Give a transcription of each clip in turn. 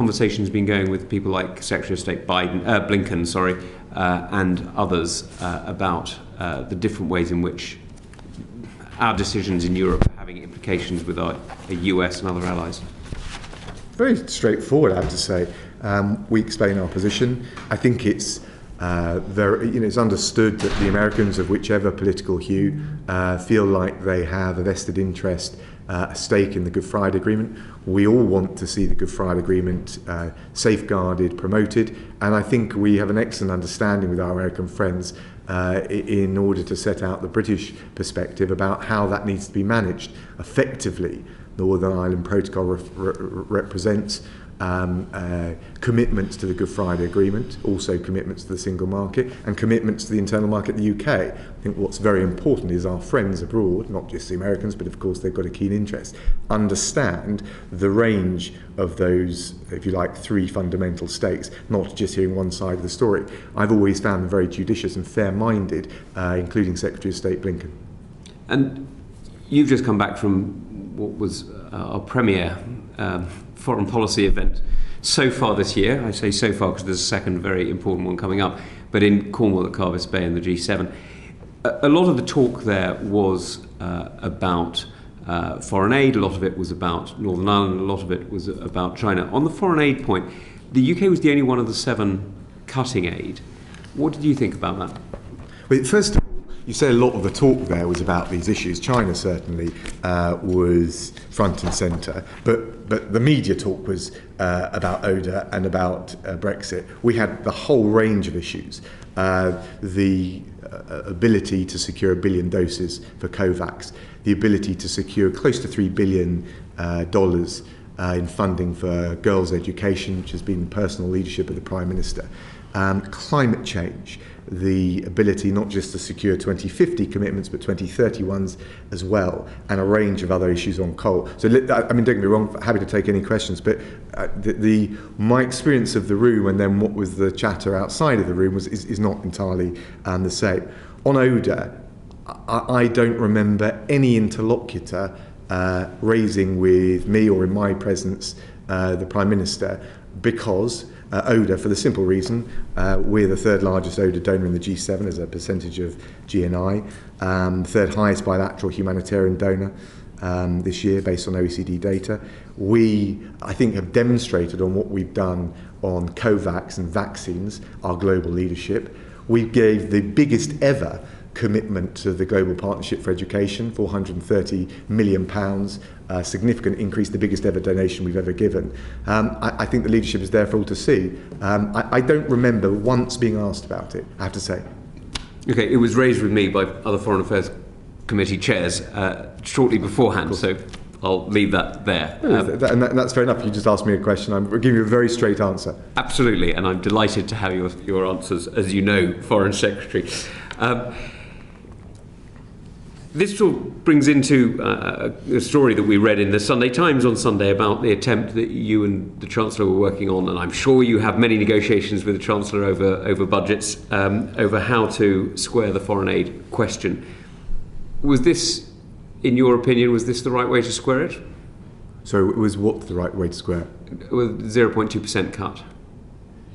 conversation's been going with people like Secretary of State Blinken, and others about the different ways in which our decisions in Europe are having implications with our US and other allies? Very straightforward, I have to say. We explain our position. I think it's it's understood that the Americans of whichever political hue feel like they have a vested interest, a stake in the Good Friday Agreement. We all want to see the Good Friday Agreement safeguarded, promoted, and I think we have an excellent understanding with our American friends in order to set out the British perspective about how that needs to be managed effectively. The Northern Ireland Protocol represents commitments to the Good Friday Agreement, also commitments to the single market, and commitments to the internal market in the UK. I think what's very important is our friends abroad, not just the Americans, but of course they've got a keen interest, understand the range of those, if you like, three fundamental stakes, not just hearing one side of the story. I've always found them very judicious and fair-minded, including Secretary of State Blinken. And you've just come back from what was our premier foreign policy event so far this year. I say so far because there's a second very important one coming up, but in Cornwall at Carvis Bay in the G7. A lot of the talk there was about foreign aid, a lot of it was about Northern Ireland, a lot of it was about China. On the foreign aid point, the UK was the only one of the 7 cutting aid. What did you think about that? Well, first of all, you say a lot of the talk there was about these issues. China certainly was front and centre, but the media talk was about ODA and about Brexit. We had the whole range of issues. The ability to secure 1 billion doses for COVAX, the ability to secure close to $3 billion in funding for girls' education, which has been personal leadership of the Prime Minister. Climate change, the ability not just to secure 2050 commitments but 2030 ones as well, and a range of other issues on coal. So, I mean, don't get me wrong, happy to take any questions, but my experience of the room and then what was the chatter outside of the room is not entirely the same. On ODA, I don't remember any interlocutor raising with me or in my presence the Prime Minister, because ODA, for the simple reason, we're the third largest ODA donor in the G7 as a percentage of GNI, third highest bilateral humanitarian donor this year based on OECD data. We, I think, have demonstrated on what we've done on COVAX and vaccines, our global leadership. We gave the biggest ever commitment to the Global Partnership for Education, £430 million, a significant increase, the biggest ever donation we've ever given. I think the leadership is there for all to see. I don't remember once being asked about it, I have to say. Okay, it was raised with me by other Foreign Affairs Committee chairs shortly beforehand, so I'll leave that there. And that's fair enough. You just asked me a question. I'm giving you a very straight answer. Absolutely, and I'm delighted to have your answers, as you know, Foreign Secretary. This sort of brings into a story that we read in the Sunday Times on Sunday about the attempt that you and the Chancellor were working on, and I'm sure you have many negotiations with the Chancellor over budgets, over how to square the foreign aid question. Was this, in your opinion, was this the right way to square it? So it was what the right way to square it? With 0.2% cut.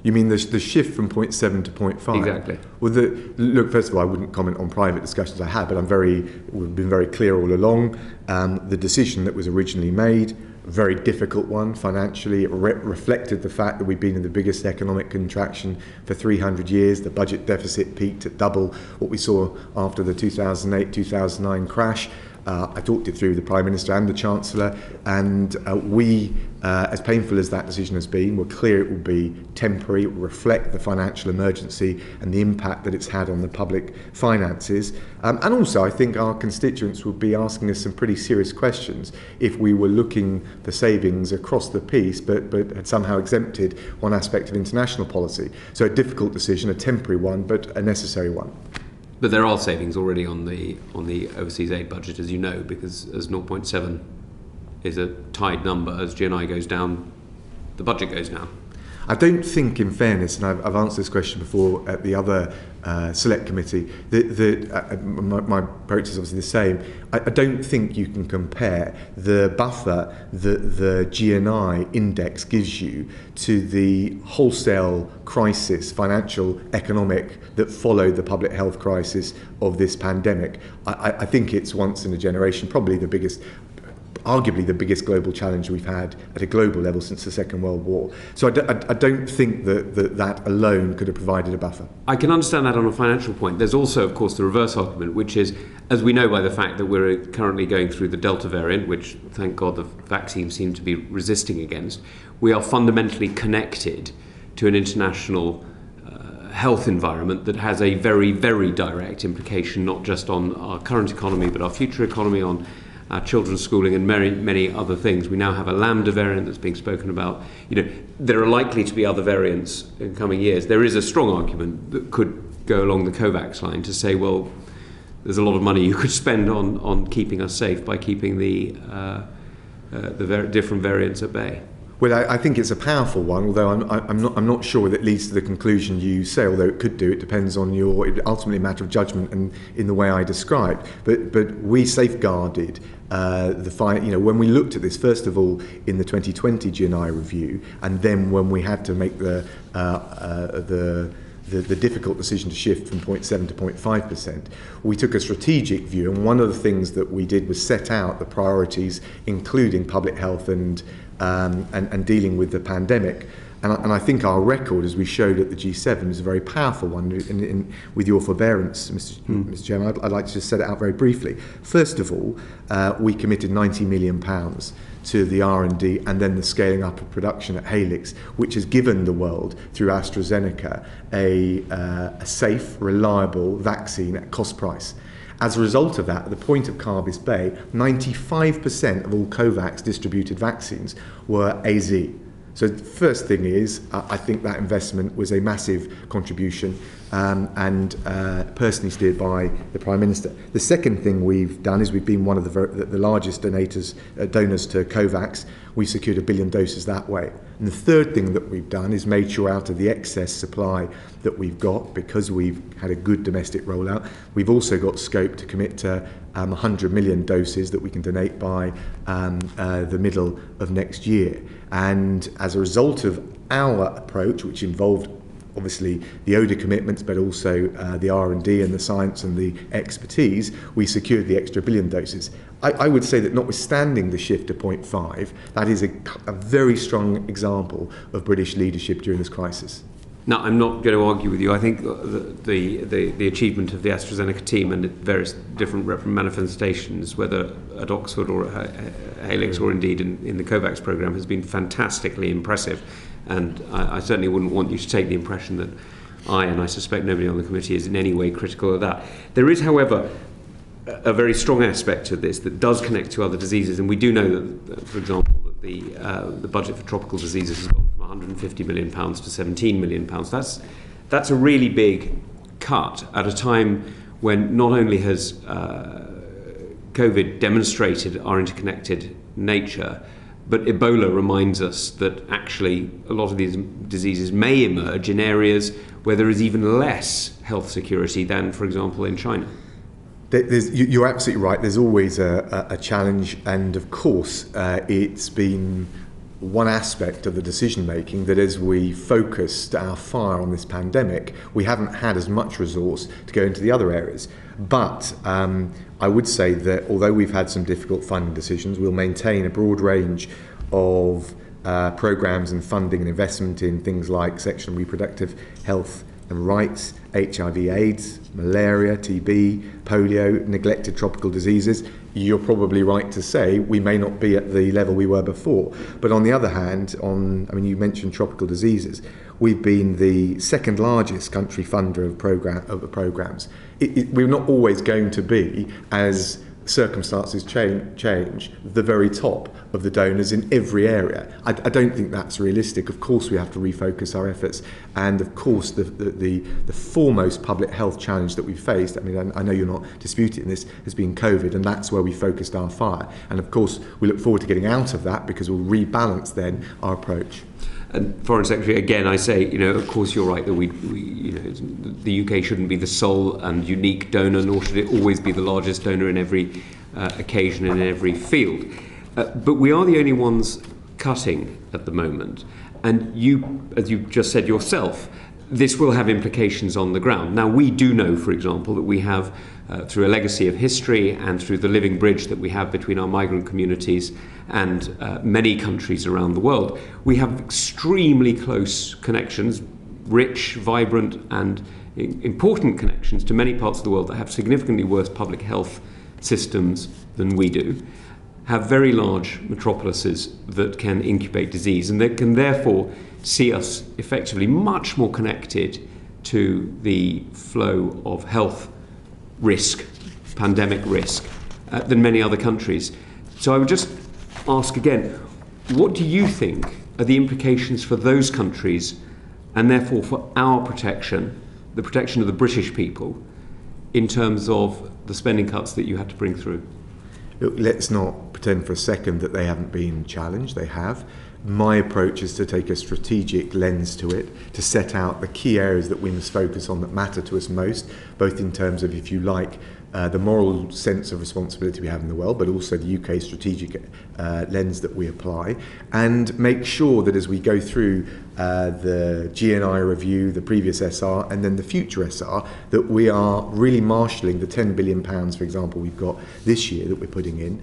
You mean the shift from 0.7 to 0.5? Exactly. Well, look, first of all, I wouldn't comment on private discussions I had, but we've been very clear all along. The decision that was originally made, a very difficult one financially, it reflected the fact that we've been in the biggest economic contraction for 300 years. The budget deficit peaked at double what we saw after the 2008-2009 crash. I talked it through with the Prime Minister and the Chancellor, and we, as painful as that decision has been, were clear it will be temporary, it will reflect the financial emergency and the impact that it's had on the public finances. And also, I think our constituents would be asking us some pretty serious questions if we were looking for savings across the piece, but had somehow exempted one aspect of international policy. So a difficult decision, a temporary one, but a necessary one. But there are savings already on the overseas aid budget, as you know, because as 0.7 is a tied number, as GNI goes down, the budget goes down. I don't think, in fairness, and I've answered this question before at the other select committee, my approach is obviously the same. I don't think you can compare the buffer that the GNI index gives you to the wholesale crisis, financial, economic, that followed the public health crisis of this pandemic. I think it's once in a generation, probably the biggest, arguably the biggest global challenge we've had at a global level since the Second World War. So I don't think that alone could have provided a buffer. I can understand that on a financial point. There's also, of course, the reverse argument, which is, as we know by the fact that we're currently going through the Delta variant, which, thank God, the vaccine seems to be resisting against, we are fundamentally connected to an international health environment that has a very, very direct implication, not just on our current economy, but our future economy, on our children's schooling and many other things. We now have a Lambda variant that's being spoken about. There are likely to be other variants in coming years. There is a strong argument that could go along the COVAX line to say, well, there's a lot of money you could spend on keeping us safe by keeping the different variants at bay. Well, I think it's a powerful one, although I'm not sure that it leads to the conclusion you say, although it could do. It depends on ultimately a matter of judgment and in the way I described. But we safeguarded when we looked at this, first of all, in the 2020 GNI review, and then when we had to make the difficult decision to shift from 0.7 to 0.5%, we took a strategic view, and one of the things that we did was set out the priorities, including public health and dealing with the pandemic. And I think our record, as we showed at the G7, is a very powerful one. With your forbearance, Mr. Chairman, I'd like to just set it out very briefly. First of all, we committed £90 million to the R&D and then the scaling up of production at Helix, which has given the world, through AstraZeneca, a safe, reliable vaccine at cost price. As a result of that, at the point of Carbis Bay, 95% of all COVAX distributed vaccines were AZ. So the first thing is, I think that investment was a massive contribution and personally steered by the Prime Minister. The second thing we've done is we've been one of the largest donors to COVAX. We secured 1 billion doses that way. And the third thing that we've done is made sure out of the excess supply that we've got, because we've had a good domestic rollout, we've also got scope to commit to 100 million doses that we can donate by the middle of next year. And as a result of our approach, which involved obviously the ODA commitments, but also the R&D and the science and the expertise, we secured the extra 1 billion doses. I would say that notwithstanding the shift to 0.5, that is a very strong example of British leadership during this crisis. Now, I'm not going to argue with you. I think the achievement of the AstraZeneca team and various different manifestations, whether at Oxford or Helix or indeed in the COVAX programme, has been fantastically impressive. And I certainly wouldn't want you to take the impression that and I suspect nobody on the committee, is in any way critical of that. There is, however, a very strong aspect to this that does connect to other diseases, and we do know that, for example, that the budget for tropical diseases has gone from £150 million to £17 million. That's a really big cut at a time when not only has COVID demonstrated our interconnected nature, but Ebola reminds us that actually a lot of these diseases may emerge in areas where there is even less health security than, for example, in China. You're absolutely right. There's always a challenge, and of course it's been one aspect of the decision making that as we focused our fire on this pandemic, we haven't had as much resource to go into the other areas. But I would say that although we've had some difficult funding decisions, we'll maintain a broad range of programs and funding and investment in things like sexual and reproductive health and rights, HIV/AIDS, malaria, TB, polio, neglected tropical diseases. You're probably right to say we may not be at the level we were before. But on the other hand, you mentioned tropical diseases. We've been the second largest country funder of programs. We're not always going to be, as circumstances change, the very top of the donors in every area. I don't think that's realistic. Of course, we have to refocus our efforts, and of course, the foremost public health challenge that we've faced, I know you're not disputing this, has been COVID, and that's where we focused our fire. And of course, we look forward to getting out of that, because we'll rebalance then our approach. And Foreign Secretary, again, I say, of course you're right that the UK shouldn't be the sole and unique donor, nor should it always be the largest donor in every occasion and in every field. But we are the only ones cutting at the moment. And you, as you just said yourself, this will have implications on the ground. Now, we do know, for example, that we have, through a legacy of history and through the living bridge that we have between our migrant communities and many countries around the world, we have extremely close connections, rich, vibrant and important connections to many parts of the world that have significantly worse public health systems than we do, have very large metropolises that can incubate disease, and that can therefore see us effectively much more connected to the flow of health risk, pandemic risk, than many other countries. So I would just ask again, what do you think are the implications for those countries and therefore for our protection, the protection of the British people, in terms of the spending cuts that you had to bring through? Look, let's not pretend for a second that they haven't been challenged. They have. My approach is to take a strategic lens to it, to set out the key areas that we must focus on that matter to us most, both in terms of, if you like, the moral sense of responsibility we have in the world, but also the UK strategic lens that we apply, and make sure that as we go through the GNI review, the previous SR, and then the future SR, that we are really marshalling the £10 billion, for example, we've got this year that we're putting in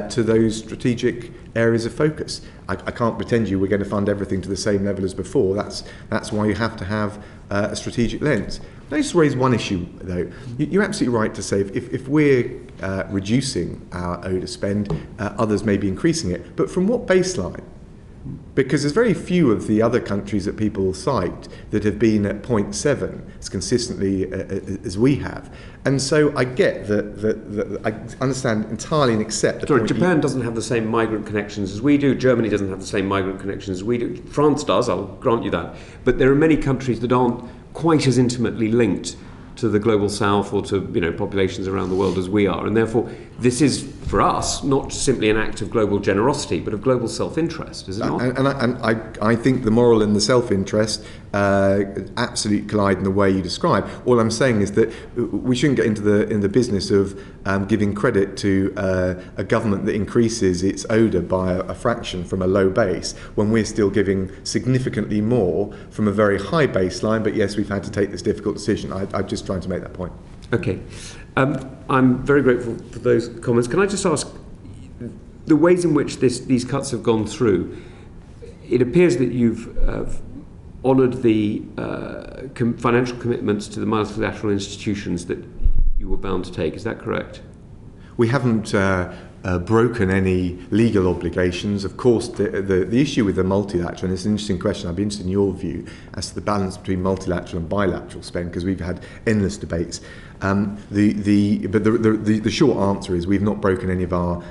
to those strategic areas of focus. I can't pretend we're going to fund everything to the same level as before. That's why you have to have a strategic lens. Let me just raise one issue, though. You're absolutely right to say if we're reducing our ODA spend, others may be increasing it. But from what baseline? Because there's very few of the other countries that people cite that have been at 0.7 as consistently as we have. And so I get that I understand entirely and accept the point. Japan doesn't have the same migrant connections as we do. Germany doesn't have the same migrant connections as we do. France does, I'll grant you that. But there are many countries that aren't quite as intimately linked to the global south or to populations around the world as we are, and therefore this is for us not simply an act of global generosity but of global self-interest, is it not? And I think the moral and the self-interest absolutely collide in the way you describe. All I'm saying is that we shouldn't get into the business of giving credit to a government that increases its ODA by a fraction from a low base when we're still giving significantly more from a very high baseline. But yes, we've had to take this difficult decision. I'm just trying to make that point. Okay. I'm very grateful for those comments. Can I just ask, the ways in which these cuts have gone through, it appears that you've honoured the financial commitments to the multilateral institutions that you were bound to take. Is that correct? We haven't broken any legal obligations. Of course, the issue with the multilateral, and it's an interesting question, I'd be interested in your view as to the balance between multilateral and bilateral spend, because we've had endless debates. But the short answer is we've not broken any of our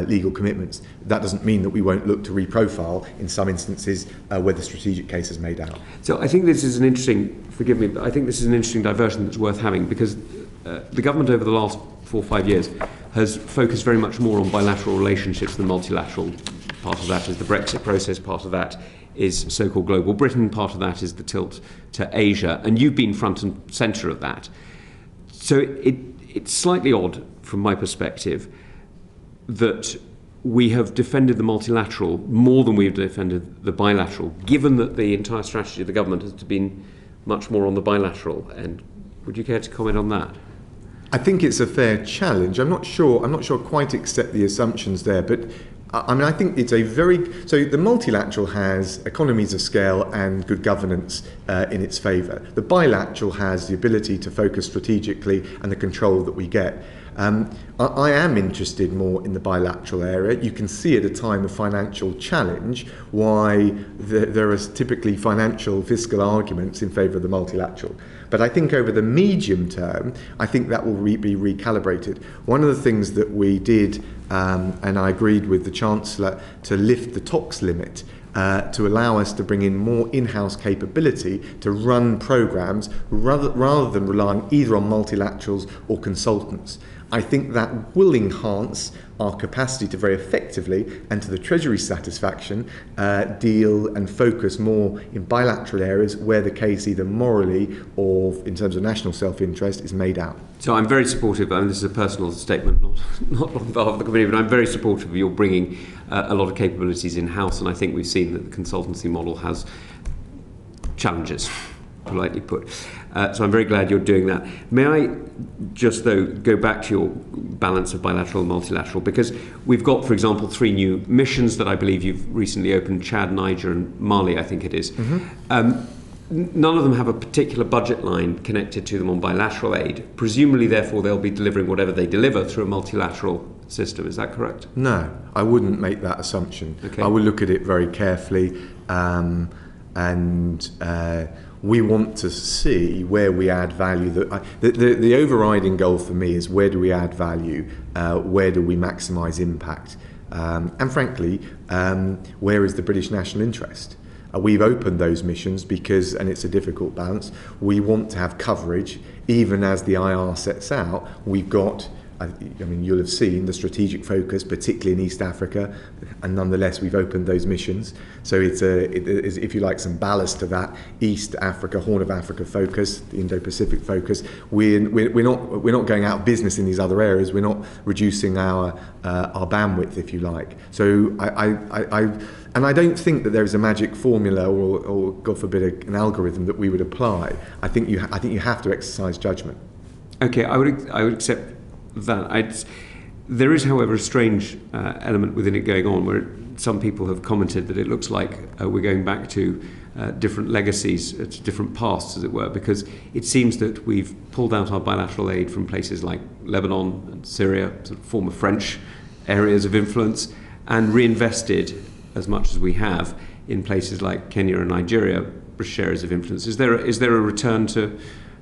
legal commitments. That doesn't mean that we won't look to reprofile in some instances where the strategic case is made out. So I think this is an interesting, forgive me, but I think this is an interesting diversion that's worth having, because the government over the last 4 or 5 years has focused very much more on bilateral relationships than multilateral. Part of that is the Brexit process, part of that is so-called global Britain, part of that is the tilt to Asia, and you've been front and centre of that. So it's slightly odd from my perspective that we have defended the multilateral more than we've defended the bilateral, given that the entire strategy of the government has been much more on the bilateral end. Would you care to comment on that? I think it's a fair challenge. I'm not sure I quite accept the assumptions there, but I think it's so the multilateral has economies of scale and good governance in its favour. The bilateral has the ability to focus strategically and the control that we get. I am interested more in the bilateral area. You can see at a time of financial challenge why there are typically financial fiscal arguments in favour of the multilateral. But I think over the medium term, I think that will be recalibrated. One of the things that we did, and I agreed with the Chancellor, to lift the TOX limit to allow us to bring in more in-house capability to run programmes rather than relying either on multilaterals or consultants. I think that will enhance our capacity to very effectively, and to the Treasury's satisfaction, deal and focus more in bilateral areas where the case either morally or in terms of national self-interest is made out. So I'm very supportive, and this is a personal statement, not on behalf of the committee, but I'm very supportive of your bringing a lot of capabilities in-house, and I think we've seen that the consultancy model has challenges, politely put. So I'm very glad you're doing that. May I just, though, go back to your balance of bilateral and multilateral, because we've got, for example, 3 new missions that I believe you've recently opened: Chad, Niger and Mali, I think it is. None of them have a particular budget line connected to them on bilateral aid. Presumably, therefore, they'll be delivering whatever they deliver through a multilateral system. Is that correct? No, I wouldn't make that assumption. Okay. I would look at it very carefully, we want to see where we add value. The overriding goal for me is, where do we add value? Where do we maximise impact? And frankly, where is the British national interest? We've opened those missions because, and it's a difficult balance, we want to have coverage. Even as the IR sets out, we've got, I mean, you'll have seen the strategic focus, particularly in East Africa, and nonetheless we've opened those missions. So it is, if you like, some ballast to that East Africa, Horn of Africa focus, the Indo-Pacific focus. We're not going out of business in these other areas. We're not reducing our bandwidth, if you like. So I don't think that there is a magic formula or God forbid, an algorithm that we would apply. I think you have to exercise judgment. Okay, I would accept that. There is, however, a strange element within it going on, where some people have commented that it looks like we're going back to different legacies, to different pasts, as it were, because it seems that we've pulled out our bilateral aid from places like Lebanon and Syria, sort of former French areas of influence, and reinvested as much as we have in places like Kenya and Nigeria, British areas of influence. Is there a return to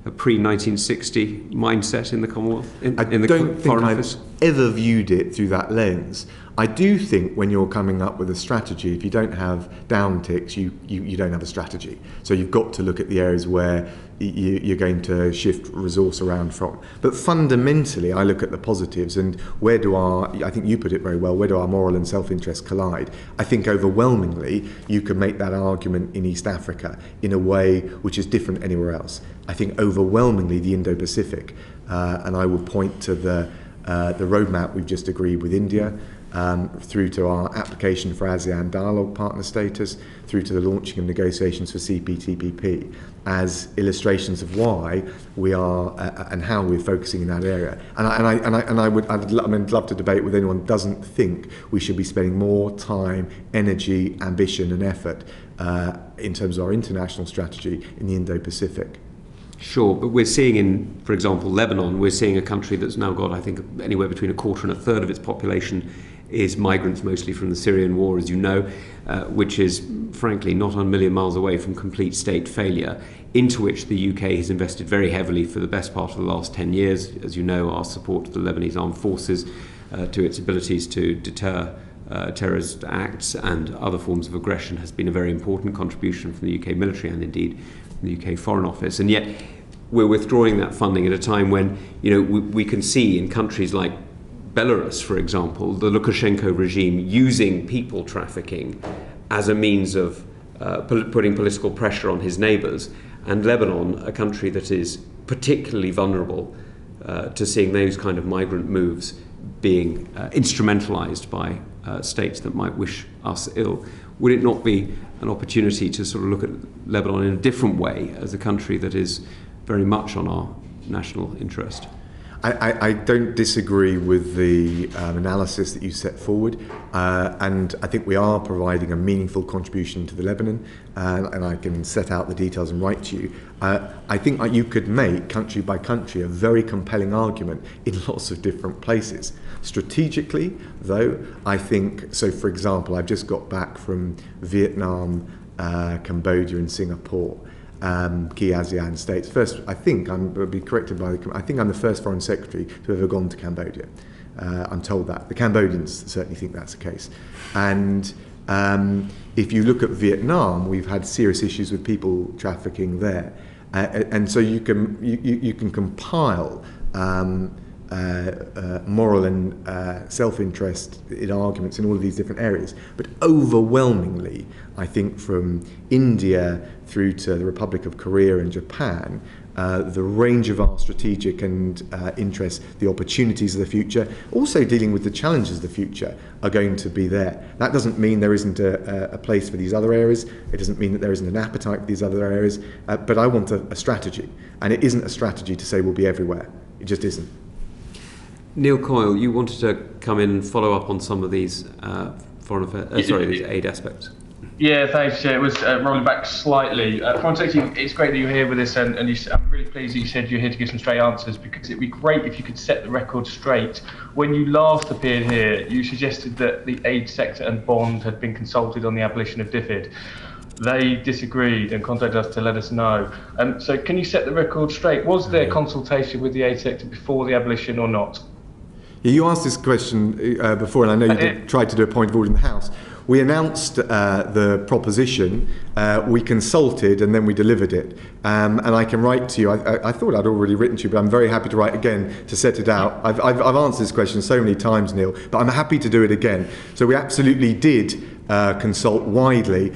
a pre-1960 mindset in the Commonwealth? I don't think I've ever viewed it through that lens. I do think when you're coming up with a strategy, if you don't have downticks, you don't have a strategy. So you've got to look at the areas where you're going to shift resource around from. But fundamentally, I look at the positives, and I think you put it very well, where do our moral and self-interest collide? I think overwhelmingly you can make that argument in East Africa in a way which is different anywhere else. I think overwhelmingly the Indo-Pacific, and I would point to the roadmap we've just agreed with India, through to our application for ASEAN dialogue partner status, through to the launching of negotiations for CPTPP, as illustrations of why we are and how we're focusing in that area. I'd love to debate with anyone who doesn't think we should be spending more time, energy, ambition, and effort in terms of our international strategy in the Indo-Pacific. Sure, but we're seeing in, for example, Lebanon, we're seeing a country that's now got, I think, anywhere between a quarter and a third of its population is migrants, mostly from the Syrian war, as you know, which is, frankly, not a million miles away from complete state failure, into which the UK has invested very heavily for the best part of the last 10 years. As you know, our support to the Lebanese armed forces, to its abilities to deter terrorist acts and other forms of aggression, has been a very important contribution from the UK military and indeed from the UK Foreign Office. And yet we're withdrawing that funding at a time when, we can see in countries like Belarus, for example, the Lukashenko regime using people trafficking as a means of putting political pressure on his neighbours, and Lebanon, a country that is particularly vulnerable to seeing those kind of migrant moves being instrumentalised by states that might wish us ill. Would it not be an opportunity to sort of look at Lebanon in a different way as a country that is very much on our national interest? I don't disagree with the analysis that you set forward, and I think we are providing a meaningful contribution to the Lebanon, and I can set out the details and write to you. I think you could make, country by country, a very compelling argument in lots of different places. Strategically, though, I think, so for example, I've just got back from Vietnam, Cambodia and Singapore. Key ASEAN states. First, I think I'll be corrected I think I'm the first foreign secretary to have ever gone to Cambodia. I'm told that. The Cambodians certainly think that's the case. And if you look at Vietnam, we've had serious issues with people trafficking there. And so you can compile moral and self-interest in arguments in all of these different areas. But overwhelmingly, I think from India through to the Republic of Korea and Japan, the range of our strategic and interests, the opportunities of the future, also dealing with the challenges of the future, are going to be there. That doesn't mean there isn't a place for these other areas. It doesn't mean that there isn't an appetite for these other areas. But I want a strategy. And it isn't a strategy to say we'll be everywhere. It just isn't. Neil Coyle, you wanted to come in and follow up on some of these these aid aspects. Yeah, thanks. It was rolling back slightly. Foreign Secretary, it's great that you're here with us, and I'm really pleased that you said you're here to give some straight answers, because it'd be great if you could set the record straight. When you last appeared here, you suggested that the aid sector and Bond had been consulted on the abolition of DFID. They disagreed and contacted us to let us know. So can you set the record straight? Was there consultation with the aid sector before the abolition or not? Yeah, you asked this question before, and I know you tried to do a point of order in the House. We announced the proposition, we consulted, and then we delivered it. And I can write to you. I thought I'd already written to you, but I'm very happy to write again to set it out. I've answered this question so many times, Neil, but I'm happy to do it again. So we absolutely did consult widely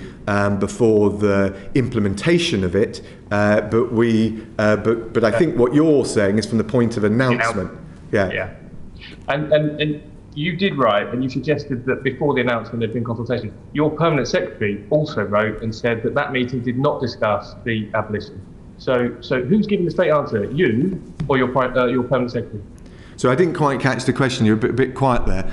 before the implementation of it. But I think what you're saying is from the point of announcement. Yeah. And you did write, and you suggested that before the announcement there'd been consultation. Your permanent secretary also wrote and said that that meeting did not discuss the abolition. So who's giving the straight answer? You or your permanent secretary? So I didn't quite catch the question. You're a bit quiet there.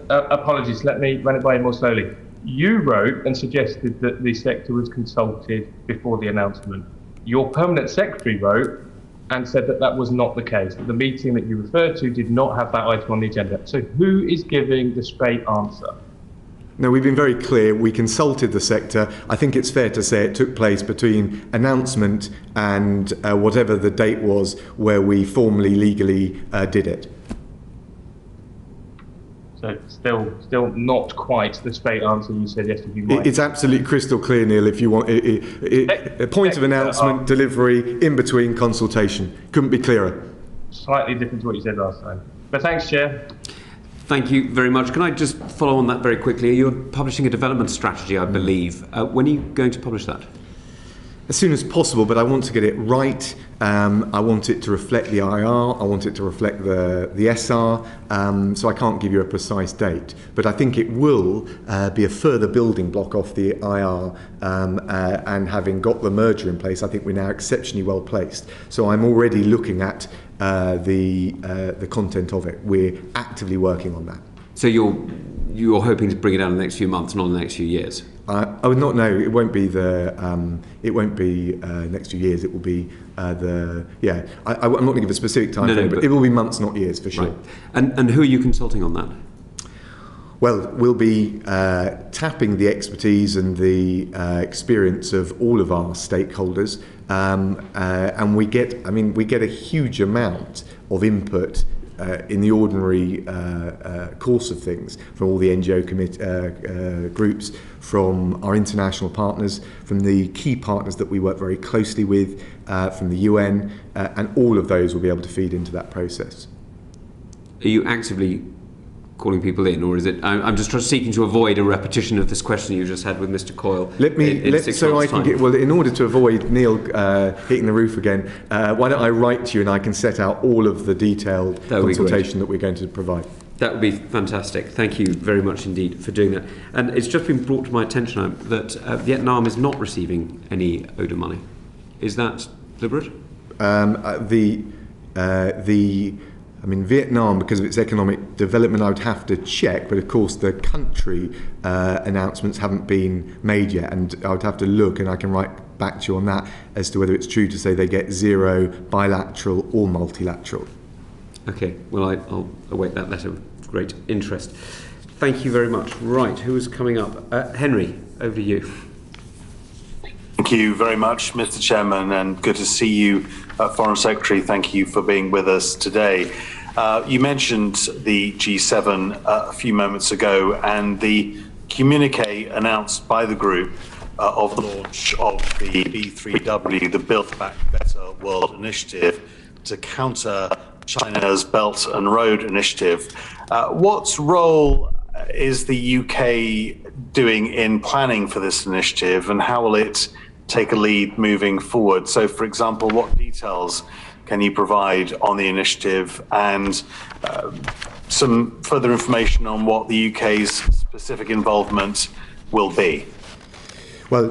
Apologies. Let me run it by you more slowly. You wrote and suggested that the sector was consulted before the announcement. Your permanent secretary wrote and said that that was not the case, that the meeting that you referred to did not have that item on the agenda. So who is giving the straight answer? No, we've been very clear. We consulted the sector. I think it's fair to say it took place between announcement and whatever the date was where we formally, legally did it. So still not quite the straight answer you suggested you might. It's absolutely crystal clear, Neil, if you want. A point of announcement, delivery, in between, consultation. Couldn't be clearer. Slightly different to what you said last time. But thanks, Chair. Thank you very much. Can I just follow on that very quickly? You're publishing a development strategy, I believe. When are you going to publish that? As soon as possible, but I want to get it right. I want it to reflect the IR, I want it to reflect the SR, so I can't give you a precise date. But I think it will be a further building block off the IR, and having got the merger in place, I think we're now exceptionally well placed. So I'm already looking at the content of it. We're actively working on that. So you're hoping to bring it out in the next few months, not in the next few years? I would not know. It won't be next few years. It will be I'm not going to give a specific time frame, but it will be months, not years, for sure. Right. And who are you consulting on that? Well, we'll be tapping the expertise and the experience of all of our stakeholders, and we get a huge amount of input in the ordinary course of things from all the NGO groups, from our international partners, from the key partners that we work very closely with, from the UN, and all of those will be able to feed into that process. Are you actively calling people in, or is it? I'm just seeking to avoid a repetition of this question you just had with Mr. Coyle. In order to avoid Neil hitting the roof again, why don't I write to you and I can set out all of the detailed consultation that we're going to provide. That would be fantastic. Thank you very much indeed for doing that. And it's just been brought to my attention that Vietnam is not receiving any ODA money. Is that deliberate? Vietnam, because of its economic development, I would have to check, but of course the country announcements haven't been made yet, and I would have to look, and I can write back to you on that as to whether it's true to say they get zero bilateral or multilateral. Okay, well, I'll await that letter with great interest. Thank you very much. Right, who is coming up? Henry, over to you. Thank you very much, Mr. Chairman, and good to see you, Foreign Secretary. Thank you for being with us today. You mentioned the G7 a few moments ago, and the communique announced by the group of the launch of the B3W, the Build Back Better World Initiative, to counter China's Belt and Road Initiative. What role is the UK doing in planning for this initiative, and how will it take a lead moving forward? So, for example, what details can you provide on the initiative, and some further information on what the UK's specific involvement will be? Well,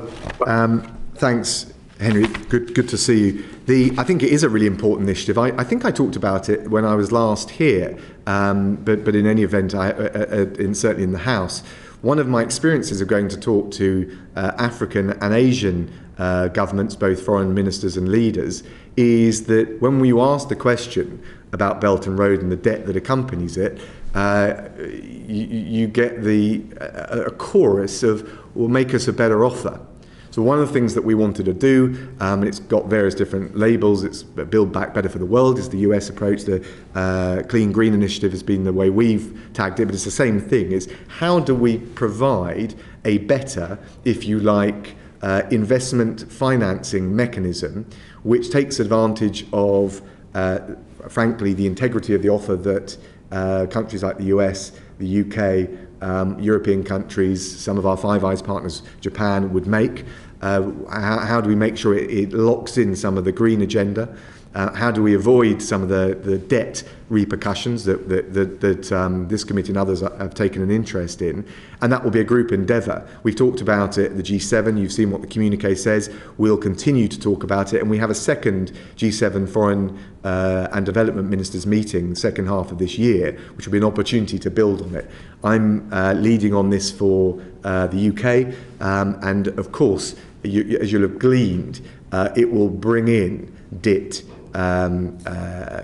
thanks, Henry. Good to see you. I think it is a really important initiative. I think I talked about it when I was last here, but in any event, certainly in the House. One of my experiences of going to talk to African and Asian governments, both foreign ministers and leaders, is that when you ask the question about Belt and Road and the debt that accompanies it, you get a chorus of, "Will make us a better offer." So one of the things that we wanted to do, and it's got various different labels, it's Build Back Better for the World is the US approach, the Clean Green Initiative has been the way we've tagged it, but it's the same thing, is how do we provide a better, if you like, investment financing mechanism which takes advantage of, frankly, the integrity of the offer that countries like the US, the UK, European countries, some of our Five Eyes partners, Japan, would make. How do we make sure it locks in some of the green agenda? How do we avoid some of the debt repercussions that this committee and others have taken an interest in? And that will be a group endeavour. We've talked about it at the G7. You've seen what the communique says. We'll continue to talk about it. And we have a second G7 Foreign and Development Ministers meeting, the second half of this year, which will be an opportunity to build on it. I'm leading on this for the UK. And of course, as you'll have gleaned, it will bring in DIT,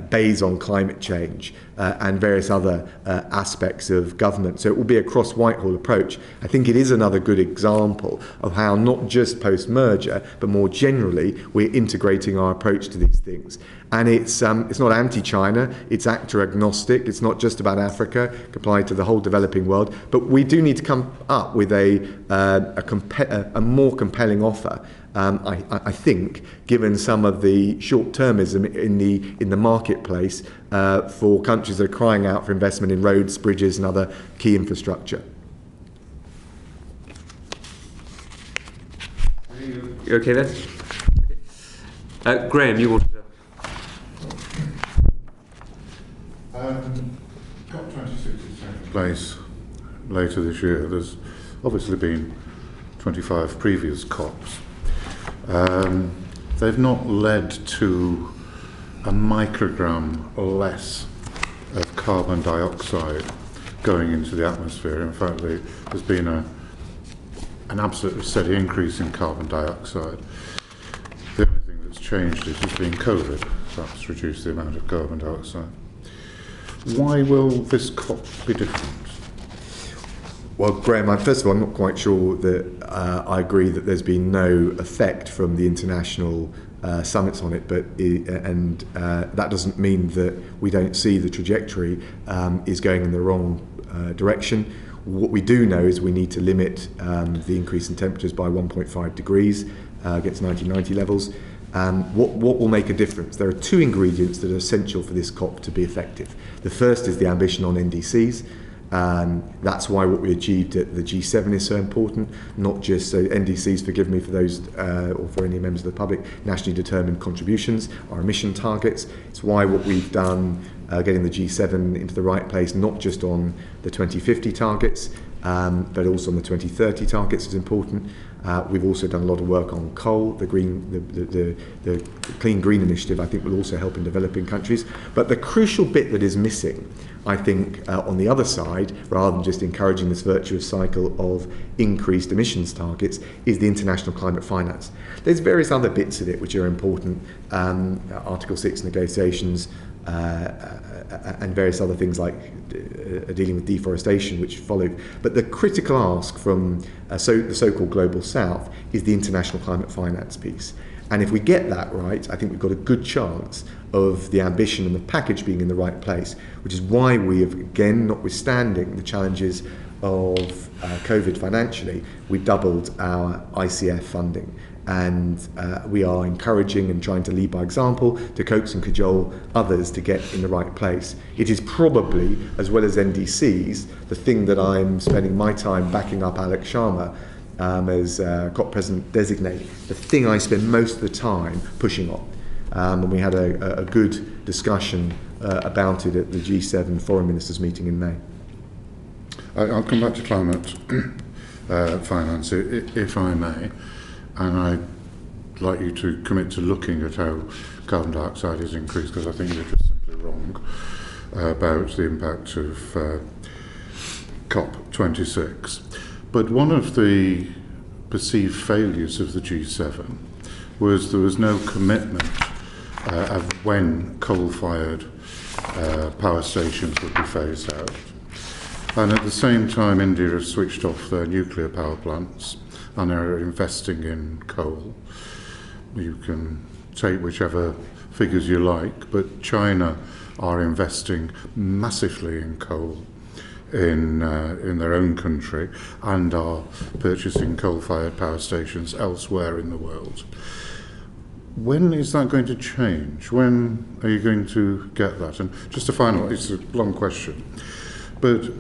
bays on climate change and various other aspects of government. So it will be a cross-Whitehall approach. I think it is another good example of how not just post-merger, but more generally, we're integrating our approach to these things. And it's not anti-China, it's actor-agnostic, it's not just about Africa, it applies to the whole developing world, but we do need to come up with a more compelling offer. I think, given some of the short-termism in the marketplace for countries that are crying out for investment in roads, bridges, and other key infrastructure. You okay then? Okay. Graham, you wanted to... COP26 is taking place later this year. There's obviously been 25 previous COPs. They've not led to a microgram less of carbon dioxide going into the atmosphere. In fact, there's been an absolutely steady increase in carbon dioxide. The only thing that's changed has been COVID. That's reduced the amount of carbon dioxide. Why will this COP be different? Well, Graham, first of all, I'm not quite sure that I agree that there's been no effect from the international summits on it, but that doesn't mean that we don't see the trajectory is going in the wrong direction. What we do know is we need to limit the increase in temperatures by 1.5 degrees against 1990 levels. What will make a difference? There are two ingredients that are essential for this COP to be effective. The first is the ambition on NDCs. That's why what we achieved at the G7 is so important, not just so NDCs, forgive me for those or for any members of the public, nationally determined contributions, our emission targets. It's why what we've done getting the G7 into the right place, not just on the 2050 targets, but also on the 2030 targets is important. We've also done a lot of work on coal. The Clean Green Initiative, I think, will also help in developing countries. But the crucial bit that is missing, I think, on the other side, rather than just encouraging this virtuous cycle of increased emissions targets, is the international climate finance. There's various other bits of it which are important, Article 6 negotiations, and various other things like dealing with deforestation, which followed. But the critical ask from the so-called Global South is the international climate finance piece. And if we get that right, I think we've got a good chance of the ambition and the package being in the right place, which is why we have, again, notwithstanding the challenges of COVID financially, we doubled our ICF funding. And we are encouraging and trying to lead by example to coax and cajole others to get in the right place. It is probably, as well as NDCs, the thing that I'm spending my time backing up Alex Sharma as COP President Designate, the thing I spend most of the time pushing on. And we had a good discussion about it at the G7 Foreign Ministers meeting in May. I'll come back to climate finance, if I may. And I'd like you to commit to looking at how carbon dioxide is increased, because I think you're just simply wrong about the impact of COP26. But one of the perceived failures of the G7 was there was no commitment of when coal-fired power stations would be phased out. And at the same time, India has switched off their nuclear power plants and are investing in coal. You can take whichever figures you like, but China are investing massively in coal in their own country and are purchasing coal-fired power stations elsewhere in the world. When is that going to change? When are you going to get that? And just a final, it's a long question, but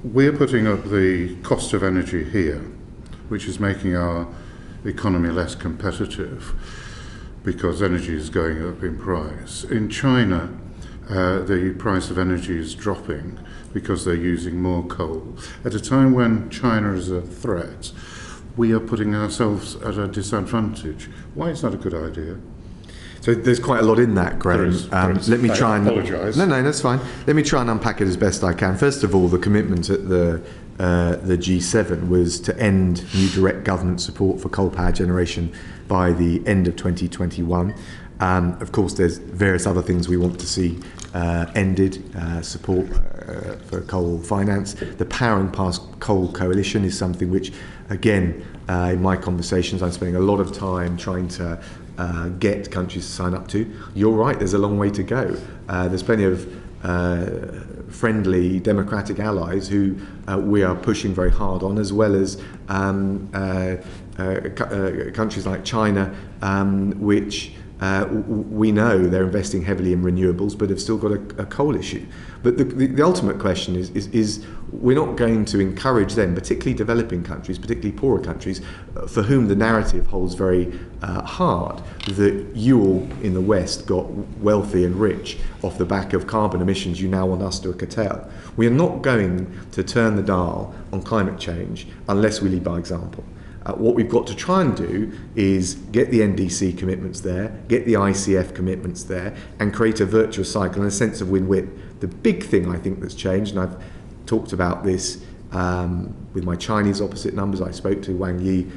we're putting up the cost of energy here, which is making our economy less competitive because energy is going up in price. In China, the price of energy is dropping because they're using more coal. At a time when China is a threat, we are putting ourselves at a disadvantage. Why is that a good idea? So there's quite a lot in that, Graham. Let me try and apologise. No, that's fine. Let me try and unpack it as best I can. First of all, the commitment at the G7 was to end new direct government support for coal power generation by the end of 2021. Of course, there's various other things we want to see ended, support for coal finance. The Power and Past Coal Coalition is something which, again, in my conversations, I'm spending a lot of time trying to get countries to sign up to. You're right, there's a long way to go. There's plenty of friendly democratic allies who we are pushing very hard on, as well as countries like China, which we know they're investing heavily in renewables, but have still got a coal issue. But the ultimate question is we're not going to encourage them, particularly developing countries, particularly poorer countries, for whom the narrative holds very hard that you all in the West got wealthy and rich off the back of carbon emissions you now want us to curtail. We are not going to turn the dial on climate change unless we lead by example. What we've got to try and do is get the NDC commitments there, get the ICF commitments there, and create a virtuous cycle and a sense of win-win. The big thing I think that's changed, and I've talked about this with my Chinese opposite numbers. I spoke to Wang Yi,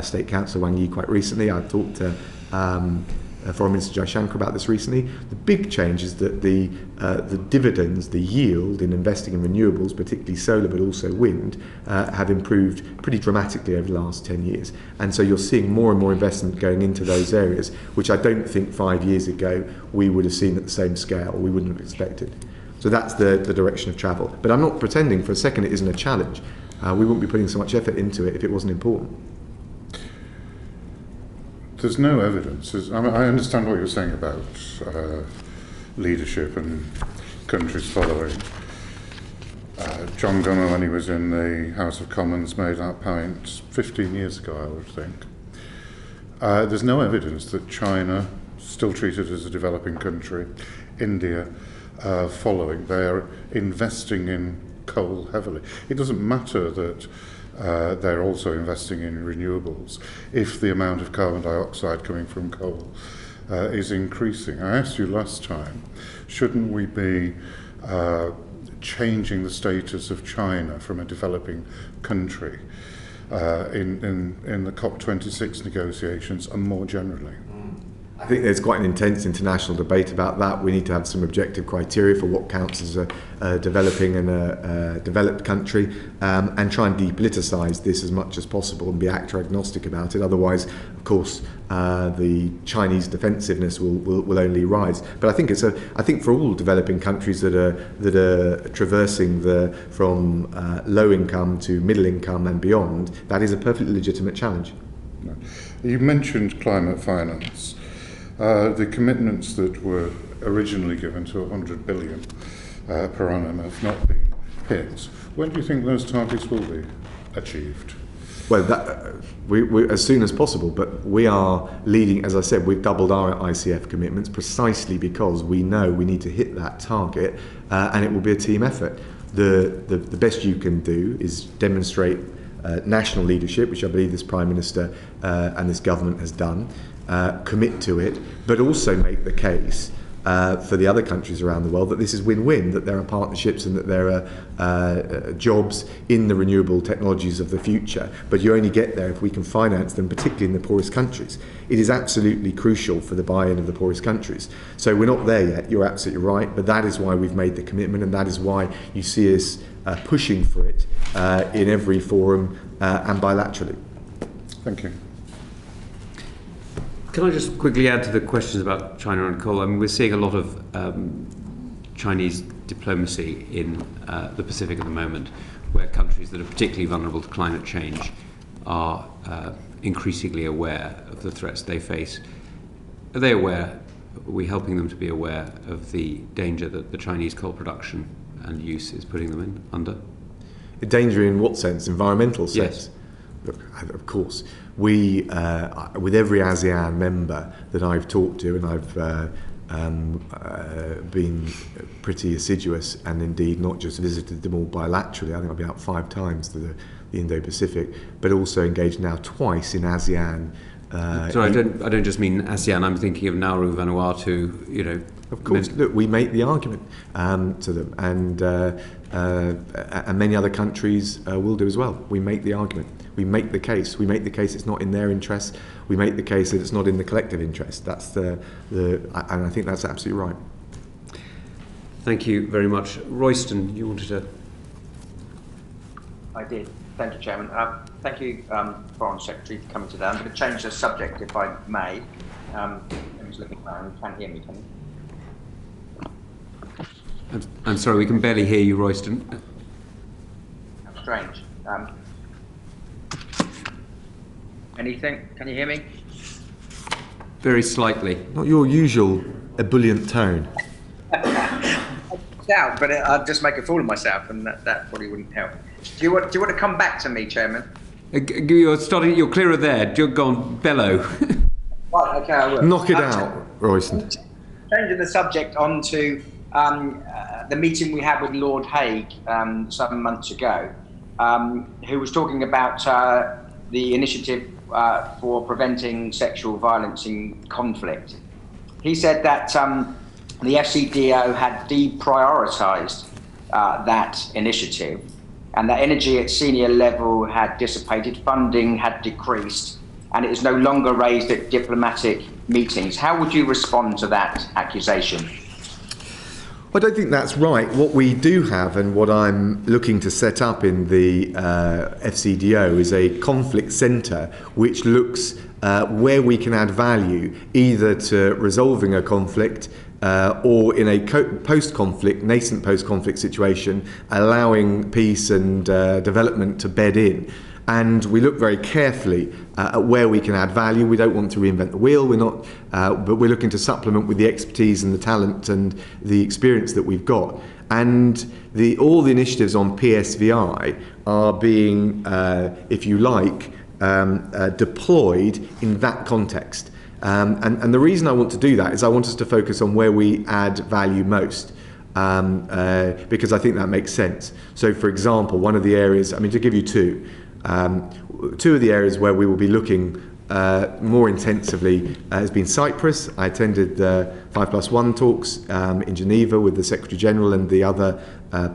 State Councillor Wang Yi, quite recently. I talked to Foreign Minister Jaishankar about this recently. The big change is that the dividends, the yield in investing in renewables, particularly solar but also wind, have improved pretty dramatically over the last 10 years. And so you're seeing more and more investment going into those areas, which I don't think 5 years ago we would have seen at the same scale, or we wouldn't have expected. So that's the direction of travel. But I'm not pretending for a second it isn't a challenge. We wouldn't be putting so much effort into it if it wasn't important. There's no evidence. I understand what you're saying about leadership and countries following. John Gunnar, when he was in the House of Commons, made that point 15 years ago, I would think. There's no evidence that China, still treated as a developing country, India, following. They're investing in coal heavily. It doesn't matter that they're also investing in renewables if the amount of carbon dioxide coming from coal is increasing. I asked you last time, shouldn't we be changing the status of China from a developing country in the COP26 negotiations and more generally? I think there's quite an intense international debate about that. We need to have some objective criteria for what counts as a developing and a developed country, and try and depoliticise this as much as possible and be actor agnostic about it. Otherwise, of course, the Chinese defensiveness will only rise. But I think for all developing countries that are traversing from low income to middle income and beyond, that is a perfectly legitimate challenge. You mentioned climate finance. The commitments that were originally given to 100 billion per annum have not been hit. When do you think those targets will be achieved? Well, we as soon as possible, but we are leading, as I said, we've doubled our ICF commitments precisely because we know we need to hit that target, and it will be a team effort. The best you can do is demonstrate national leadership, which I believe this Prime Minister and this government has done, commit to it, but also make the case for the other countries around the world that this is win-win, that there are partnerships and that there are jobs in the renewable technologies of the future. But you only get there if we can finance them, particularly in the poorest countries. It is absolutely crucial for the buy-in of the poorest countries. So we're not there yet, you're absolutely right, but that is why we've made the commitment, and that is why you see us pushing for it in every forum and bilaterally. Thank you. Can I just quickly add to the questions about China and coal? I mean, we're seeing a lot of Chinese diplomacy in the Pacific at the moment, where countries that are particularly vulnerable to climate change are increasingly aware of the threats they face. Are they aware? Are we helping them to be aware of the danger that the Chinese coal production and use is putting them under? Danger in what sense? Environmental sense? Yes. Look, of course. We, with every ASEAN member that I've talked to, and I've been pretty assiduous, and indeed not just visited them all bilaterally, I think I've been out 5 times to the Indo-Pacific, but also engaged now twice in ASEAN. Sorry, I don't just mean ASEAN, I'm thinking of Nauru, Vanuatu, you know. Of course, look, we make the argument to them, and many other countries will do as well. We make the argument. We make the case. We make the case it's not in their interest. We make the case that it's not in the collective interest. That's and I think that's absolutely right. Thank you very much. Royston, you wanted to... I did. Thank you, Chairman. Thank you, Foreign Secretary, for coming today. I'm going to change the subject, if I may. I'm just looking around. You can't hear me, can you? I'm sorry, we can barely hear you, Royston. How strange. Anything? Can you hear me? Very slightly. Not your usual ebullient tone. Out, but I'd just make a fool of myself, and that probably wouldn't help. Do you want to come back to me, Chairman? You're clearer there. Go on, bellow. Right, okay, I will. Knock it out, Royston. Changing the subject on to the meeting we had with Lord Hague some months ago, who was talking about the initiative for preventing sexual violence in conflict. He said that the FCDO had deprioritised that initiative, and that energy at senior level had dissipated, funding had decreased, and it is no longer raised at diplomatic meetings. How would you respond to that accusation? I don't think that's right. What we do have, and what I'm looking to set up in the FCDO, is a conflict centre which looks where we can add value, either to resolving a conflict or in a post-conflict, nascent post-conflict situation, allowing peace and development to bed in. And we look very carefully at where we can add value. We don't want to reinvent the wheel. We're not, but we're looking to supplement with the expertise and the talent and the experience that we've got. And all the initiatives on PSVI are being, if you like, deployed in that context. And the reason I want to do that is I want us to focus on where we add value most. Because I think that makes sense. So, for example, one of the areas, I mean, to give you two of the areas where we will be looking more intensively has been Cyprus. I attended the 5+1 talks in Geneva with the Secretary General and the other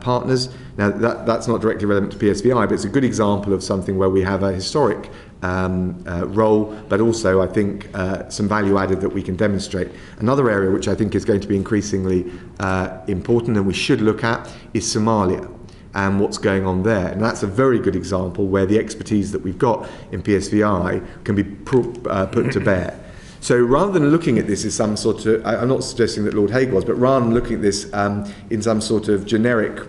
partners. Now, that's not directly relevant to PSVI, but it's a good example of something where we have a historic role, but also I think some value added that we can demonstrate. Another area which I think is going to be increasingly important and we should look at is Somalia and what's going on there. And that's a very good example where the expertise that we've got in PSVI can be put to bear. So rather than looking at this as some sort of, I'm not suggesting that Lord Hague was, but rather than looking at this in some sort of generic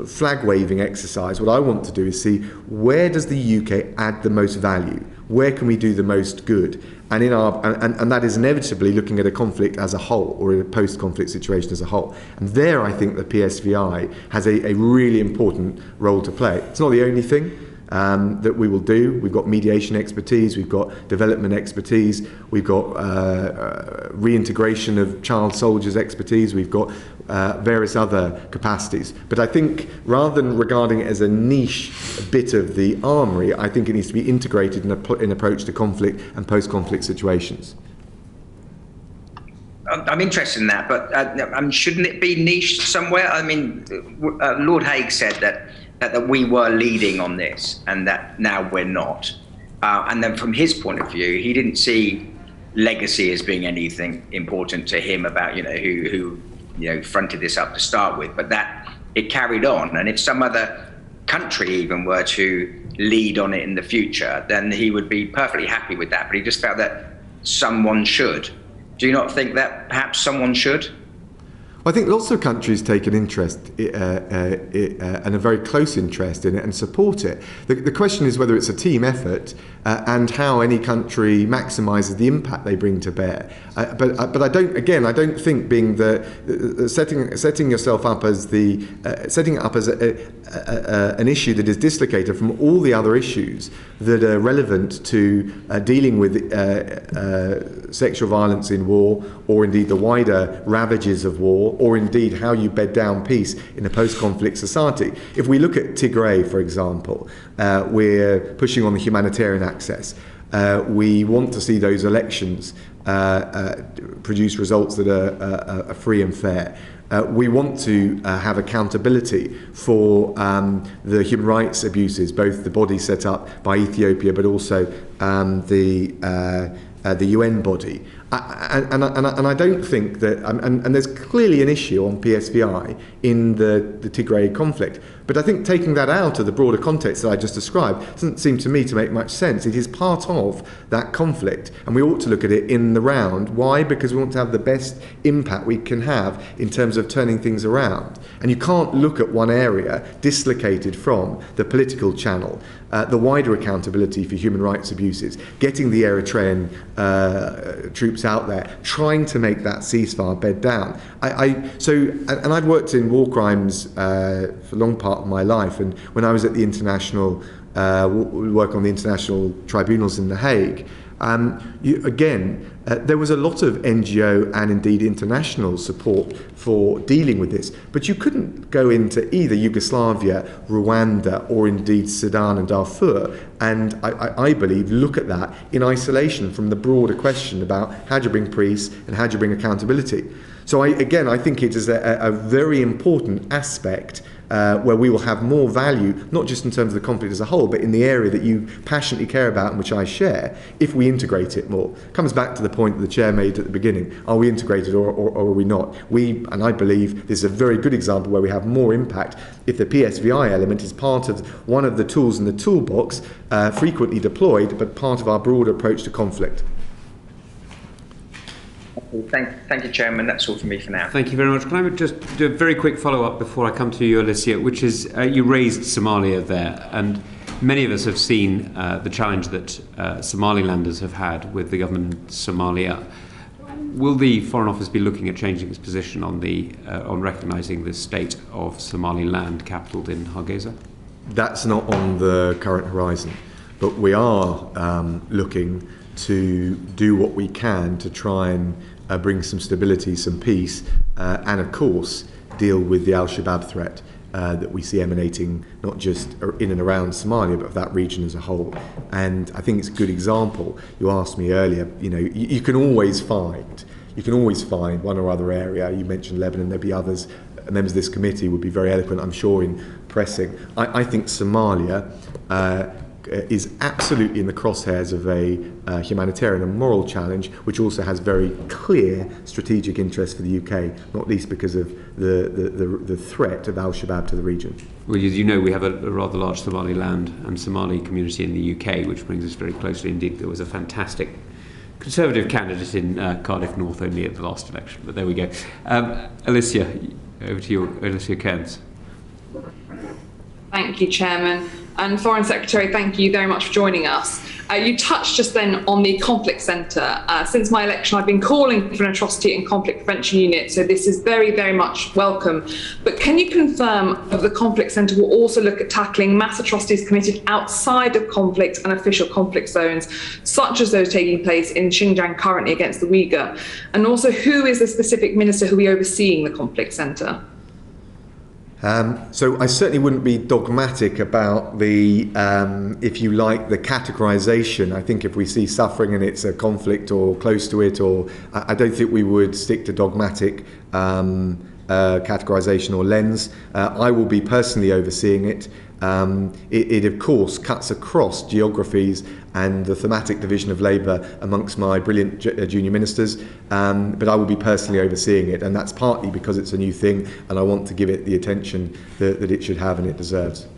flag-waving exercise, what I want to do is see where does the UK add the most value? Where can we do the most good? And and that is inevitably looking at a conflict as a whole, or a post-conflict situation as a whole. And there I think the PSVI has a really important role to play. It's not the only thing that we will do. We've got mediation expertise, we've got development expertise, we've got reintegration of child soldiers expertise, we've got various other capacities. But I think rather than regarding it as a niche bit of the armoury, I think it needs to be integrated in approach to conflict and post-conflict situations. I'm interested in that, but shouldn't it be niched somewhere? I mean, Lord Hague said that we were leading on this and that now we're not. And then from his point of view, he didn't see legacy as being anything important to him about, who fronted this up to start with, but that it carried on. And if some other country even were to lead on it in the future, then he would be perfectly happy with that. But he just felt that someone should. Do you not think that perhaps someone should? I think lots of countries take an interest and a very close interest in it and support it. The question is whether it's a team effort and how any country maximises the impact they bring to bear. But I don't think being setting yourself up as setting it up as an issue that is dislocated from all the other issues that are relevant to dealing with sexual violence in war, or indeed the wider ravages of war, or indeed how you bed down peace in a post-conflict society. If we look at Tigray, for example, we're pushing on the humanitarian access. We want to see those elections produce results that are free and fair. We want to have accountability for the human rights abuses, both the body set up by Ethiopia, but also the UN body. And I don't think that, and there's clearly an issue on PSVI in the Tigray conflict, but I think taking that out of the broader context that I just described doesn't seem to me to make much sense. It is part of that conflict, and we ought to look at it in the round. Why? Because we want to have the best impact we can have in terms of turning things around. And you can't look at one area dislocated from the political channel, the wider accountability for human rights abuses, getting the Eritrean troops out there, trying to make that ceasefire bed down. And I'd worked in war crimes for a long part of my life, and when I was at the international work on the international tribunals in The Hague, there was a lot of NGO and indeed international support for dealing with this, but you couldn't go into either Yugoslavia, Rwanda, or indeed Sudan and Darfur and I believe look at that in isolation from the broader question about how do you bring peace and how do you bring accountability. So I think it is a very important aspect where we will have more value, not just in terms of the conflict as a whole, but in the area that you passionately care about and which I share, if we integrate it more. It comes back to the point that the Chair made at the beginning. Are we integrated or are we not? And I believe this is a very good example where we have more impact if the PSVI element is part of one of the tools in the toolbox, frequently deployed, but part of our broader approach to conflict. Thank you, Chairman. That's all from me for now. Thank you very much. Can I just do a very quick follow-up before I come to you, Alicia, which is you raised Somalia there, and many of us have seen the challenge that Somalilanders have had with the government in Somalia. Will the Foreign Office be looking at changing its position on recognising the state of Somaliland, capitalled in Hargeisa? That's not on the current horizon, but we are looking to do what we can to try and bring some stability, some peace, and of course deal with the Al-Shabaab threat that we see emanating not just in and around Somalia, but of that region as a whole. And I think it's a good example. You asked me earlier, you can always find one or other area. You mentioned Lebanon, there'll be others. Members of this committee would be very eloquent, I'm sure, in pressing. I think Somalia is absolutely in the crosshairs of a humanitarian and moral challenge, which also has very clear strategic interests for the UK, not least because of the threat of al-Shabaab to the region. Well, as you know, we have a rather large Somaliland and Somali community in the UK, which brings us very closely indeed. There was a fantastic Conservative candidate in Cardiff North only at the last election, but there we go. Alicia, over to you, Alicia Cairns. Thank you, Chairman. And Foreign Secretary, thank you very much for joining us. You touched just then on the conflict centre. Since my election, I've been calling for an atrocity and conflict prevention unit, so this is very, very much welcome. But can you confirm that the conflict centre will also look at tackling mass atrocities committed outside of conflict and official conflict zones, such as those taking place in Xinjiang currently against the Uyghur? And also, who is the specific minister who will be overseeing the conflict centre? So I certainly wouldn't be dogmatic about the, if you like, the categorisation. I think if we see suffering and it's a conflict or close to it, or I don't think we would stick to dogmatic categorisation or lens. I will be personally overseeing it. It of course cuts across geographies and the thematic division of labour amongst my brilliant junior ministers, but I will be personally overseeing it, and that's partly because it's a new thing and I want to give it the attention that it should have and it deserves.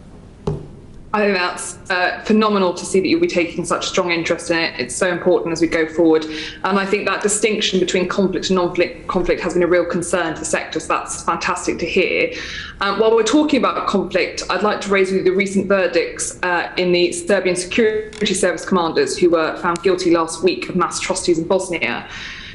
I think that's phenomenal to see that you'll be taking such strong interest in it. It's so important as we go forward. And I think that distinction between conflict and non-conflict has been a real concern to the sector, so that's fantastic to hear. While we're talking about conflict, I'd like to raise with you the recent verdicts in the Serbian Security Service commanders who were found guilty last week of mass atrocities in Bosnia.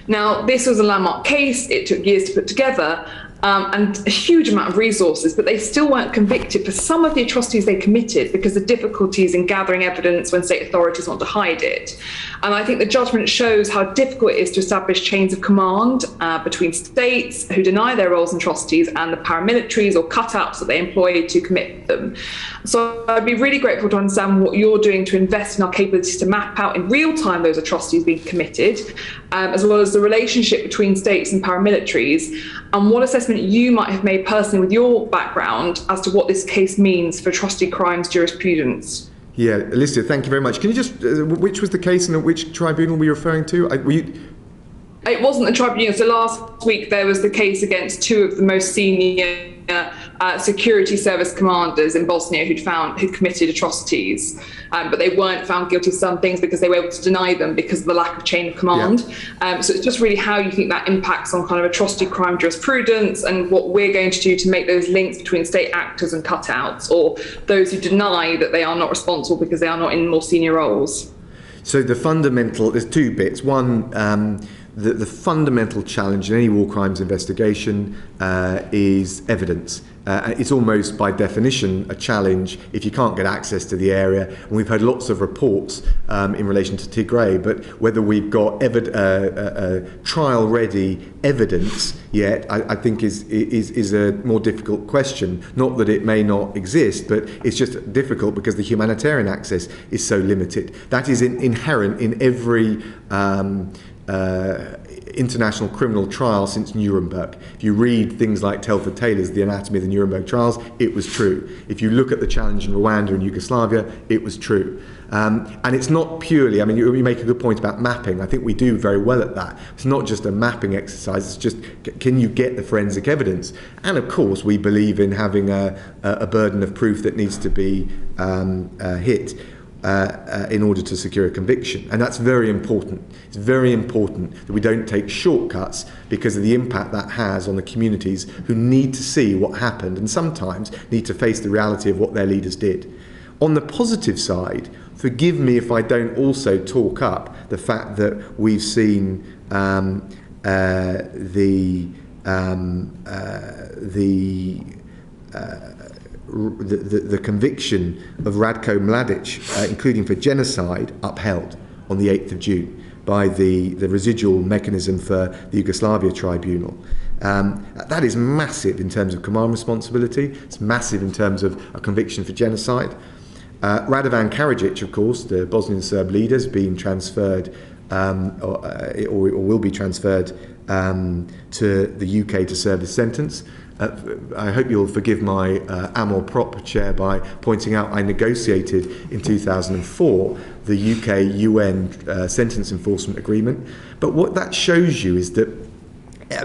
Now, this was a landmark case. It took years to put together. And a huge amount of resources, but they still weren't convicted for some of the atrocities they committed because of difficulties in gathering evidence when state authorities want to hide it. And I think the judgment shows how difficult it is to establish chains of command between states who deny their roles in atrocities and the paramilitaries or cutouts that they employ to commit them. So I'd be really grateful to understand what you're doing to invest in our capabilities to map out in real time those atrocities being committed, as well as the relationship between states and paramilitaries, and what assessment you might have made personally with your background as to what this case means for atrocity crimes jurisprudence. Yeah, Alicia, thank you very much. Can you just, which was the case and which tribunal were you referring to? It wasn't the tribunal. So last week there was the case against two of the most senior security service commanders in Bosnia who'd committed atrocities, but they weren't found guilty of some things because they were able to deny them because of the lack of chain of command. Yeah. So it's just really how you think that impacts on kind of atrocity crime jurisprudence and what we're going to do to make those links between state actors and cutouts, or those who deny that they are not responsible because they are not in more senior roles. So there's two bits. One, the fundamental challenge in any war crimes investigation is evidence. It's almost by definition a challenge if you can't get access to the area. And we've heard lots of reports in relation to Tigray, but whether we've got trial-ready evidence yet, I think is a more difficult question. Not that it may not exist, but it's just difficult because the humanitarian access is so limited. That is inherent in every international criminal trial since Nuremberg. If you read things like Telford Taylor's The Anatomy of the Nuremberg Trials, it was true. If you look at the challenge in Rwanda and Yugoslavia, it was true. And it's not purely, I mean, you make a good point about mapping. I think we do very well at that. It's not just a mapping exercise, it's just, can you get the forensic evidence? And of course, we believe in having a burden of proof that needs to be hit. In order to secure a conviction. And that's very important. It's very important that we don't take shortcuts because of the impact that has on the communities who need to see what happened and sometimes need to face the reality of what their leaders did. On the positive side, forgive me if I don't also talk up the fact that we've seen the conviction of Radko Mladic, including for genocide, upheld on the 8th of June by the residual mechanism for the Yugoslavia Tribunal. That is massive in terms of command responsibility. It's massive in terms of a conviction for genocide. Radovan Karadzic, of course, the Bosnian Serb leader, has been transferred or will be transferred to the UK to serve his sentence. I hope you'll forgive my amour propre, Chair, by pointing out I negotiated in 2004 the UK UN sentence enforcement agreement. But what that shows you is that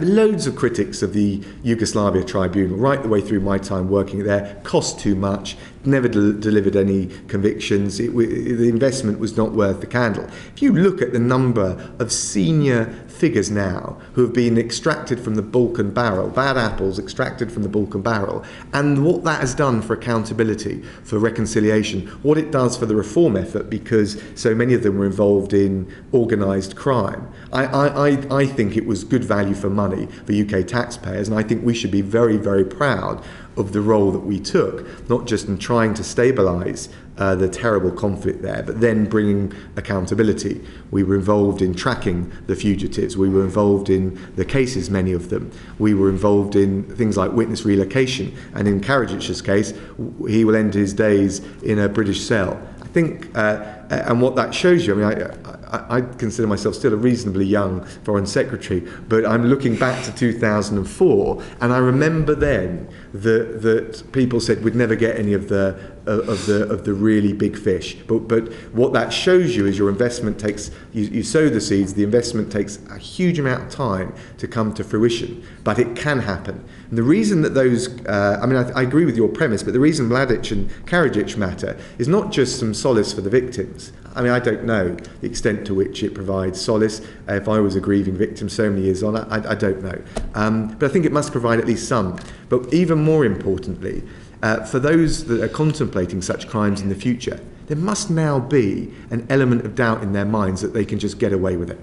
loads of critics of the Yugoslavia Tribunal, right the way through my time working there, cost too much, never delivered any convictions, the investment was not worth the candle. If you look at the number of senior figures now who have been extracted from the Balkan barrel, bad apples extracted from the Balkan barrel, and what that has done for accountability, for reconciliation, what it does for the reform effort, because so many of them were involved in organised crime. I think it was good value for money for UK taxpayers, and I think we should be very, very proud of the role that we took, not just in trying to stabilise the terrible conflict there, but then bringing accountability. We were involved in tracking the fugitives. We were involved in the cases, many of them. We were involved in things like witness relocation. And in Karadzic's case, he will end his days in a British cell. I think, and what that shows you, I mean, I consider myself still a reasonably young Foreign Secretary, but I'm looking back to 2004, and I remember then that people said we'd never get any of the really big fish. But what that shows you is your investment takes, you sow the seeds, the investment takes a huge amount of time to come to fruition, but it can happen. And the reason that those, I agree with your premise, but the reason Mladic and Karadzic matter is not just some solace for the victims. I mean, I don't know the extent to which it provides solace. If I was a grieving victim so many years on, I don't know. But I think it must provide at least some. But even more importantly, for those that are contemplating such crimes in the future, there must now be an element of doubt in their minds that they can just get away with it.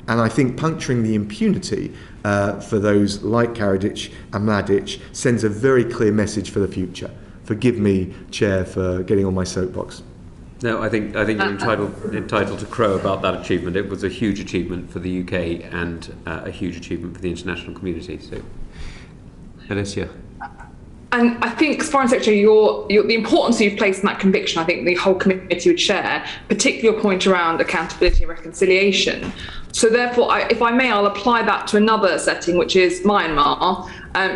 And I think puncturing the impunity for those like Karadzic and Mladic sends a very clear message for the future. Forgive me, Chair, for getting on my soapbox. No, I think you're entitled to crow about that achievement. It was a huge achievement for the UK and a huge achievement for the international community. So, Alicia. And I think, as Foreign Secretary, the importance you've placed in that conviction, I think the whole committee would share, particularly your point around accountability and reconciliation. So therefore, if I may, I'll apply that to another setting, which is Myanmar.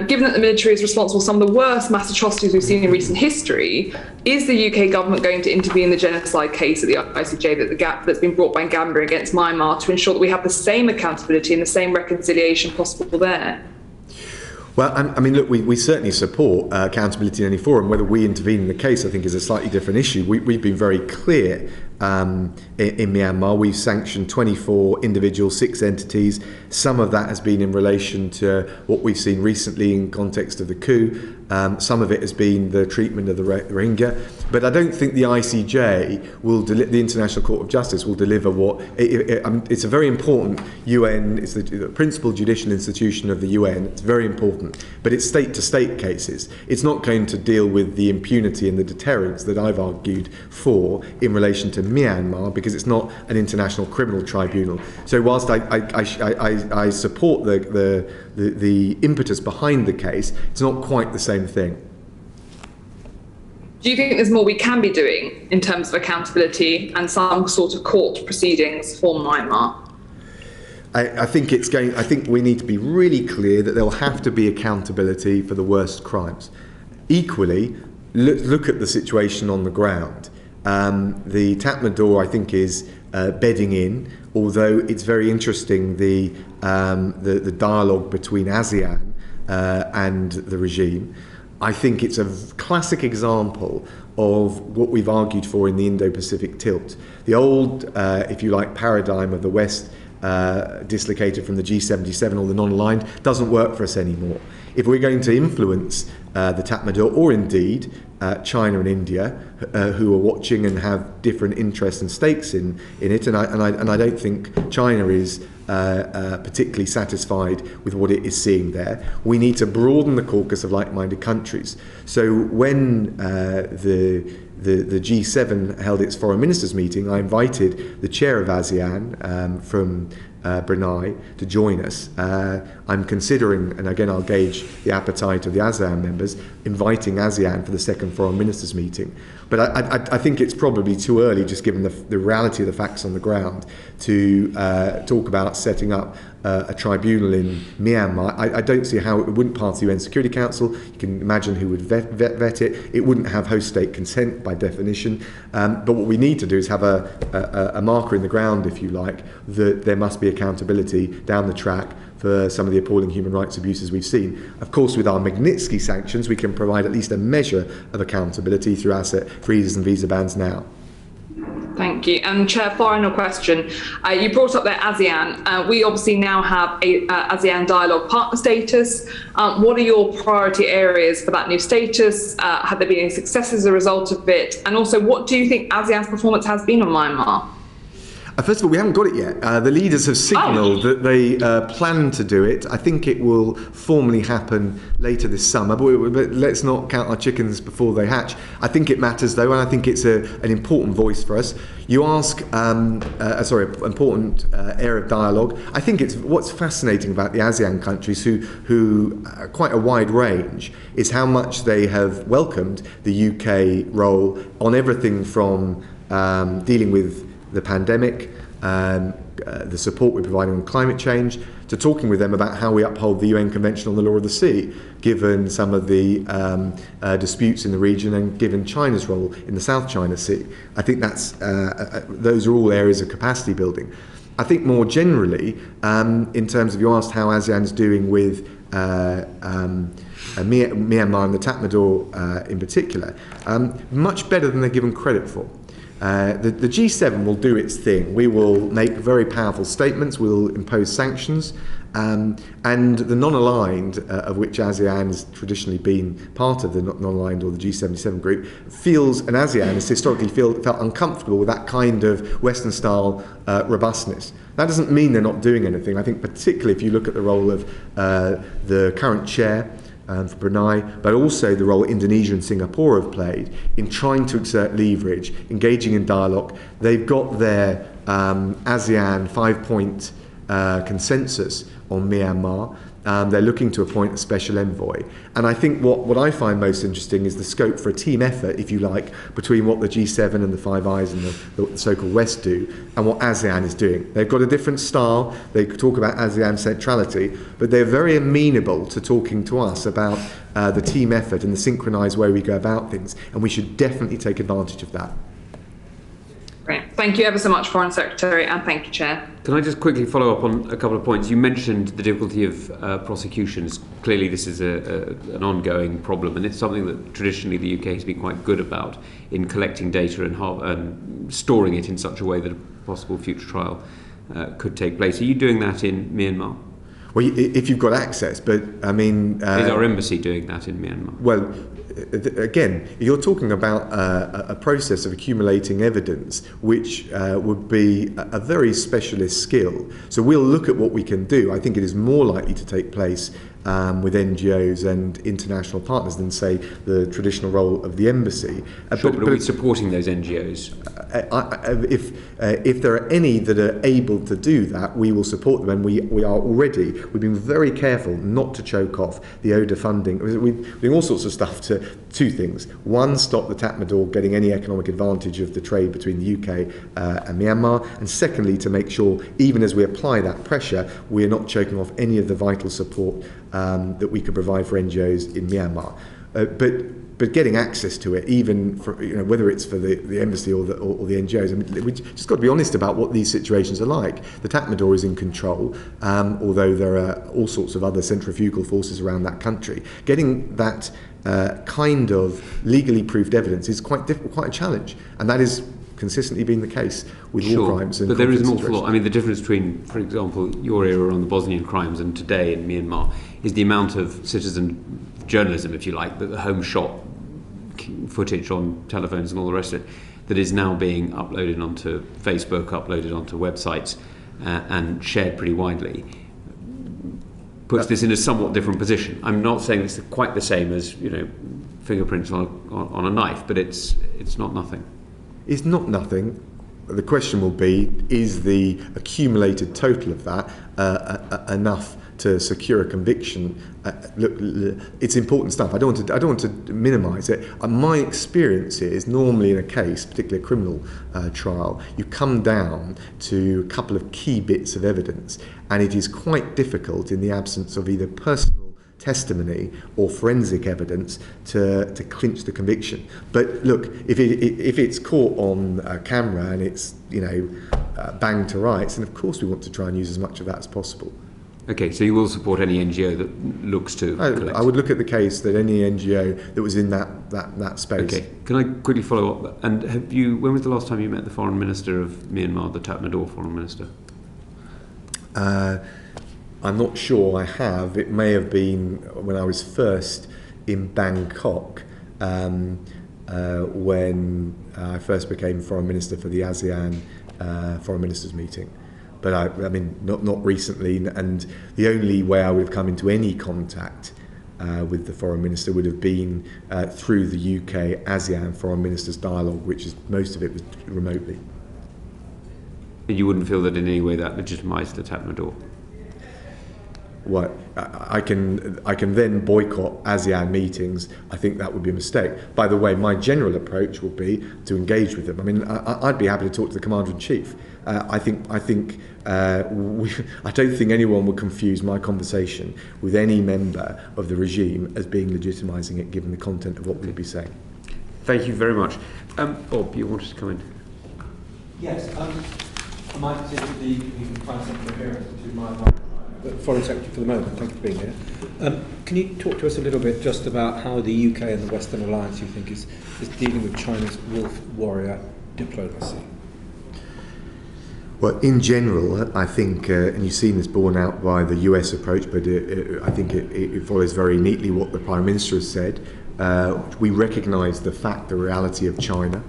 Given that the military is responsible for some of the worst mass atrocities we've seen in recent history, is the UK government going to intervene in the genocide case at the ICJ that's been brought by Gambia against Myanmar to ensure that we have the same accountability and the same reconciliation possible there? Well, I mean, look, we certainly support accountability in any forum. Whether we intervene in the case, I think, is a slightly different issue. We've been very clear in Myanmar. We've sanctioned 24 individuals, 6 entities. Some of that has been in relation to what we've seen recently in context of the coup. Some of it has been the treatment of the Rohingya. But I don't think the ICJ will, the International Court of Justice, will deliver what... it's a very important UN, it's the principal judicial institution of the UN. It's very important. But it's state-to-state cases. It's not going to deal with the impunity and the deterrence that I've argued for in relation to Myanmar, because it's not an international criminal tribunal. So whilst I support the impetus behind the case, it's not quite the same thing. Do you think there's more we can be doing in terms of accountability and some sort of court proceedings for Myanmar? I think we need to be really clear that there will have to be accountability for the worst crimes. Equally, look at the situation on the ground. The Tatmadaw, I think, is bedding in, although it's very interesting the dialogue between ASEAN and the regime. I think it's a classic example of what we've argued for in the Indo-Pacific tilt. The old, if you like, paradigm of the West dislocated from the G77 or the non-aligned doesn't work for us anymore. If we're going to influence the Tatmadaw, or indeed China and India, who are watching and have different interests and stakes in it, and I don't think China is particularly satisfied with what it is seeing there. We need to broaden the caucus of like-minded countries. So when the G7 held its foreign ministers meeting, I invited the chair of ASEAN from Brunei to join us. I'm considering, and again I'll gauge the appetite of the ASEAN members, inviting ASEAN for the second Foreign Ministers meeting. But I think it's probably too early, just given the reality of the facts on the ground, to talk about setting up a tribunal in Myanmar. I don't see how it wouldn't pass the UN Security Council. You can imagine who would vet it. It wouldn't have host state consent by definition. But what we need to do is have a marker in the ground, if you like, that there must be accountability down the track for some of the appalling human rights abuses we've seen. Of course, with our Magnitsky sanctions, we can provide at least a measure of accountability through asset freezes and visa bans now. Thank you. And Chair, final question. You brought up the ASEAN. We obviously now have a ASEAN dialogue partner status. What are your priority areas for that new status? Have there been any successes as a result of it? And also, what do you think ASEAN's performance has been on Myanmar? First of all, we haven't got it yet. The leaders have signalled that they plan to do it. I think it will formally happen later this summer, but let's not count our chickens before they hatch. I think it matters, though, and I think it's an important voice for us. You ask, important area of dialogue. I think it's what's fascinating about the ASEAN countries, who quite a wide range, is how much they have welcomed the UK role on everything from dealing with the pandemic, the support we're providing on climate change, to talking with them about how we uphold the UN Convention on the Law of the Sea, given some of the disputes in the region and given China's role in the South China Sea. I think those are all areas of capacity building. I think more generally, in terms of, you asked how ASEAN's doing with Myanmar and the Tatmadaw in particular, much better than they're given credit for. The G7 will do its thing. We will make very powerful statements, we'll impose sanctions, and the non-aligned, of which ASEAN has traditionally been part of, the non-aligned or the G77 group, feels, and ASEAN has historically felt uncomfortable with that kind of Western-style robustness. That doesn't mean they're not doing anything. I think particularly if you look at the role of the current chair, for Brunei, but also the role Indonesia and Singapore have played in trying to exert leverage, engaging in dialogue. They've got their ASEAN 5-point consensus on Myanmar. They're looking to appoint a special envoy. And I think what I find most interesting is the scope for a team effort, if you like, between what the G7 and the Five Eyes and the so-called West do and what ASEAN is doing. They've got a different style. They talk about ASEAN centrality, but they're very amenable to talking to us about the team effort and the synchronised way we go about things. And we should definitely take advantage of that. Great. Thank you ever so much, Foreign Secretary, and thank you, Chair. Can I just quickly follow up on a couple of points? You mentioned the difficulty of prosecutions. Clearly this is an ongoing problem, and it's something that traditionally the UK has been quite good about in collecting data and storing it in such a way that a possible future trial could take place. Are you doing that in Myanmar? Well, if you've got access, but I mean... is our embassy doing that in Myanmar? Well, again, you're talking about a process of accumulating evidence, which would be a very specialist skill. So we'll look at what we can do. I think it is more likely to take place with NGOs and international partners than, say, the traditional role of the embassy. Sure, but are we supporting those NGOs? If there are any that are able to do that, we will support them, and we are already. We've been very careful not to choke off the ODA funding. We're doing all sorts of stuff to two things. One, stop the Tatmadaw getting any economic advantage of the trade between the UK and Myanmar, and secondly, to make sure, even as we apply that pressure, we are not choking off any of the vital support that we could provide for NGOs in Myanmar. But getting access to it, even for, whether it's for the embassy or the NGOs, I mean, we just got to be honest about what these situations are like. The Tatmadaw is in control, although there are all sorts of other centrifugal forces around that country. Getting that kind of legally proved evidence is quite difficult, quite a challenge, and that is consistently been the case with war crimes. And but there is an awful lot. I mean, the difference between, for example, your era on the Bosnian crimes and today in Myanmar is the amount of citizen journalism, if you like, the home shot footage on telephones and all the rest of it, that is now being uploaded onto Facebook, uploaded onto websites, and shared pretty widely, puts this in a somewhat different position. I'm not saying it's quite the same as fingerprints on a knife, but it's not nothing. It's not nothing. the question will be, is the accumulated total of that enough to secure a conviction? Look, it's important stuff. I don't want to minimise it. My experience is normally in a case, particularly a criminal trial, you come down to a couple of key bits of evidence, and it is quite difficult in the absence of either personal testimony or forensic evidence to clinch the conviction. But look, if it's caught on camera and it's banged to rights, then of course we want to try and use as much of that as possible. Okay, so you will support any NGO that looks to collect? I would look at the case that any NGO that was in that space. Okay, can I quickly follow up? And when was the last time you met the Foreign Minister of Myanmar, the Tatmadaw Foreign Minister? I'm not sure I have. It may have been when I was first in Bangkok, when I first became Foreign Minister for the ASEAN Foreign Ministers meeting. But I mean, not recently, and the only way I would have come into any contact with the Foreign Minister would have been through the UK ASEAN Foreign Ministers dialogue, which is most of it was remotely. You wouldn't feel that in any way that legitimised the Tatmadaw? What I can then boycott ASEAN meetings. I think that would be a mistake. By the way, my general approach would be to engage with them. I mean, I'd be happy to talk to the Commander-in-Chief. I don't think anyone would confuse my conversation with any member of the regime as being legitimising it, given the content of what we'd be saying. Thank you very much. Bob, you wanted to come in? Yes. I might suggest you can find some coherence to my Foreign Secretary for the moment. Thank you for being here. Can you talk to us a little bit just about how the UK and the Western Alliance, you think, is dealing with China's wolf warrior diplomacy? Well, in general, I think, and you've seen this borne out by the US approach, but I think it follows very neatly what the Prime Minister has said. We recognise the fact, the reality of China.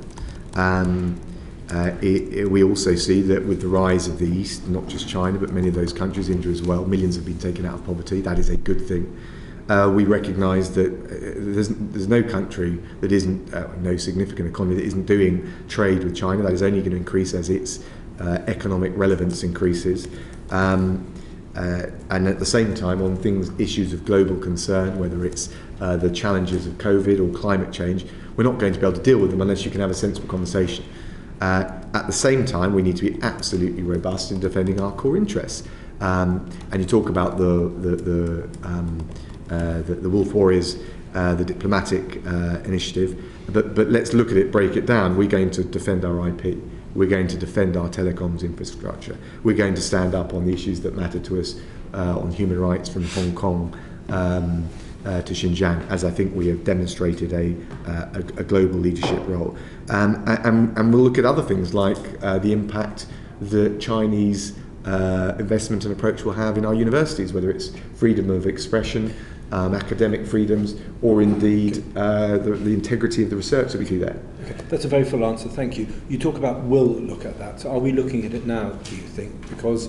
We also see that with the rise of the East, not just China, but many of those countries, India as well, millions have been taken out of poverty. That is a good thing. We recognise that there's no country that isn't, no significant economy that isn't doing trade with China. That is only going to increase as its economic relevance increases. And at the same time, on issues of global concern, whether it's the challenges of COVID or climate change, we're not going to be able to deal with them unless you can have a sensible conversation. At the same time, we need to be absolutely robust in defending our core interests. And you talk about the Wolf Warriors, the diplomatic initiative, but let's look at it, break it down. We're going to defend our IP. We're going to defend our telecoms infrastructure. We're going to stand up on the issues that matter to us on human rights, from Hong Kong to Xinjiang, as I think we have demonstrated a global leadership role. And we'll look at other things like the impact that Chinese investment and approach will have in our universities, whether it's freedom of expression, academic freedoms, or indeed the integrity of the research that we do there. Okay. That's a very full answer, thank you. You talk about will look at that. So are we looking at it now, do you think? Because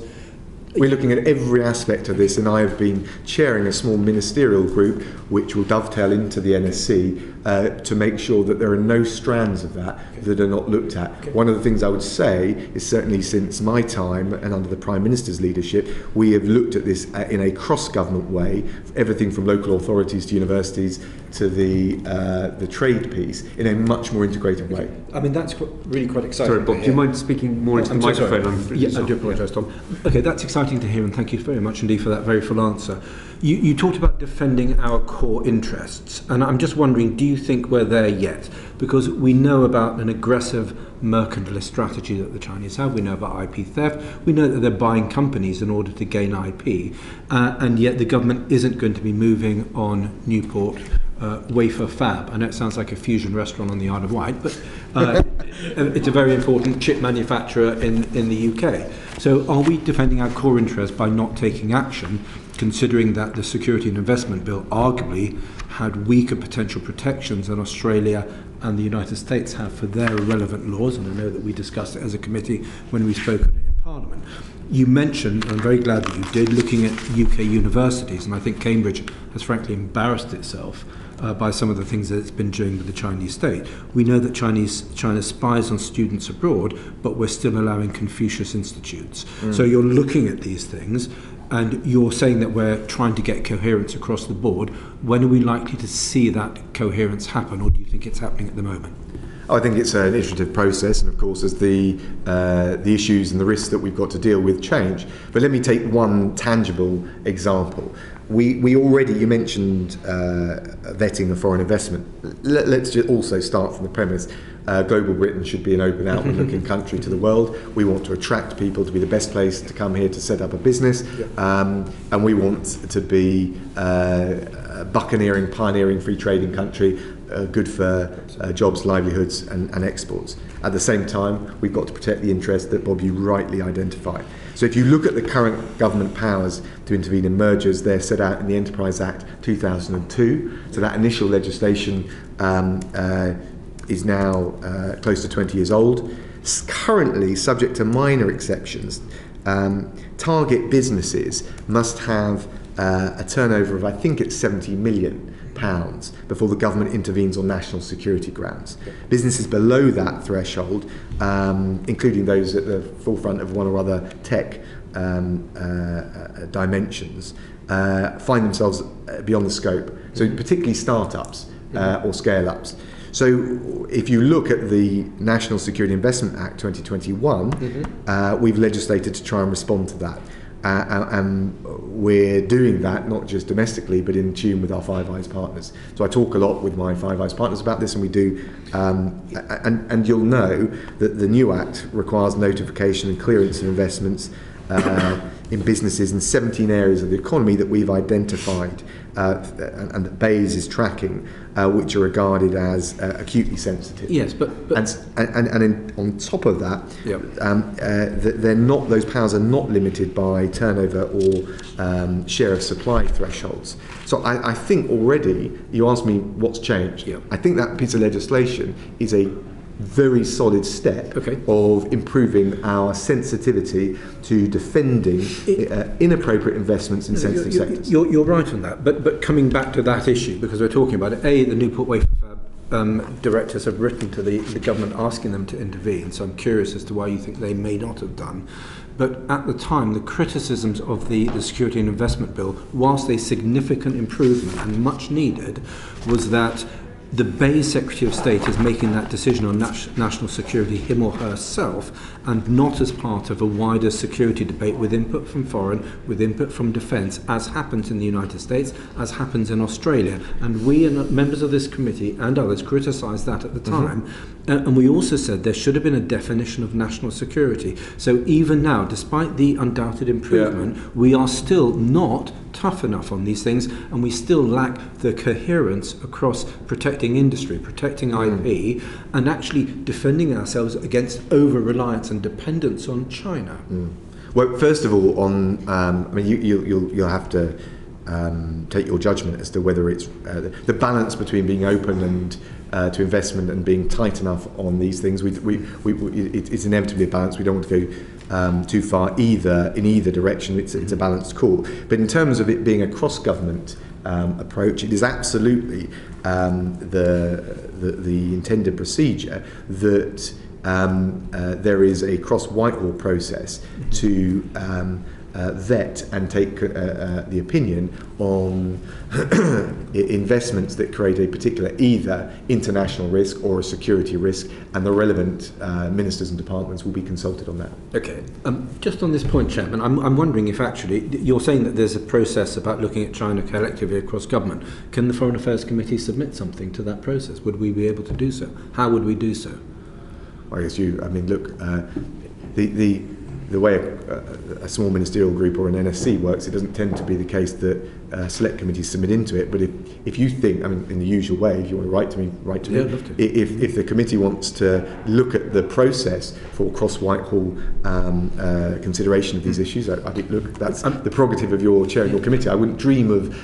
we're looking at every aspect of this, and I have been chairing a small ministerial group which will dovetail into the NSC to make sure that there are no strands of that that are not looked at. Okay. One of the things I would say is, certainly since my time and under the Prime Minister's leadership, we have looked at this in a cross-government way, everything from local authorities to universities to the trade piece, in a much more integrated way. I mean, that's really quite exciting. Sorry, Bob, do you mind speaking more into the microphone? Yes, I do apologise, Tom. Okay, that's exciting to hear, and thank you very much indeed for that very full answer. You talked about defending our core interests, and I'm just wondering, do you think we're there yet? Because we know about an aggressive mercantilist strategy that the Chinese have. We know about IP theft. We know that they're buying companies in order to gain IP, and yet the government isn't going to be moving on Newport Wafer Fab. I know it sounds like a fusion restaurant on the Isle of Wight, but it's a very important chip manufacturer in the UK. So are we defending our core interests by not taking action, considering that the Security and Investment Bill arguably had weaker potential protections than Australia and the United States have for their irrelevant laws? And I know that we discussed it as a committee when we spoke on it in Parliament. You mentioned, and I'm very glad that you did, looking at UK universities, and I think Cambridge has frankly embarrassed itself by some of the things that it's been doing with the Chinese state. We know that China spies on students abroad, but we're still allowing Confucius institutes. So you're looking at these things, and you're saying that we're trying to get coherence across the board. When are we likely to see that coherence happen, or do you think it's happening at the moment? I think it's an iterative process, and of course, as the issues and the risks that we've got to deal with change. But let me take one tangible example. We already, you mentioned vetting of foreign investment. Let's just also start from the premise. Global Britain should be an open, outward-looking country to the world. We want to attract people to be the best place to come here to set up a business, and we want to be a buccaneering, pioneering, free trading country, good for jobs, livelihoods, and exports. At the same time, we've got to protect the interests that Bob, you rightly identified. So if you look at the current government powers to intervene in mergers, they're set out in the Enterprise Act 2002. So that initial legislation is now close to 20 years old. Currently, subject to minor exceptions, target businesses must have a turnover of, I think it's £70 million before the government intervenes on national security grounds. Businesses below that threshold, including those at the forefront of one or other tech dimensions, find themselves beyond the scope. So particularly startups or scale-ups. So if you look at the National Security Investment Act 2021, we've legislated to try and respond to that. And we're doing that not just domestically, but in tune with our Five Eyes partners. So I talk a lot with my Five Eyes partners about this, and we do. And you'll know that the new Act requires notification and clearance of investments in businesses in 17 areas of the economy that we've identified and that BEIS is tracking, which are regarded as acutely sensitive. Yes, but on top of that, they're not; those powers are not limited by turnover or share of supply thresholds. So I think already, you asked me what's changed. I think that piece of legislation is a very solid step of improving our sensitivity to defending inappropriate investments in sensitive sectors. You're right on that, but coming back to that issue, because we're talking about it, the Newport Wafer Fab directors have written to the government asking them to intervene, so I'm curious as to why you think they may not have done. But at the time, the criticisms of the Security and Investment Bill, whilst a significant improvement and much needed, was that the BEIS Secretary of State is making that decision on national security, him or herself, and not as part of a wider security debate with input from foreign, with input from defence, as happens in the United States, as happens in Australia. And we, and members of this committee and others, criticised that at the time. And we also said there should have been a definition of national security. So even now, despite the undoubted improvement, we are still not tough enough on these things, and we still lack the coherence across protecting industry, protecting IP, and actually defending ourselves against over-reliance and dependence on China. Well, first of all, on I mean, you'll have to take your judgment as to whether it's the balance between being open and to investment and being tight enough on these things. It's inevitably a balance. We don't want to go too far in either direction. It's a balanced call. But in terms of it being a cross-government approach, it is absolutely the intended procedure that there is a cross-Whitehall process to vet and take the opinion on investments that create a particular either international risk or a security risk, and the relevant ministers and departments will be consulted on that. Okay. Just on this point, Chairman, I'm wondering if actually, you're saying that there's a process about looking at China collectively across government. Can the Foreign Affairs Committee submit something to that process? Would we be able to do so? How would we do so? I guess look, the way a small ministerial group or an NSC works, it doesn't tend to be the case that select committees submit into it. But if you think, in the usual way, if you want to write to me, write to me. I'd love to. If the committee wants to look at the process for cross-Whitehall consideration of these issues, I think, look, that's the prerogative of your chair of your committee. I wouldn't dream of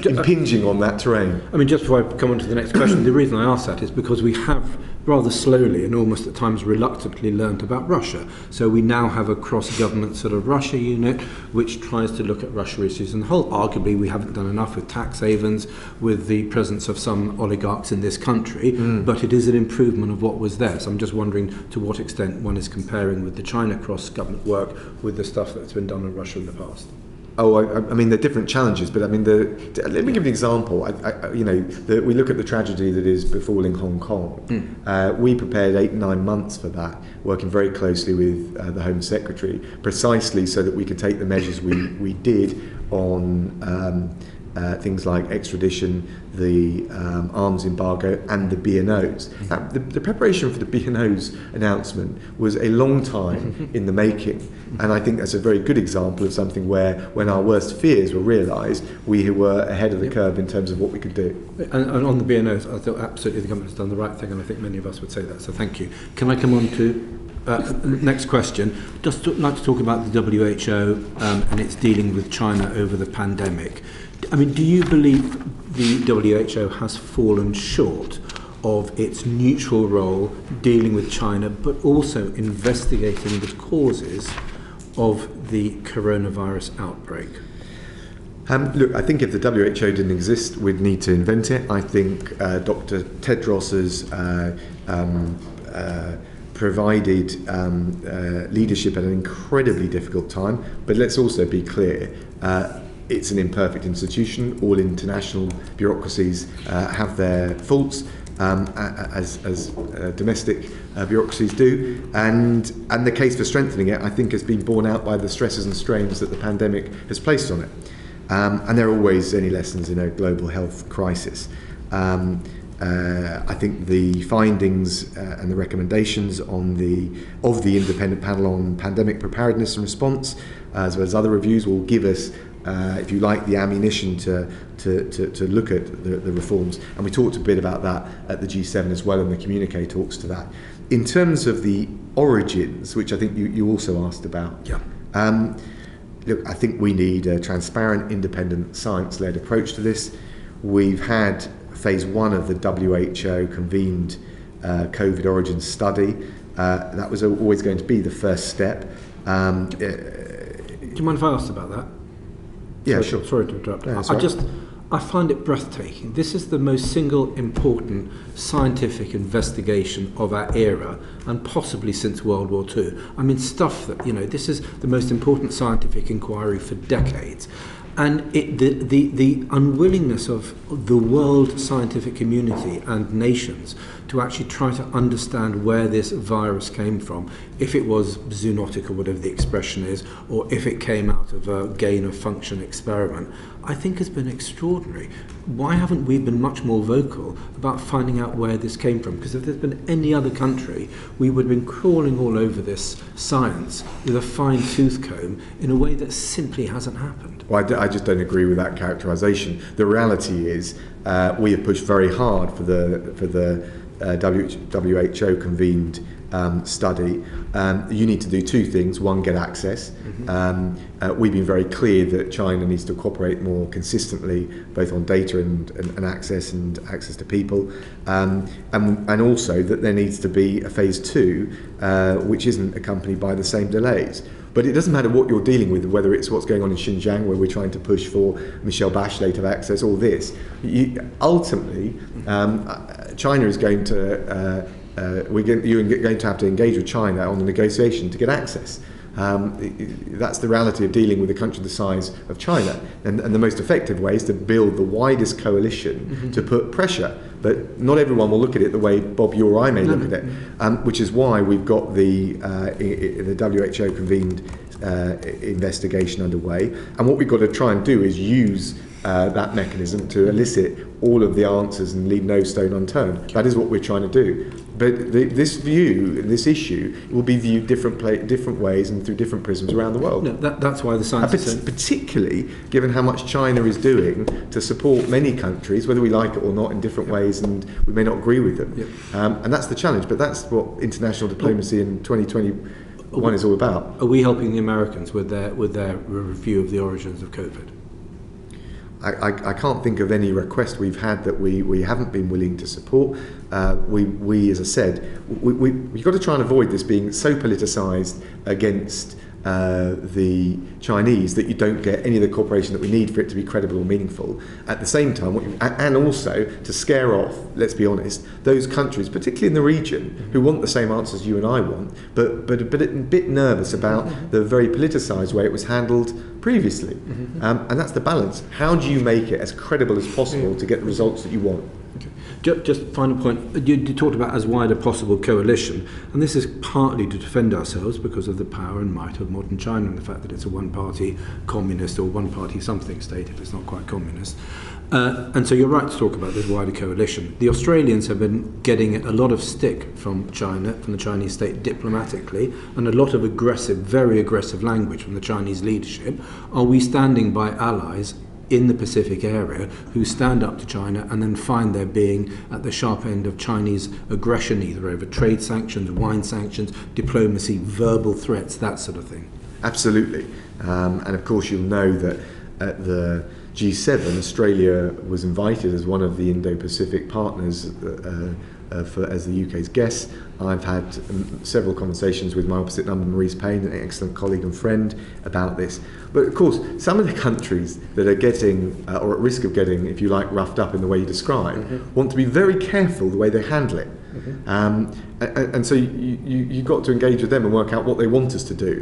impinging on that terrain. Just before I come on to the next question, the reason I ask that is because we have rather slowly and almost at times reluctantly learnt about Russia. So we now have have a cross-government sort of Russia unit which tries to look at Russia issues. And arguably we haven't done enough with tax havens, with the presence of some oligarchs in this country, but it is an improvement of what was there. So I'm just wondering to what extent one is comparing with the China cross-government work with the stuff that's been done in Russia in the past. I mean, there are different challenges, but I mean, let me give you an example. We look at the tragedy that is befalling Hong Kong. We prepared 8-9 months for that, working very closely with the Home Secretary, precisely so that we could take the measures we did on things like extradition, the arms embargo, and the B&Os. The preparation for the B&Os announcement was a long time in the making, and I think that's a very good example of something where, when our worst fears were realised, we were ahead of the curve in terms of what we could do. And on the B&Os, I thought absolutely the government has done the right thing, and I think many of us would say that, so thank you. Can I come on to next question? Just like to talk about the WHO and its dealing with China over the pandemic. I mean, do you believe the WHO has fallen short of its neutral role dealing with China, but also investigating the causes of the coronavirus outbreak? Look, I think if the WHO didn't exist, we'd need to invent it. I think Dr. Tedros's provided leadership at an incredibly difficult time, but let's also be clear, it's an imperfect institution. All international bureaucracies have their faults, as domestic bureaucracies do, and the case for strengthening it, I think, has been borne out by the stresses and strains that the pandemic has placed on it. And there are always any lessons in a global health crisis. I think the findings and the recommendations of the independent panel on pandemic preparedness and response, as well as other reviews, will give us, if you like, the ammunition to look at the reforms. And we talked a bit about that at the G7 as well, and the communique talks to that. In terms of the origins, which I think you also asked about, look, I think we need a transparent, independent, science-led approach to this. We've had phase 1 of the WHO convened COVID origins study. That was always going to be the first step. Do you mind if I ask about that? Yeah, sure. Sorry to interrupt. Yeah, I find it breathtaking. This is the most single important scientific investigation of our era, and possibly since World War II. I mean, stuff that, this is the most important scientific inquiry for decades. And the unwillingness of the world scientific community and nations to actually try to understand where this virus came from, if it was zoonotic or whatever the expression is, or if it came out of a gain-of-function experiment, I think has been extraordinary. Why haven't we been much more vocal about finding out where this came from? Because if there's been any other country, we would have been crawling all over this science with a fine-tooth comb in a way that simply hasn't happened. Well, I just don't agree with that characterisation. The reality is we have pushed very hard for the WHO convened study. You need to do two things. One, get access. We've been very clear that China needs to cooperate more consistently, both on data and access to people, and also that there needs to be a phase 2, which isn't accompanied by the same delays. But it doesn't matter what you're dealing with, whether it's what's going on in Xinjiang, where we're trying to push for Michelle Bachelet to have access, or this. Ultimately, China is going to, you're going to have to engage with China on the negotiation to get access. That's the reality of dealing with a country the size of China. And the most effective way is to build the widest coalition to put pressure. But not everyone will look at it the way Bob, you or I may look at it, which is why we've got the WHO convened investigation underway. And what we've got to try and do is use that mechanism to elicit all of the answers and leave no stone unturned. That is what we're trying to do. But this issue will be viewed different ways and through different prisms around the world. No, that's why the science particularly given how much China is doing to support many countries, whether we like it or not, in different ways, and we may not agree with them. And that's the challenge, but that's what international diplomacy in 2021 is all about. Are we helping the Americans with their review of the origins of COVID? I can't think of any request we've had that we haven't been willing to support. We as I said, we've got to try and avoid this being so politicised against the Chinese that you don't get any of the cooperation that we need for it to be credible or meaningful. At the same time, and also to scare off, let's be honest, those countries, particularly in the region, who want the same answers you and I want, but a bit nervous about the very politicised way it was handled previously. And that's the balance. How do you make it as credible as possible to get the results that you want? Just final point, you talked about as wide a possible coalition, and this is partly to defend ourselves because of the power and might of modern China and the fact that it's a one-party communist or one-party something state if it's not quite communist. And so you're right to talk about this wider coalition. The Australians have been getting a lot of stick from China, from the Chinese state diplomatically, and a lot of aggressive, very aggressive language from the Chinese leadership. Are we standing by allies in the Pacific area who stand up to China and then find they're being at the sharp end of Chinese aggression, either over trade sanctions, wine sanctions, diplomacy, verbal threats, that sort of thing? Absolutely. And of course you'll know that at the G7, Australia was invited as one of the Indo-Pacific partners as the UK's guest. I've had several conversations with my opposite number, Maurice Payne, an excellent colleague and friend, about this. But of course, some of the countries that are getting, or at risk of getting, if you like, roughed up in the way you describe, want to be very careful the way they handle it. And so you've got to engage with them and work out what they want us to do.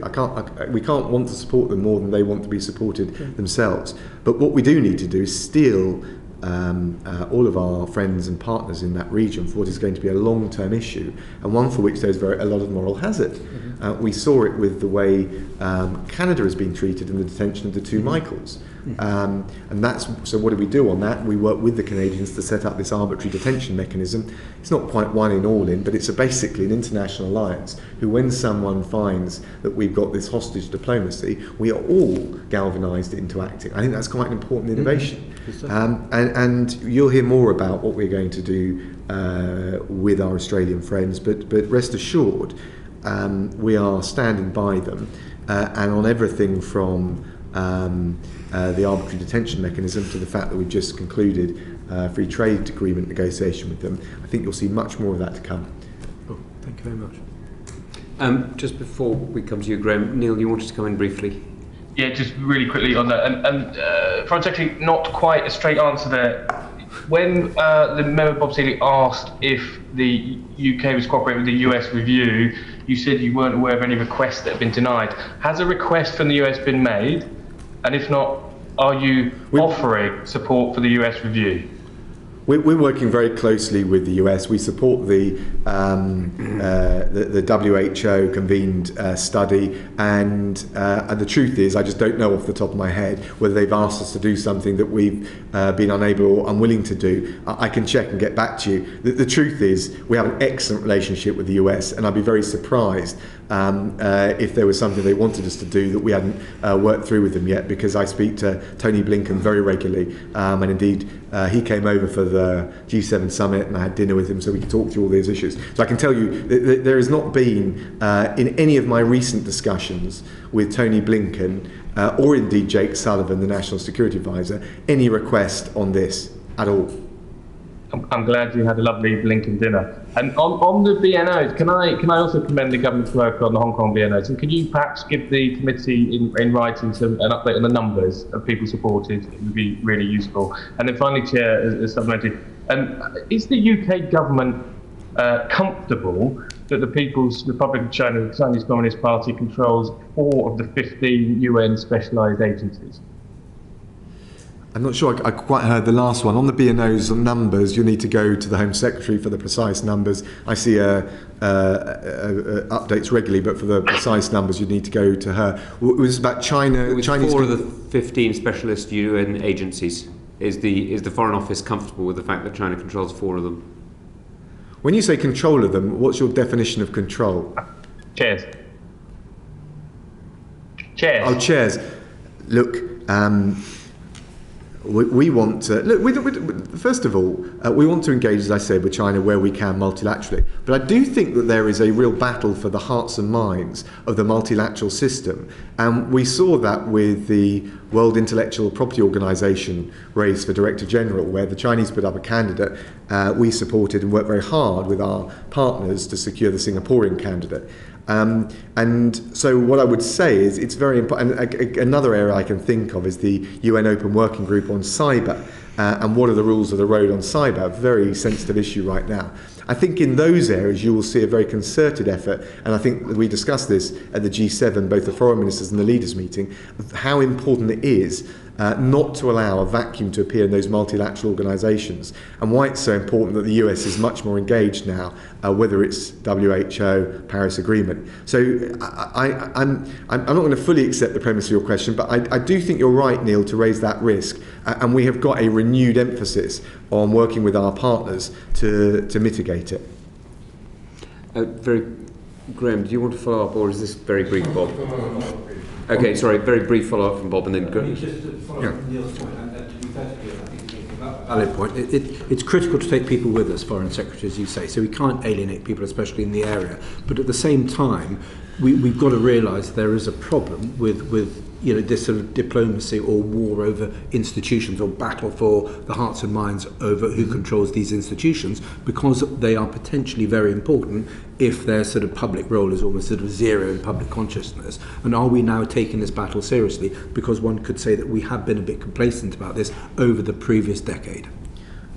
We can't want to support them more than they want to be supported themselves. But what we do need to do is steel all of our friends and partners in that region for what is going to be a long-term issue, and one for which there's a lot of moral hazard. We saw it with the way Canada has been treated in the detention of the two Michaels. And so what do we do on that? We work with the Canadians to set up this arbitrary detention mechanism. It's not quite one in, all in, but it's basically an international alliance who, when someone finds that we've got this hostage diplomacy, we are all galvanised into acting. I think that's quite an important innovation. And you'll hear more about what we're going to do with our Australian friends, but rest assured, we are standing by them, and on everything from the arbitrary detention mechanism to the fact that we've just concluded free trade agreement negotiation with them. I think you'll see much more of that to come. Oh, thank you very much. Just before we come to you, Graham, Neil, you wanted to come in briefly? Yeah, just really quickly on that. And Foreign Secretary, not quite a straight answer there. When the member Bob Seeley asked if the UK was cooperating with the US review, you said you weren't aware of any requests that have been denied. Has a request from the US been made? And if not, are you offering support for the US review? We're working very closely with the US. We support the WHO convened study, and the truth is, I just don't know off the top of my head whether they've asked us to do something that we've been unable or unwilling to do. I can check and get back to you. The truth is, we have an excellent relationship with the US, and I'd be very surprised if there was something they wanted us to do that we hadn't worked through with them yet, because I speak to Tony Blinken very regularly, and indeed he came over for the G7 summit and I had dinner with him so we could talk through all these issues. So I can tell you that there has not been in any of my recent discussions with Tony Blinken or indeed Jake Sullivan, the National Security Advisor, any request on this at all. I'm glad you had a lovely Blinken dinner. And on the BNOs, can I also commend the government's work on the Hong Kong BNOs? And can you perhaps give the committee in writing an update on the numbers of people supported? It would be really useful. And then finally, Chair, as supplementary, is the UK government comfortable that the People's Republic of China, the Chinese Communist Party, controls 4 of the 15 UN specialised agencies? I'm not sure I quite heard the last one. On the B&O's numbers, you'll need to go to the Home Secretary for the precise numbers. I see updates regularly, but for the precise numbers, you'd need to go to her. It was about China. It was Chinese 4 of the 15 specialist UN agencies. Is the Foreign Office comfortable with the fact that China controls 4 of them? When you say control of them, what's your definition of control? Chairs. Chairs. Oh, chairs. Look, we want to look. First of all, we want to engage, as I said, with China where we can multilaterally. But I do think that there is a real battle for the hearts and minds of the multilateral system, and we saw that with the World Intellectual Property Organization race for Director General, where the Chinese put up a candidate. We supported and worked very hard with our partners to secure the Singaporean candidate. And so what I would say is it's very important. Another area I can think of is the UN Open Working Group on cyber, and what are the rules of the road on cyber, a very sensitive issue right now. I think in those areas you will see a very concerted effort, and I think we discussed this at the G7, both the foreign ministers and the leaders meeting, how important it is not to allow a vacuum to appear in those multilateral organisations, and why it's so important that the US is much more engaged now, whether it's WHO, Paris Agreement. So I'm not going to fully accept the premise of your question, but I do think you're right, Neil, to raise that risk, and we have got a renewed emphasis on working with our partners to mitigate it. Graham, do you want to follow up, or is this very brief, Bob? Okay, sorry, very brief follow-up from Bob, and then Graham. Just to follow up on Neil's point, and to be fair to you, I think it's a valid point. It's critical to take people with us, Foreign Secretary, as you say, so we can't alienate people, especially in the area. But at the same time, we've got to realise there is a problem with this sort of diplomacy or war over institutions, or battle for the hearts and minds over who controls these institutions, because they are potentially very important if their sort of public role is almost sort of zero in public consciousness. And are we now taking this battle seriously? Because one could say that we have been a bit complacent about this over the previous decade.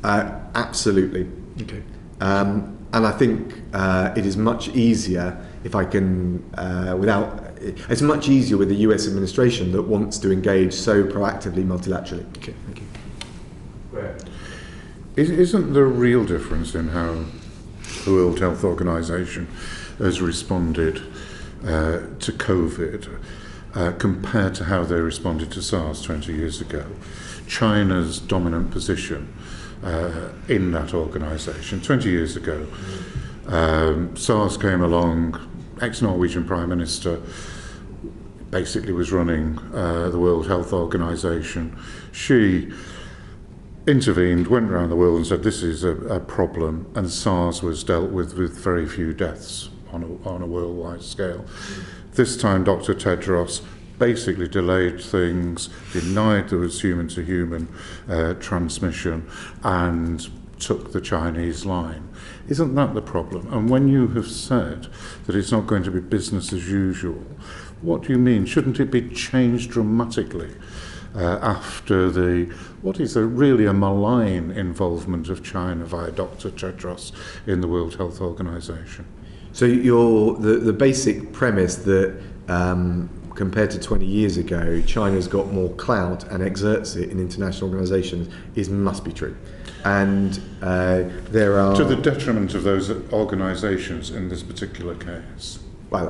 Absolutely. Okay. And I think it is much easier, if I can, it's much easier with the US administration that wants to engage so proactively multilaterally. Okay, thank you. Isn't there a real difference in how the World Health Organization has responded to COVID compared to how they responded to SARS 20 years ago? China's dominant position in that organisation 20 years ago. SARS came along, ex-Norwegian Prime Minister basically was running the World Health Organization. She intervened, went around the world and said this is a problem, and SARS was dealt with very few deaths on a worldwide scale. This time Dr. Tedros basically delayed things, denied there was human-to-human transmission, and took the Chinese line. Isn't that the problem? And when you have said that it's not going to be business as usual, what do you mean? Shouldn't it be changed dramatically after what is really a malign involvement of China via Dr. Tedros in the World Health Organization? So the basic premise that compared to 20 years ago, China's got more clout and exerts it in international organisations must be true. And there are... To the detriment of those organisations in this particular case? Well,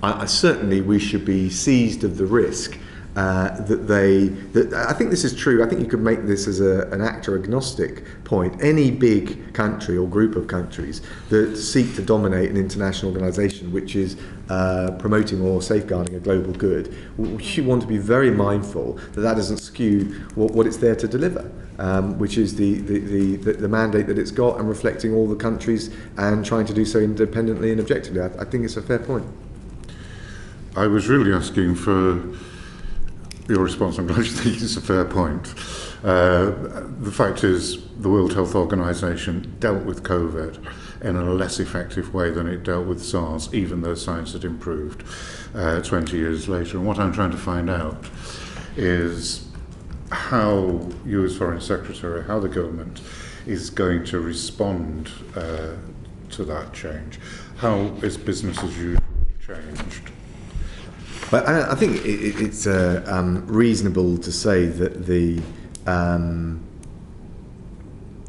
I certainly we should be seized of the risk that I think this is true. I think you could make this as an actor agnostic point. Any big country or group of countries that seek to dominate an international organisation which is promoting or safeguarding a global good, you want to be very mindful that doesn't skew what it's there to deliver, which is the mandate that it's got, and reflecting all the countries and trying to do so independently and objectively. I think it's a fair point. I was really asking for your response. I'm glad you think it's a fair point. The fact is, the World Health Organization dealt with COVID in a less effective way than it dealt with SARS, even though science had improved 20 years later. And what I'm trying to find out is how you as Foreign Secretary, how the government is going to respond to that change. How is business as usual changed? But I think it's reasonable to say that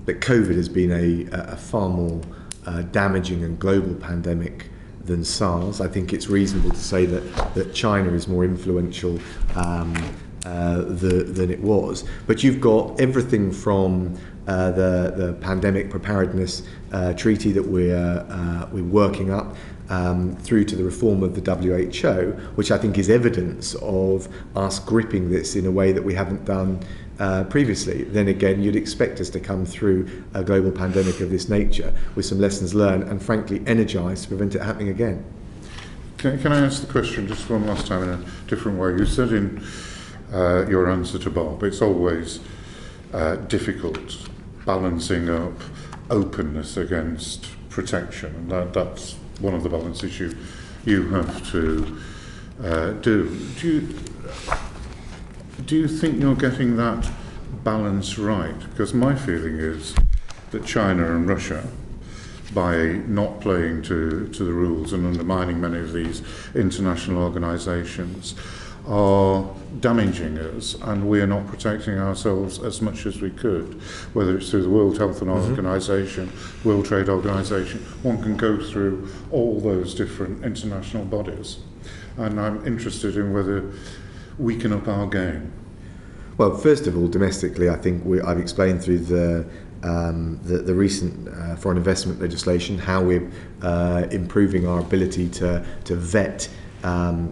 that COVID has been a far more damaging and global pandemic than SARS. I think it's reasonable to say that China is more influential than it was. But you've got everything from the pandemic preparedness treaty that we're working up, through to the reform of the WHO, which I think is evidence of us gripping this in a way that we haven't done previously, then again you'd expect us to come through a global pandemic of this nature with some lessons learned and frankly energised to prevent it happening again. Can I ask the question just one last time in a different way? You said in your answer to Bob, it's always difficult balancing up openness against protection, and that's one of the balances you have to do. Do you think you're getting that balance right? Because my feeling is that China and Russia, by not playing to the rules and undermining many of these international organisations, are damaging us, and we are not protecting ourselves as much as we could, whether it's through the World Health Organization, World Trade Organization. One can go through all those different international bodies, and I'm interested in whether we can up our game. Well, first of all, domestically, I think I've explained through the recent foreign investment legislation how we're improving our ability to vet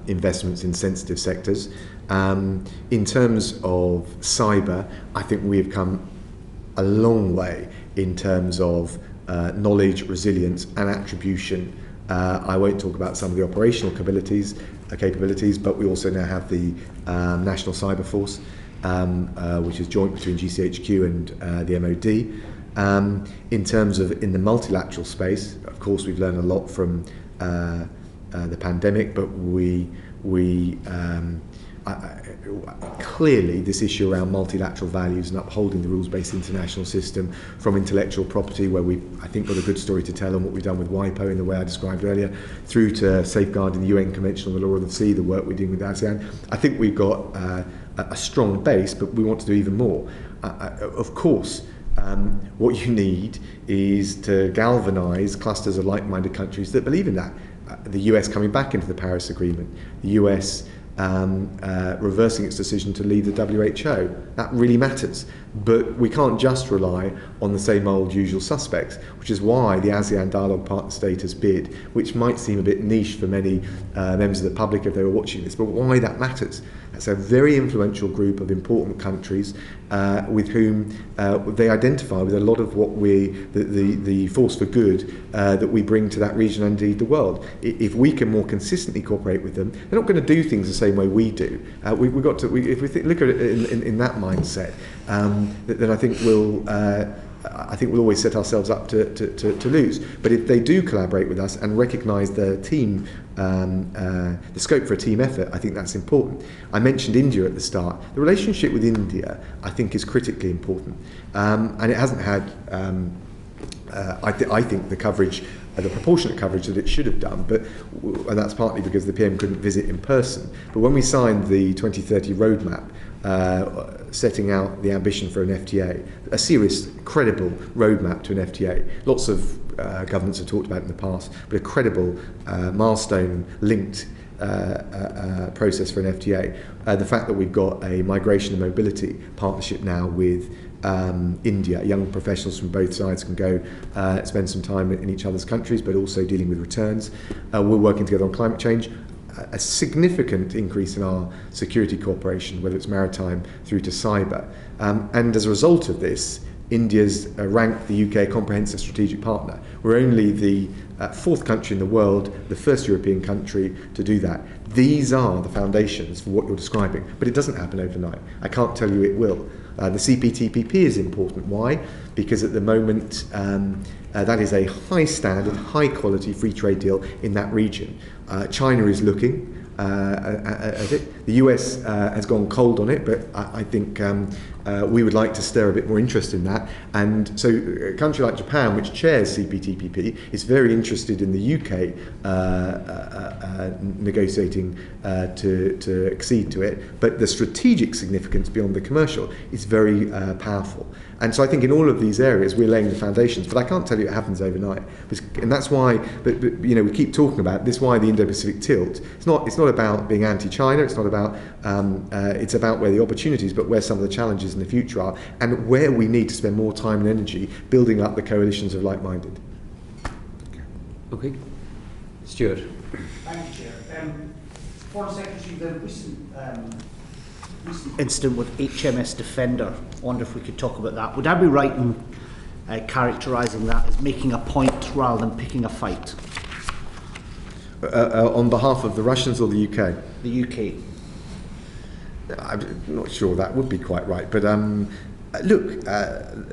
investments in sensitive sectors. In terms of cyber, I think we have come a long way in terms of knowledge, resilience and attribution. I won't talk about some of the operational capabilities, but we also now have the National Cyber Force, which is joint between GCHQ and the MOD. In terms of in the multilateral space, of course, we've learned a lot from the pandemic, but clearly this issue around multilateral values and upholding the rules-based international system, from intellectual property, where we I think got a good story to tell on what we've done with WIPO in the way I described earlier, through to safeguarding the UN Convention on the Law of the Sea, the work we're doing with ASEAN. I think we've got a strong base, but we want to do even more. Of course, what you need is to galvanise clusters of like-minded countries that believe in that. The US coming back into the Paris Agreement, the US reversing its decision to leave the WHO. That really matters. But we can't just rely on the same old usual suspects, which is why the ASEAN Dialogue Partner Status bid, which might seem a bit niche for many members of the public if they were watching this, but why that matters. That's a very influential group of important countries with whom they identify with a lot of what the force for good that we bring to that region and indeed the world. If we can more consistently cooperate with them, they're not going to do things the same way we do. If we look at it in that mindset, then I think we'll always set ourselves up to lose. But if they do collaborate with us and recognise the team, the scope for a team effort, I think that's important. I mentioned India at the start. The relationship with India, I think, is critically important, and it hasn't had, I think, the coverage, the proportionate coverage that it should have done, and that's partly because the PM couldn't visit in person. But when we signed the 2030 roadmap, setting out the ambition for an FTA, a serious, credible roadmap to an FTA. Lots of governments have talked about it in the past, but a credible, milestone-linked process for an FTA. The fact that we've got a migration and mobility partnership now with India, young professionals from both sides can go spend some time in each other's countries, but also dealing with returns. We're working together on climate change. A significant increase in our security cooperation, whether it's maritime through to cyber. And as a result of this, India's ranked the UK a comprehensive strategic partner. We're only the fourth country in the world, the first European country to do that. These are the foundations for what you're describing, but it doesn't happen overnight. I can't tell you it will. The CPTPP is important. Why? Because at the moment, that is a high standard, high quality free trade deal in that region. China is looking at it. The US has gone cold on it, but I think we would like to stir a bit more interest in that. And so a country like Japan, which chairs CPTPP, is very interested in the UK negotiating to accede to it. But the strategic significance beyond the commercial is very powerful. And so I think in all of these areas we're laying the foundations, but I can't tell you it happens overnight. And that's why, but you know, we keep talking about this. Why the Indo-Pacific tilt? It's not about being anti-China. It's not about. It's about where the opportunities, but where some of the challenges in the future are, and where we need to spend more time and energy building up the coalitions of like-minded. Okay, Stuart. Thank you, Chair. Foreign Secretary, the recent incident with HMS Defender. I wonder if we could talk about that. Would I be right in characterising that as making a point rather than picking a fight? On behalf of the Russians or the UK? The UK. I'm not sure that would be quite right, but look,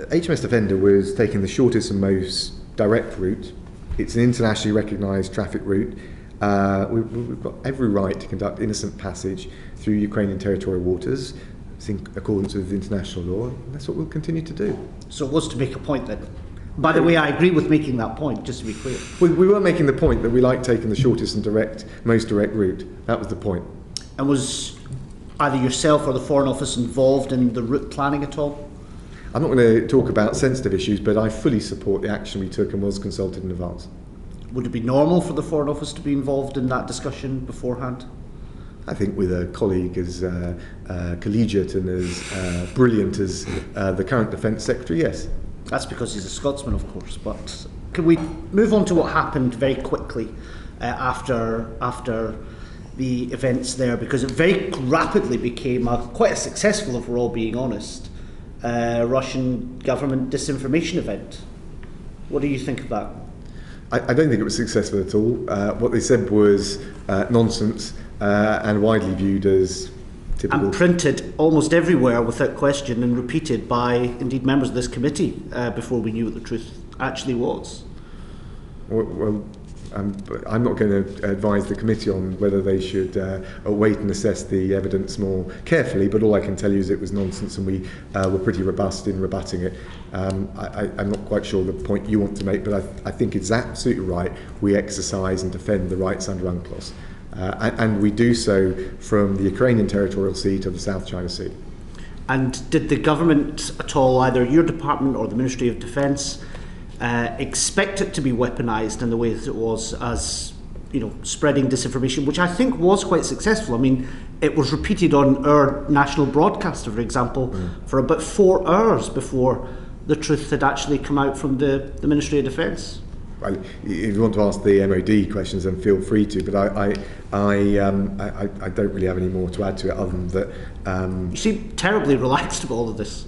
HMS Defender was taking the shortest and most direct route. It's an internationally recognised traffic route. We've got every right to conduct innocent passage through Ukrainian territorial waters. It's in accordance with international law, and that's what we'll continue to do. So it was to make a point then. By the way, I agree with making that point, just to be clear. We were making the point that we like taking the shortest and most direct route. That was the point. And was either yourself or the Foreign Office involved in the route planning at all? I'm not going to talk about sensitive issues, but I fully support the action we took and was consulted in advance. Would it be normal for the Foreign Office to be involved in that discussion beforehand? I think with a colleague as collegiate and as brilliant as the current Defence Secretary, yes. That's because he's a Scotsman, of course. But can we move on to what happened very quickly after the events there? Because it very rapidly became quite a successful, if we're all being honest, Russian government disinformation event. What do you think of that? I don't think it was successful at all. What they said was nonsense and widely viewed as typical. And printed almost everywhere without question and repeated by, indeed, members of this committee before we knew what the truth actually was. Well, I'm not going to advise the committee on whether they should wait and assess the evidence more carefully, but all I can tell you is it was nonsense and we were pretty robust in rebutting it. I'm not quite sure the point you want to make, but I think it's absolutely right. We exercise and defend the rights under UNCLOS. And we do so from the Ukrainian territorial sea to the South China Sea. And did the government at all, either your department or the Ministry of Defence, expect it to be weaponised in the way that it was, as spreading disinformation, which I think was quite successful? I mean, it was repeated on our national broadcaster, for example, for about 4 hours before the truth had actually come out from the Ministry of Defence. Well, if you want to ask the MOD questions, then feel free to. But I don't really have any more to add to it, other than that. You seem terribly relaxed about all of this.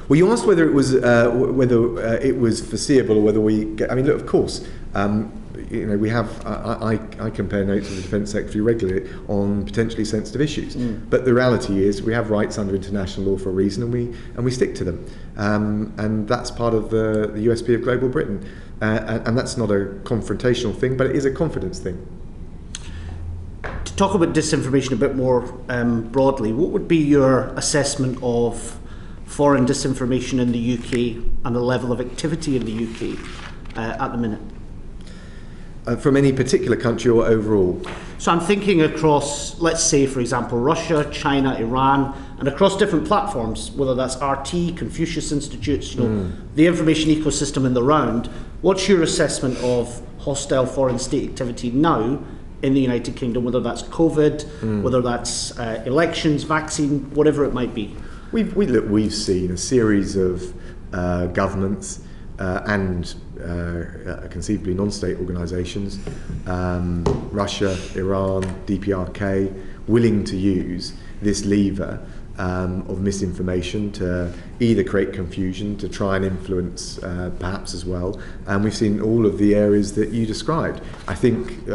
Well, you asked whether it was foreseeable or whether we get. I mean, look, of course. We have. I compare notes with the Defence Secretary regularly on potentially sensitive issues. But the reality is, we have rights under international law for a reason, and we stick to them. And that's part of the USP of Global Britain. And that's not a confrontational thing, but it is a confidence thing. To talk about disinformation a bit more broadly, what would be your assessment of foreign disinformation in the UK and the level of activity in the UK at the minute? From any particular country or overall? So I'm thinking across, let's say, for example, Russia, China, Iran, and across different platforms, whether that's RT, Confucius Institutes, the information ecosystem in the round. What's your assessment of hostile foreign state activity now in the United Kingdom, whether that's COVID, whether that's elections, vaccine, whatever it might be? We've seen a series of governments and conceivably non-state organisations, Russia, Iran, DPRK, willing to use this lever of misinformation to either create confusion, to try and influence perhaps as well. And we've seen all of the areas that you described. I think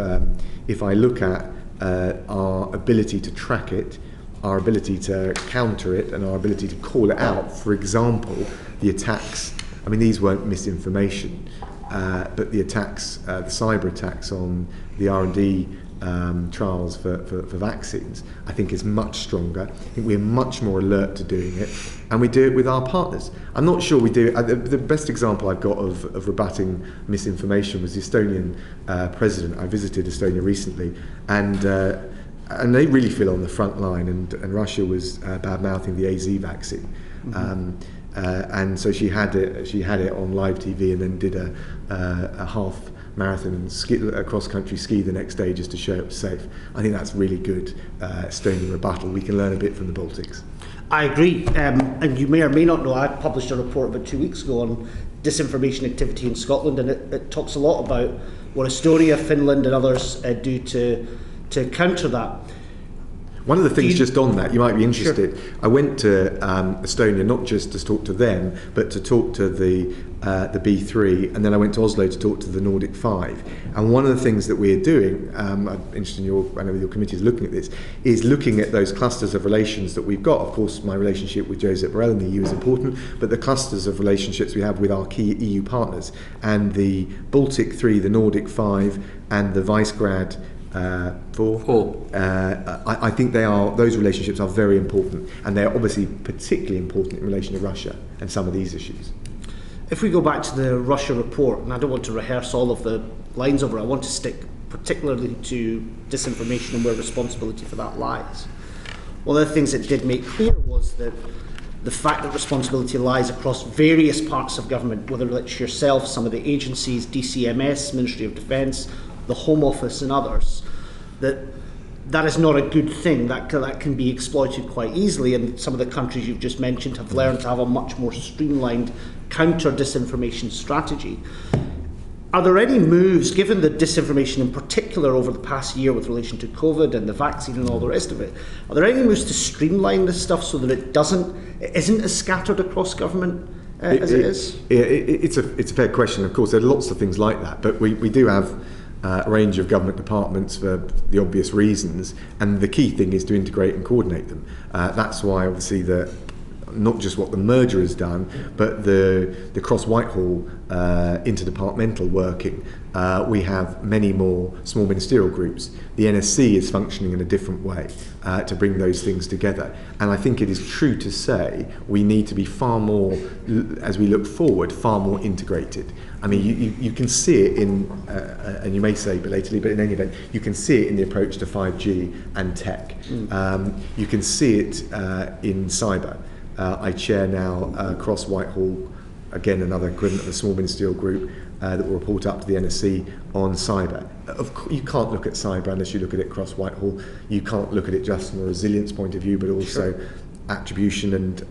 if I look at our ability to track it, our ability to counter it, and our ability to call it out, for example, the attacks, I mean, these weren't misinformation, but the attacks, the cyber attacks on the R&D trials for vaccines, I think is much stronger. I think we're much more alert to doing it, and we do it with our partners. I'm not sure we do it. The best example I've got of rebutting misinformation was the Estonian president. I visited Estonia recently, and they really feel on the front line, and Russia was bad-mouthing the AZ vaccine. And so she had it on live TV, and then did a half marathon and cross-country ski the next day just to show it was safe. I think that's really good Estonian rebuttal. We can learn a bit from the Baltics. I agree, and you may or may not know, I published a report about 2 weeks ago on disinformation activity in Scotland, and it talks a lot about what Estonia, Finland and others do to counter that. One of the things just on that, you might be interested, Sure. I went to Estonia not just to talk to them, but to talk to the B3, and then I went to Oslo to talk to the Nordic 5. And one of the things that we're doing, I'm interested in I know your committee is looking at this, is looking at those clusters of relations that we've got. Of course, my relationship with Josep Borrell in the EU is important, but the clusters of relationships we have with our key EU partners, and the Baltic 3, the Nordic 5, and the Visegrad 4. I think those relationships are very important, and they're obviously particularly important in relation to Russia and some of these issues. If we go back to the Russia report, and I don't want to rehearse all of the lines over, I want to stick particularly to disinformation and where responsibility for that lies. One of the things it did make clear was that the fact that responsibility lies across various parts of government, whether it's yourself, some of the agencies, DCMS, Ministry of Defence, the Home Office and others, that is not a good thing. That can be exploited quite easily, and some of the countries you've just mentioned have learned to have a much more streamlined counter-disinformation strategy. Are there any moves, given the disinformation in particular over the past year with relation to COVID and the vaccine and all the rest of it, are there any moves to streamline this stuff so that it isn't as scattered across government as it is? It's a fair question. Of course, there are lots of things like that, but we do have a range of government departments for the obvious reasons, and the key thing is to integrate and coordinate them. That's why obviously not just what the merger has done, but the cross-Whitehall interdepartmental working. We have many more small ministerial groups. The NSC is functioning in a different way to bring those things together. And I think it is true to say we need to be far more, as we look forward, far more integrated. I mean, you can see it in, and you may say belatedly, but in any event, you can see it in the approach to 5G and tech. You can see it in cyber. I chair now across Whitehall, again another equivalent of a small ministerial group that will report up to the NSC on cyber. Of course, you can't look at cyber unless you look at it across Whitehall. You can't look at it just from a resilience point of view, but also attribution and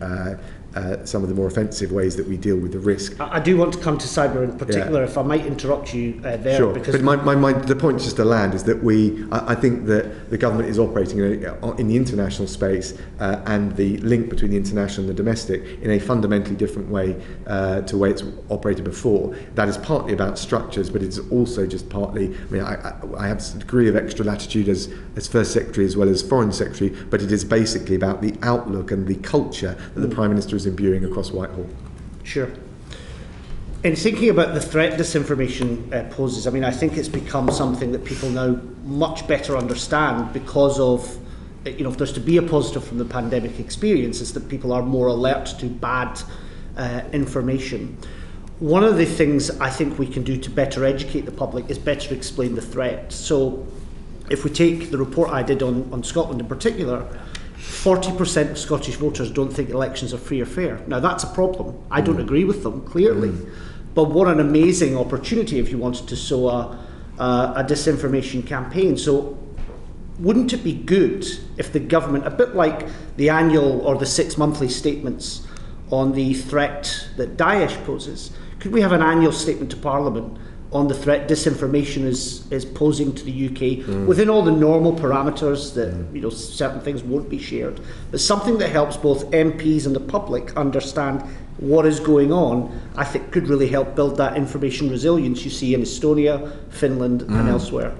some of the more offensive ways that we deal with the risk. I do want to come to cyber in particular, if I might interrupt you there. Sure, because but the point just to land is that I think that the government is operating in the international space and the link between the international and the domestic in a fundamentally different way to the way it's operated before. That is partly about structures, but it's also just partly, I mean, I have a degree of extra latitude as First Secretary as well as Foreign Secretary, but it is basically about the outlook and the culture that the Prime Minister is imbuing across Whitehall. Sure. In thinking about the threat disinformation poses, I mean, I think it's become something that people now much better understand because of, if there's to be a positive from the pandemic experience, is that people are more alert to bad information. One of the things I think we can do to better educate the public is better explain the threat. So if we take the report I did on Scotland in particular, 40% of Scottish voters don't think elections are free or fair. Now that's a problem. I don't agree with them, clearly. But what an amazing opportunity if you wanted to sow a disinformation campaign. So wouldn't it be good if the government, a bit like the annual or the 6 monthly statements on the threat that Daesh poses, could we have an annual statement to Parliament on the threat disinformation is posing to the UK within all the normal parameters that certain things won't be shared, but something that helps both MPs and the public understand what is going on, I think could really help build that information resilience you see in Estonia, Finland and elsewhere.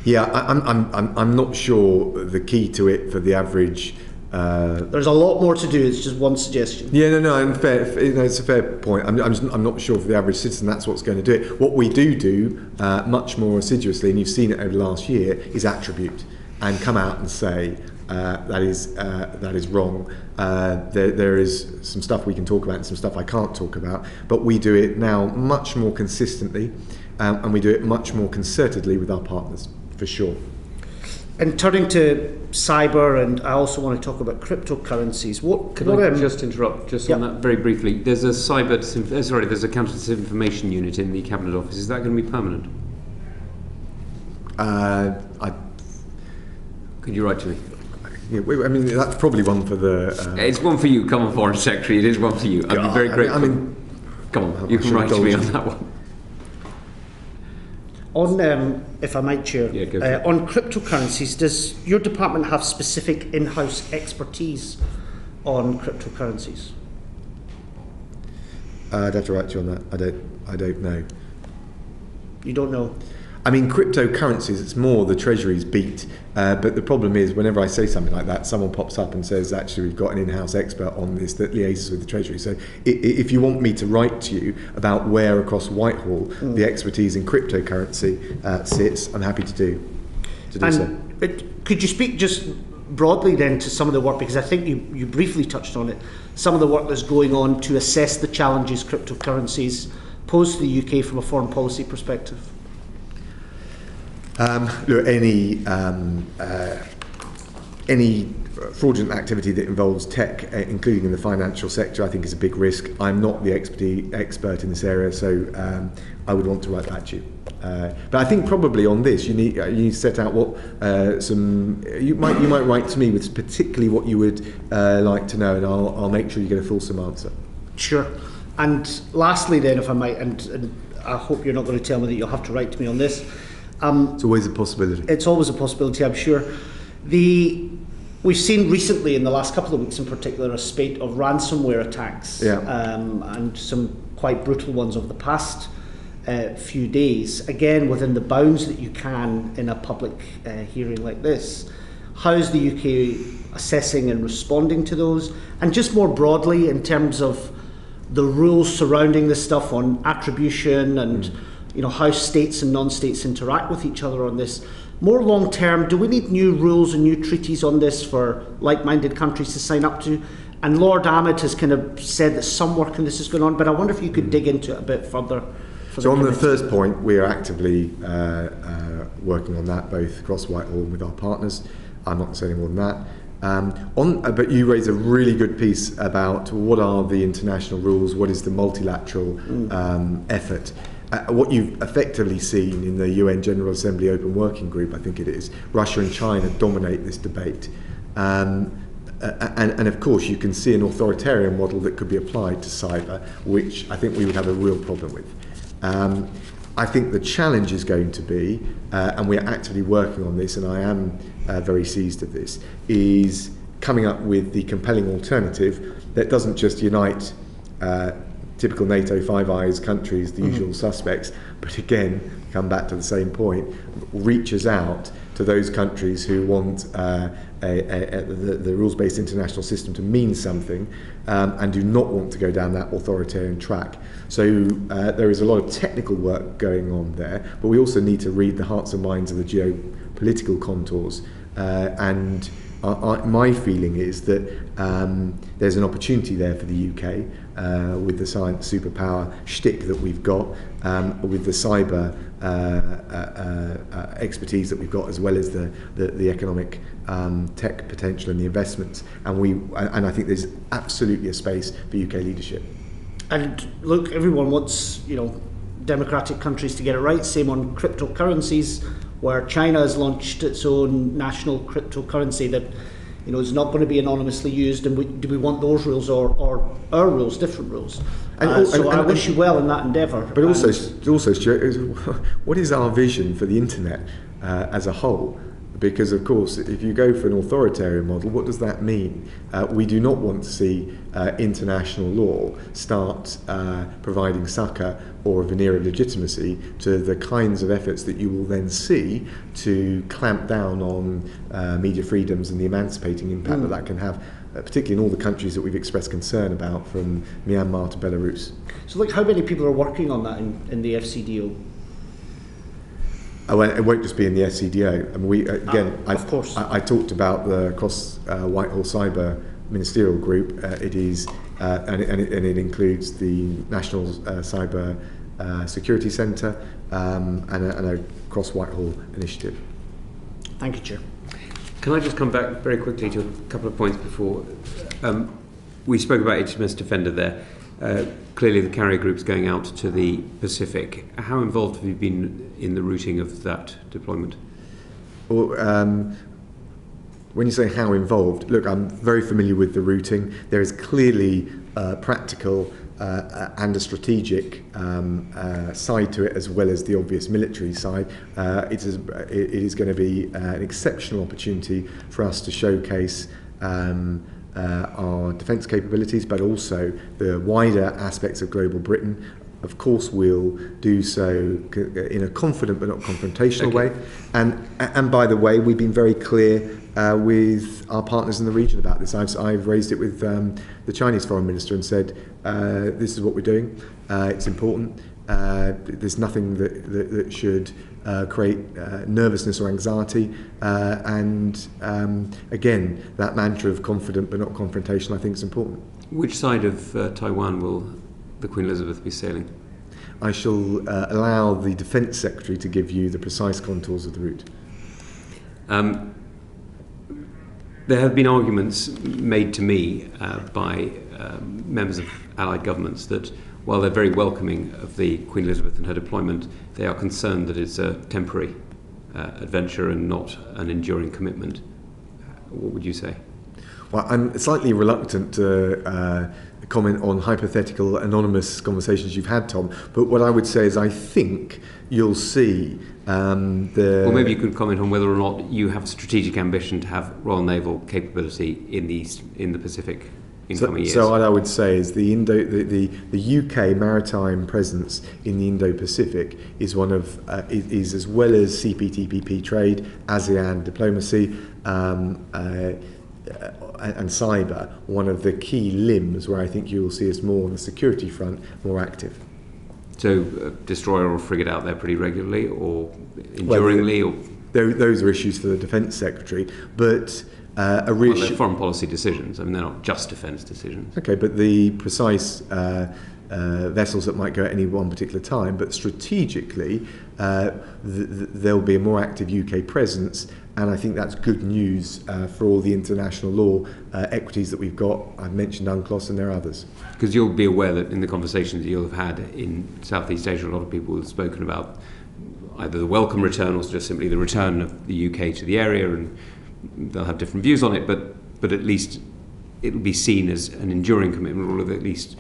Yeah, I'm not sure the key to it for the average. There's a lot more to do. It's just one suggestion. Yeah, no, it's a fair point. I'm not sure for the average citizen that's what's going to do it. What we do much more assiduously, and you've seen it over the last year, is attribute and come out and say that is wrong. There is some stuff we can talk about and some stuff I can't talk about, but we do it now much more consistently, and we do it much more concertedly with our partners, for sure. And turning to cyber, and I also want to talk about cryptocurrencies. Could I just interrupt on that very briefly? There's a there's a counter-disinformation unit in the Cabinet Office. Is that going to be permanent? Could you write to me? Yeah, I mean, that's probably one for the... It's one for you. Come on, Foreign Secretary. It is one for you. I'd be very grateful. Come on, you can write to me on that one. On, if I might, Chair, Yeah, go for it. on cryptocurrencies, does your department have specific in-house expertise on cryptocurrencies? I'd have to write to you on that. I don't know. You don't know? I mean, cryptocurrencies, it's more the Treasury's beat. But the problem is, whenever I say something like that, someone pops up and says, actually, we've got an in-house expert on this that liaises with the Treasury. So if you want me to write to you about where across Whitehall the expertise in cryptocurrency sits, I'm happy to do so. Could you speak just broadly then to some of the work, because I think you briefly touched on it, some of the work that's going on to assess the challenges cryptocurrencies pose to the UK from a foreign policy perspective? Look, any fraudulent activity that involves tech, including in the financial sector, I think is a big risk. I'm not the expert in this area, so I would want to write back to you. But I think probably on this, you need to set out what you might write to me with particularly what you would like to know, and I'll make sure you get a fulsome answer. Sure. And lastly, then, if I might, and I hope you're not going to tell me that you'll have to write to me on this. It's always a possibility. It's always a possibility, I'm sure. We've seen recently, in the last couple of weeks in particular, a spate of ransomware attacks, and some quite brutal ones over the past few days. Again, within the bounds that you can in a public hearing like this. How's the UK assessing and responding to those? And just more broadly, in terms of the rules surrounding this stuff on attribution and how states and non-states interact with each other on this. More long term, do we need new rules and new treaties on this for like-minded countries to sign up to? And Lord Ahmed has kind of said that some work on this is going on, but I wonder if you could dig into it a bit further. So on the first point, we are actively working on that, both across Whitehall and with our partners. I'm not going to say any more than that. But you raise a really good piece about what are the international rules, what is the multilateral effort. What you've effectively seen in the UN General Assembly Open Working Group, I think it is, Russia and China dominate this debate. And of course, you can see an authoritarian model that could be applied to cyber, which I think we would have a real problem with. I think the challenge is going to be, and we are actively working on this, and I am very seized of this, is coming up with the compelling alternative that doesn't just unite typical NATO Five Eyes countries, the usual suspects, but again, come back to the same point, reaches out to those countries who want the rules-based international system to mean something and do not want to go down that authoritarian track. So there is a lot of technical work going on there, but we also need to read the hearts and minds of the geopolitical contours. And my feeling is that there's an opportunity there for the UK with the science superpower shtick that we've got, with the cyber expertise that we've got, as well as the economic tech potential and the investments. And I think there's absolutely a space for UK leadership. And look, everyone wants democratic countries to get it right. Same on cryptocurrencies, where China has launched its own national cryptocurrency that is not going to be anonymously used, and do we want those rules or our rules, different rules? So I wish you well in that endeavour. But also, Stuart, what is our vision for the internet as a whole? Because, of course, if you go for an authoritarian model, what does that mean? We do not want to see international law start providing succour or a veneer of legitimacy to the kinds of efforts that you will then see to clamp down on media freedoms and the emancipating impact that can have, particularly in all the countries that we've expressed concern about, from Myanmar to Belarus. So, how many people are working on that in the FCDO? Well, it won't just be in the SCDO. I mean, of course. I talked about the cross Whitehall Cyber Ministerial Group. It is, and it includes the National Cyber Security Centre and a cross Whitehall initiative. Thank you, Chair. Can I just come back very quickly to a couple of points before? We spoke about HMS Defender there. Clearly the carrier group's going out to the Pacific. How involved have you been in the routing of that deployment? Well, when you say how involved, look, I'm very familiar with the routing. There is clearly practical and a strategic side to it, as well as the obvious military side. It is going to be an exceptional opportunity for us to showcase our defence capabilities, but also the wider aspects of global Britain. Of course, we'll do so in a confident but not confrontational way. And by the way, we've been very clear with our partners in the region about this. I've raised it with the Chinese foreign minister and said, this is what we're doing. It's important. There's nothing that should create nervousness or anxiety. And again, that mantra of confident but not confrontational, I think, is important. Which side of Taiwan will the Queen Elizabeth be sailing? I shall allow the Defence Secretary to give you the precise contours of the route. There have been arguments made to me by members of allied governments that while they're very welcoming of the Queen Elizabeth and her deployment, they are concerned that it's a temporary adventure and not an enduring commitment. What would you say? Well, I'm slightly reluctant to comment on hypothetical anonymous conversations you've had, Tom, but what I would say is I think you'll see Well, maybe you could comment on whether or not you have a strategic ambition to have Royal Naval capability in the Pacific in coming years. So what I would say is the UK maritime presence in the Indo-Pacific is one of is as well as CPTPP trade, ASEAN diplomacy, and cyber, one of the key limbs where I think you will see us more on the security front, more active. So, destroyer or frigate out there pretty regularly, or enduringly, or those are issues for the Defence Secretary, but they're foreign policy decisions. I mean, they're not just defence decisions. Okay, but the precise vessels that might go at any one particular time, but strategically, there'll be a more active UK presence. And I think that's good news for all the international law equities that we've got. I've mentioned UNCLOS and there are others. Because you'll be aware that in the conversations that you'll have had in Southeast Asia, a lot of people have spoken about either the welcome return or just simply the return of the UK to the area, and they'll have different views on it, but at least it'll be seen as an enduring commitment, or at least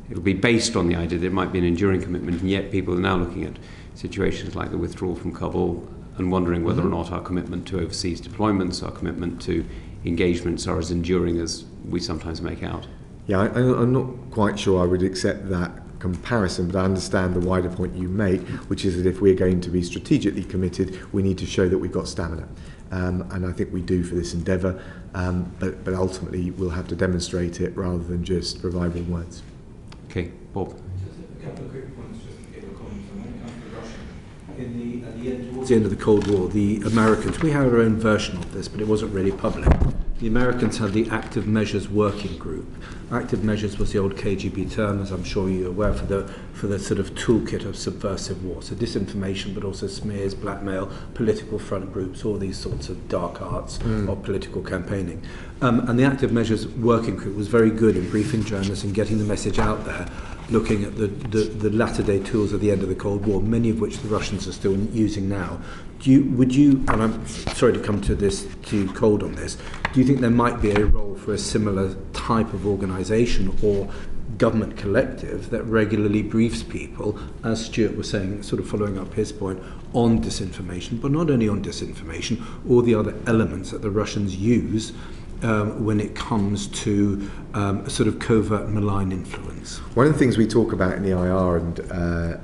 it'll be based on the idea that it might be an enduring commitment, and yet people are now looking at situations like the withdrawal from Kabul and wondering whether or not our commitment to overseas deployments, our commitment to engagements are as enduring as we sometimes make out. Yeah, I'm not quite sure I would accept that comparison, but I understand the wider point you make, which is that if we're going to be strategically committed, we need to show that we've got stamina. And I think we do for this endeavour, but ultimately we'll have to demonstrate it rather than just provide warm words. Okay, Bob. A couple of quick points just to give a comment on when it comes to Russia. Towards the end of the Cold War, the Americans, we had our own version of this, but it wasn't really public. The Americans had the Active Measures Working Group. Active Measures was the old KGB term, as I'm sure you're aware, for the sort of toolkit of subversive war. So disinformation, but also smears, blackmail, political front groups, all these sorts of dark arts of political campaigning. And the Active Measures Working Group was very good in briefing journalists and getting the message out there, looking at the latter-day tools of the end of the Cold War, many of which the Russians are still using now. Would you, and I'm sorry to come to this too cold on this, do you think there might be a role for a similar type of organisation or government collective that regularly briefs people, as Stuart was saying, sort of following up his point, on disinformation, but not only on disinformation, all the other elements that the Russians use when it comes to a sort of covert malign influence? One of the things we talk about in the IR, and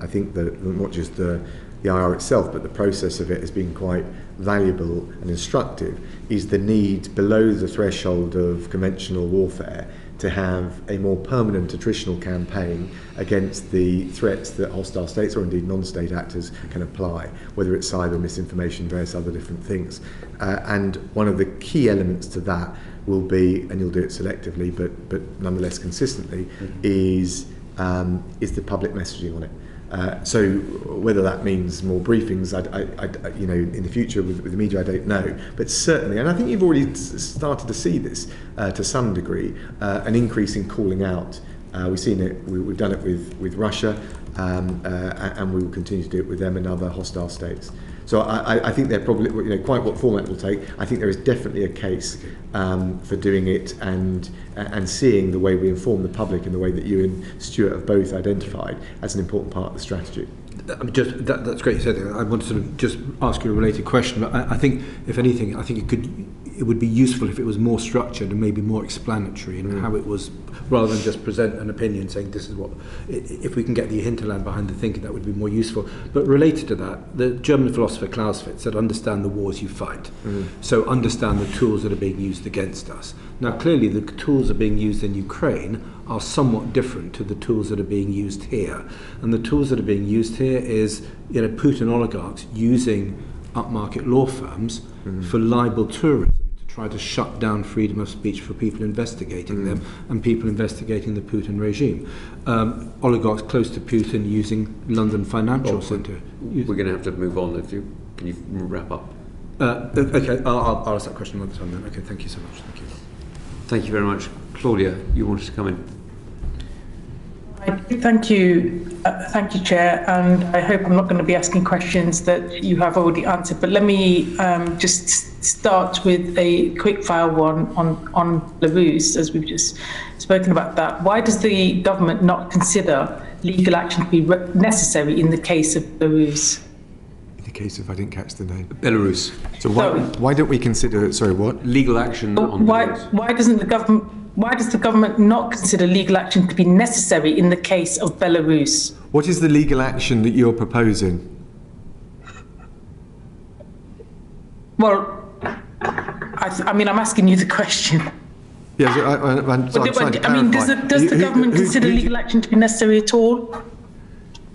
I think that not just the IR itself, but the process of it has been quite valuable and instructive, is the need below the threshold of conventional warfare to have a more permanent attritional campaign against the threats that hostile states or indeed non-state actors can apply, whether it's cyber, misinformation, various other different things. And one of the key elements to that will be, and you'll do it selectively but nonetheless consistently, is the public messaging on it. So whether that means more briefings, I in the future with the media, I don't know. But certainly, and I think you've already started to see this to some degree, an increase in calling out. We've seen it. We've done it with Russia, and we will continue to do it with them and other hostile states. So I think they're probably, quite what format it will take. I think there is definitely a case for doing it and seeing the way we inform the public in the way that you and Stuart have both identified as an important part of the strategy. That's great you said that. I want to sort of just ask you a related question, but I think, if anything, I think it would be useful if it was more structured and maybe more explanatory in how it was, rather than just present an opinion saying this is what. If we can get the hinterland behind the thinking, that would be more useful. But related to that, the German philosopher Clausewitz said, understand the wars you fight. So understand the tools that are being used against us. Now clearly the tools that are being used in Ukraine are somewhat different to the tools that are being used here. And the tools that are being used here is, Putin oligarchs using upmarket law firms for libel tourism to try to shut down freedom of speech for people investigating them and people investigating the Putin regime. Oligarchs close to Putin using London Financial Centre. We're going to have to move on. Can you wrap up? Okay, I'll ask that question another time then. Okay, thank you so much. Thank you. Thank you very much. Claudia, you wanted to come in. Thank you, Chair, and I hope I'm not going to be asking questions that you have already answered, but let me just start with a quick fire one on Belarus, as we've just spoken about that. Why does the government not consider legal action to be necessary in the case of Belarus? In the case of, I didn't catch the name. Belarus. So why don't we consider, sorry, what? Legal action on Belarus. Why does the government not consider legal action to be necessary in the case of Belarus? What is the legal action that you're proposing? Well, I'm asking you the question. Yes, I'm trying to clarify. Does the government consider legal action to be necessary at all?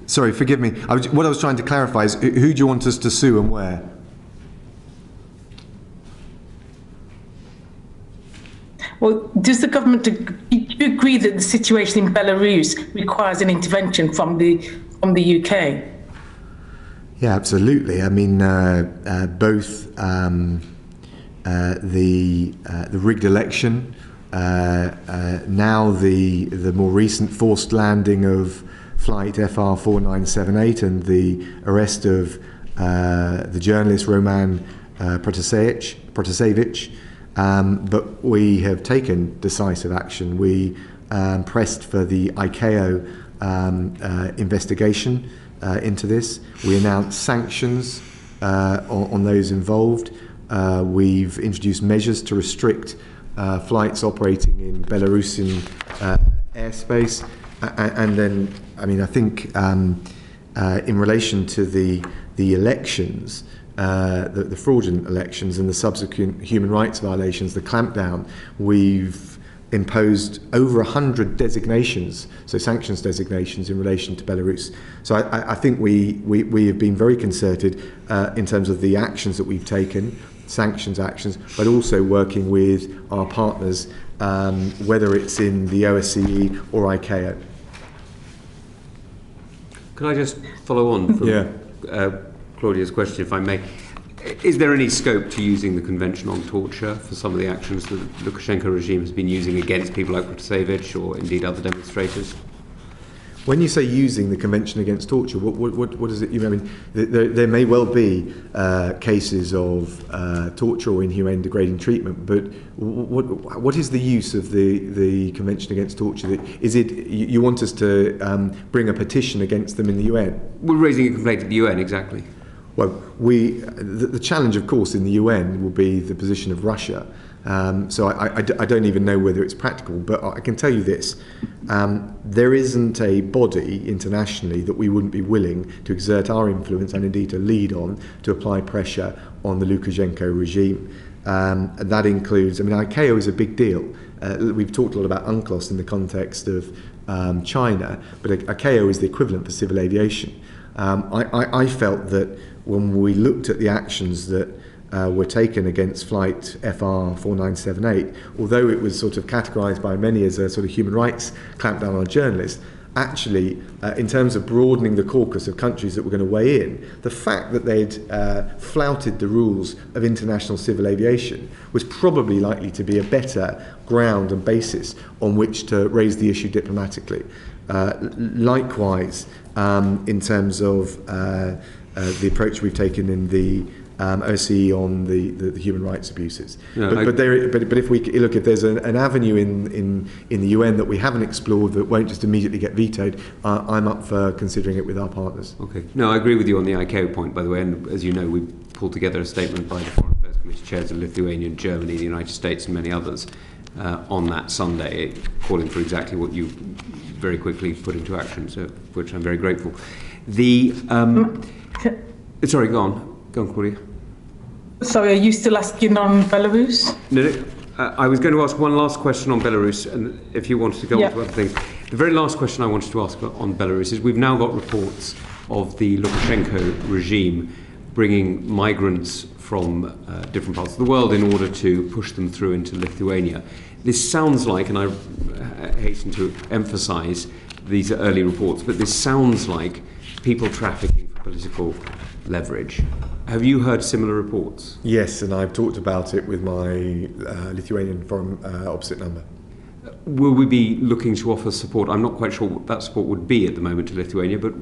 Sorry, forgive me. What I was trying to clarify is who do you want us to sue and where? Well, does the government agree that the situation in Belarus requires an intervention from the UK? Yeah, absolutely. I mean, both the rigged election, now the more recent forced landing of flight FR 4978 and the arrest of the journalist Roman Protasevich. But we have taken decisive action. We pressed for the ICAO investigation into this. We announced sanctions on those involved. We've introduced measures to restrict flights operating in Belarusian airspace. And then, I think in relation to the elections, the fraudulent elections and the subsequent human rights violations, the clampdown, we've imposed over 100 designations, so sanctions designations in relation to Belarus. So I think we have been very concerted in terms of the actions that we've taken, sanctions actions, but also working with our partners, whether it's in the OSCE or ICAO. Can I just follow on from Claudia's question, if I may? Is there any scope to using the Convention on Torture for some of the actions that the Lukashenko regime has been using against people like Protasevich or indeed other demonstrators? When you say using the Convention Against Torture, what does it mean? I mean, there may well be cases of torture or inhumane degrading treatment, but what is the use of the Convention Against Torture? Is it you want us to bring a petition against them in the UN? We're raising a complaint at the UN, exactly. Well, the challenge, of course, in the UN will be the position of Russia. So I don't even know whether it's practical, but I can tell you this. There isn't a body internationally that we wouldn't be willing to exert our influence and indeed to lead on to apply pressure on the Lukashenko regime. And that includes, ICAO is a big deal. We've talked a lot about UNCLOS in the context of China, but ICAO is the equivalent for civil aviation. I felt that when we looked at the actions that were taken against flight FR 4978, although it was sort of categorised by many as a sort of human rights clampdown on journalists, actually, in terms of broadening the caucus of countries that were going to weigh in, the fact that they'd flouted the rules of international civil aviation was probably likely to be a better ground and basis on which to raise the issue diplomatically. Likewise, in terms of the approach we've taken in the OSCE on the human rights abuses. No, but if we look, if there's an avenue in the UN that we haven't explored that won't just immediately get vetoed, I'm up for considering it with our partners. Okay. No, I agree with you on the ICAO point, by the way. And as you know, we pulled together a statement by the Foreign Affairs Committee chairs of Lithuania, Germany, the United States, and many others on that Sunday, calling for exactly what you very quickly put into action. So, which I'm very grateful. Sorry, go on, Claudia. Sorry, are you still asking on Belarus? No, I was going to ask one last question on Belarus, and if you wanted to go on to other things. The very last question I wanted to ask on Belarus is we've now got reports of the Lukashenko regime bringing migrants from different parts of the world in order to push them through into Lithuania. This sounds like, and I hasten to emphasise these are early reports, but this sounds like people trafficking for political leverage. Have you heard similar reports? Yes, and I've talked about it with my Lithuanian foreign opposite number. Will we be looking to offer support? I'm not quite sure what that support would be at the moment to Lithuania, but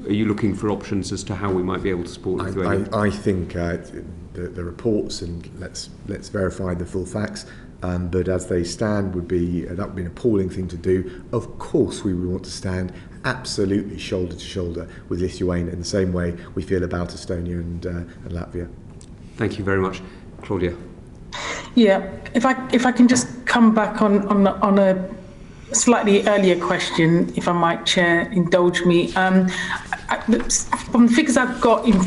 are you looking for options as to how we might be able to support Lithuania? I think the reports, and let's verify the full facts, but as they stand, that would be an appalling thing to do. Of course, we would want to stand absolutely shoulder to shoulder with Lithuania in the same way we feel about Estonia and Latvia. Thank you very much, Claudia. Yeah, if I can just come back on a slightly earlier question, if I might, Chair, indulge me. From the figures I've got in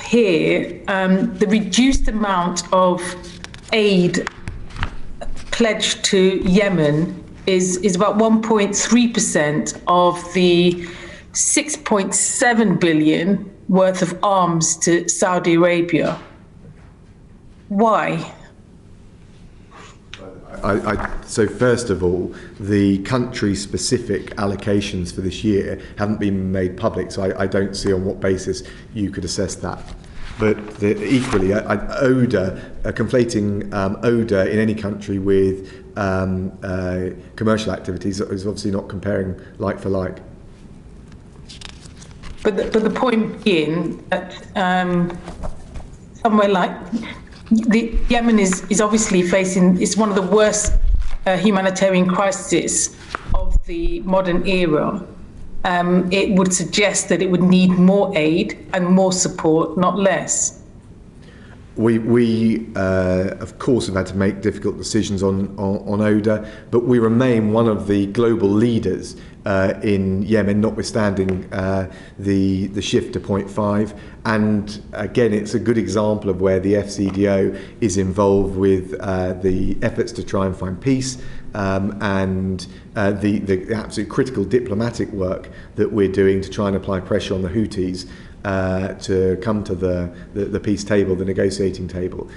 here, the reduced amount of aid pledged to Yemen is about 1.3% of the 6.7 billion worth of arms to Saudi Arabia. Why? So first of all, the country-specific allocations for this year haven't been made public, so I don't see on what basis you could assess that. But equally, ODA, conflating ODA in any country with commercial activities is obviously not comparing like for like. But the point being that somewhere like Yemen is obviously facing, it's one of the worst humanitarian crises of the modern era. It would suggest that it would need more aid and more support, not less. We of course, have had to make difficult decisions on ODA, but we remain one of the global leaders in Yemen, notwithstanding the shift to 0.5. And again, it's a good example of where the FCDO is involved with the efforts to try and find peace, and the absolute critical diplomatic work that we're doing to try and apply pressure on the Houthis to come to the peace table, the negotiating table.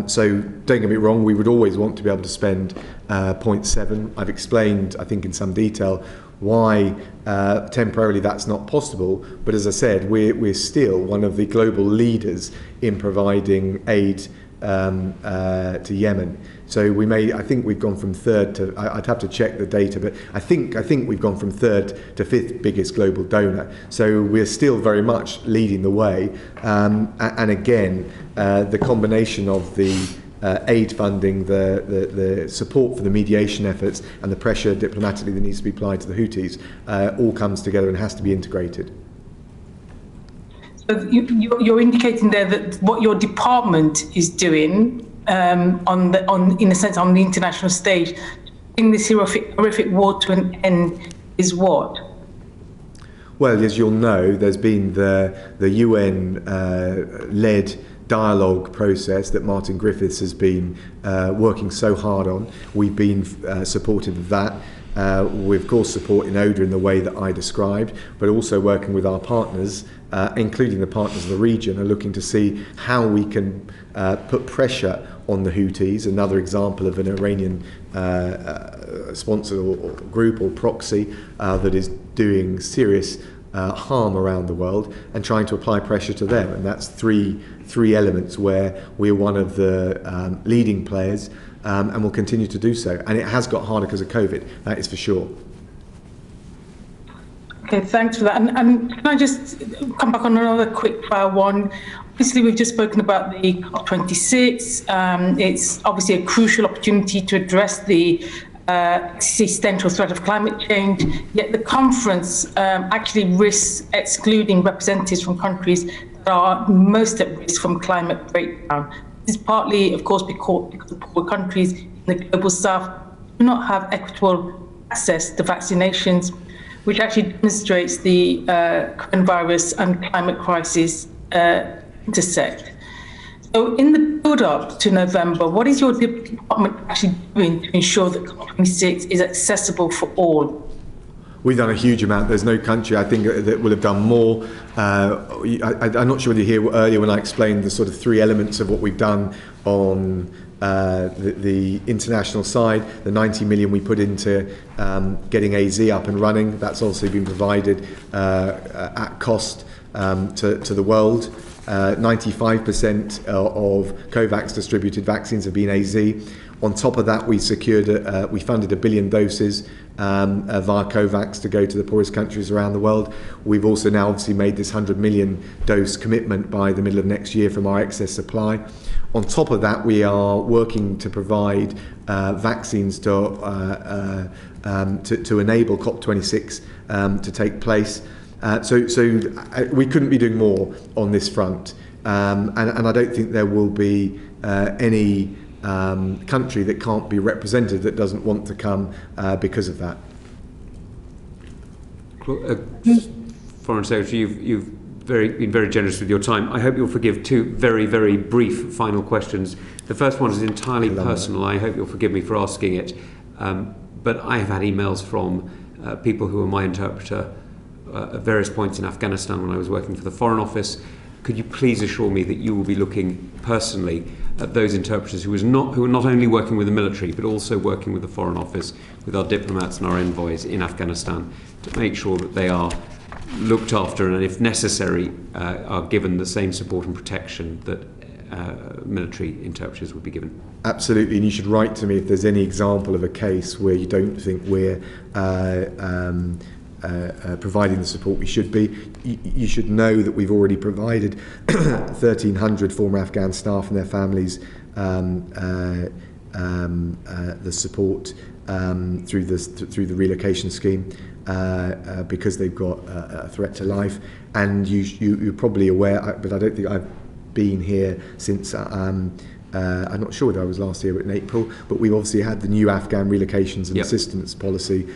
So don't get me wrong, we would always want to be able to spend 0.7. I've explained, I think, in some detail why temporarily that's not possible, but as I said, we're still one of the global leaders in providing aid to Yemen. So I think we've gone from third to, I'd have to check the data, but I think we've gone from third to fifth biggest global donor. So we're still very much leading the way. And again, the combination of the aid funding, the support for the mediation efforts, and the pressure diplomatically that needs to be applied to the Houthis all comes together and has to be integrated. So you're indicating there that what your department is doing in a sense on the international stage, bring this horrific war to an end, is what? Well, as you'll know, there's been the UN led dialogue process that Martin Griffiths has been working so hard on. We've been supportive of that. We're of course supporting ODA in the way that I described, but also working with our partners, including the partners of the region, are looking to see how we can put pressure on the Houthis, another example of an Iranian sponsor or group or proxy that is doing serious harm around the world, and trying to apply pressure to them. And that's three elements where we're one of the leading players, and will continue to do so. And it has got harder because of COVID, that is for sure. Okay, thanks for that. And can I just come back on another quick fire one? Obviously, we've just spoken about the COP26. It's obviously a crucial opportunity to address the existential threat of climate change, yet the conference actually risks excluding representatives from countries that are most at risk from climate breakdown. This is partly, of course, because the poor countries in the global south do not have equitable access to vaccinations, which actually demonstrates the coronavirus and climate crisis intersect. So in the build-up to November, what is your department actually doing to ensure that COP26 is accessible for all? We've done a huge amount. There's no country, I think, that will have done more. I'm not sure whether you hear earlier when I explained the sort of three elements of what we've done on the international side. The 90 million we put into getting AZ up and running, that's also been provided at cost to the world. 95% of COVAX distributed vaccines have been AZ. On top of that, we funded 1 billion doses via COVAX to go to the poorest countries around the world. We've also now obviously made this 100 million dose commitment by the middle of next year from our excess supply. On top of that, we are working to provide vaccines to enable COP26 to take place. So we couldn't be doing more on this front, and I don't think there will be any country that can't be represented that doesn't want to come because of that. Foreign Secretary, you've been very generous with your time. I hope you'll forgive two very, very brief final questions. The first one is entirely personal. I hope you'll forgive me for asking it, but I have had emails from people who are my interpreter at various points in Afghanistan when I was working for the Foreign Office. Could you please assure me that you will be looking personally at those interpreters who are not only working with the military but also working with the Foreign Office, with our diplomats and our envoys in Afghanistan, to make sure that they are looked after and, if necessary, are given the same support and protection that military interpreters would be given? Absolutely, and you should write to me if there's any example of a case where you don't think we're providing the support we should be. You should know that we've already provided 1,300 former Afghan staff and their families the support through the relocation scheme because they've got a threat to life. And you're probably aware, but I don't think I've been here since. I'm not sure whether I was last year in April, but we've obviously had the new Afghan relocations and assistance policy,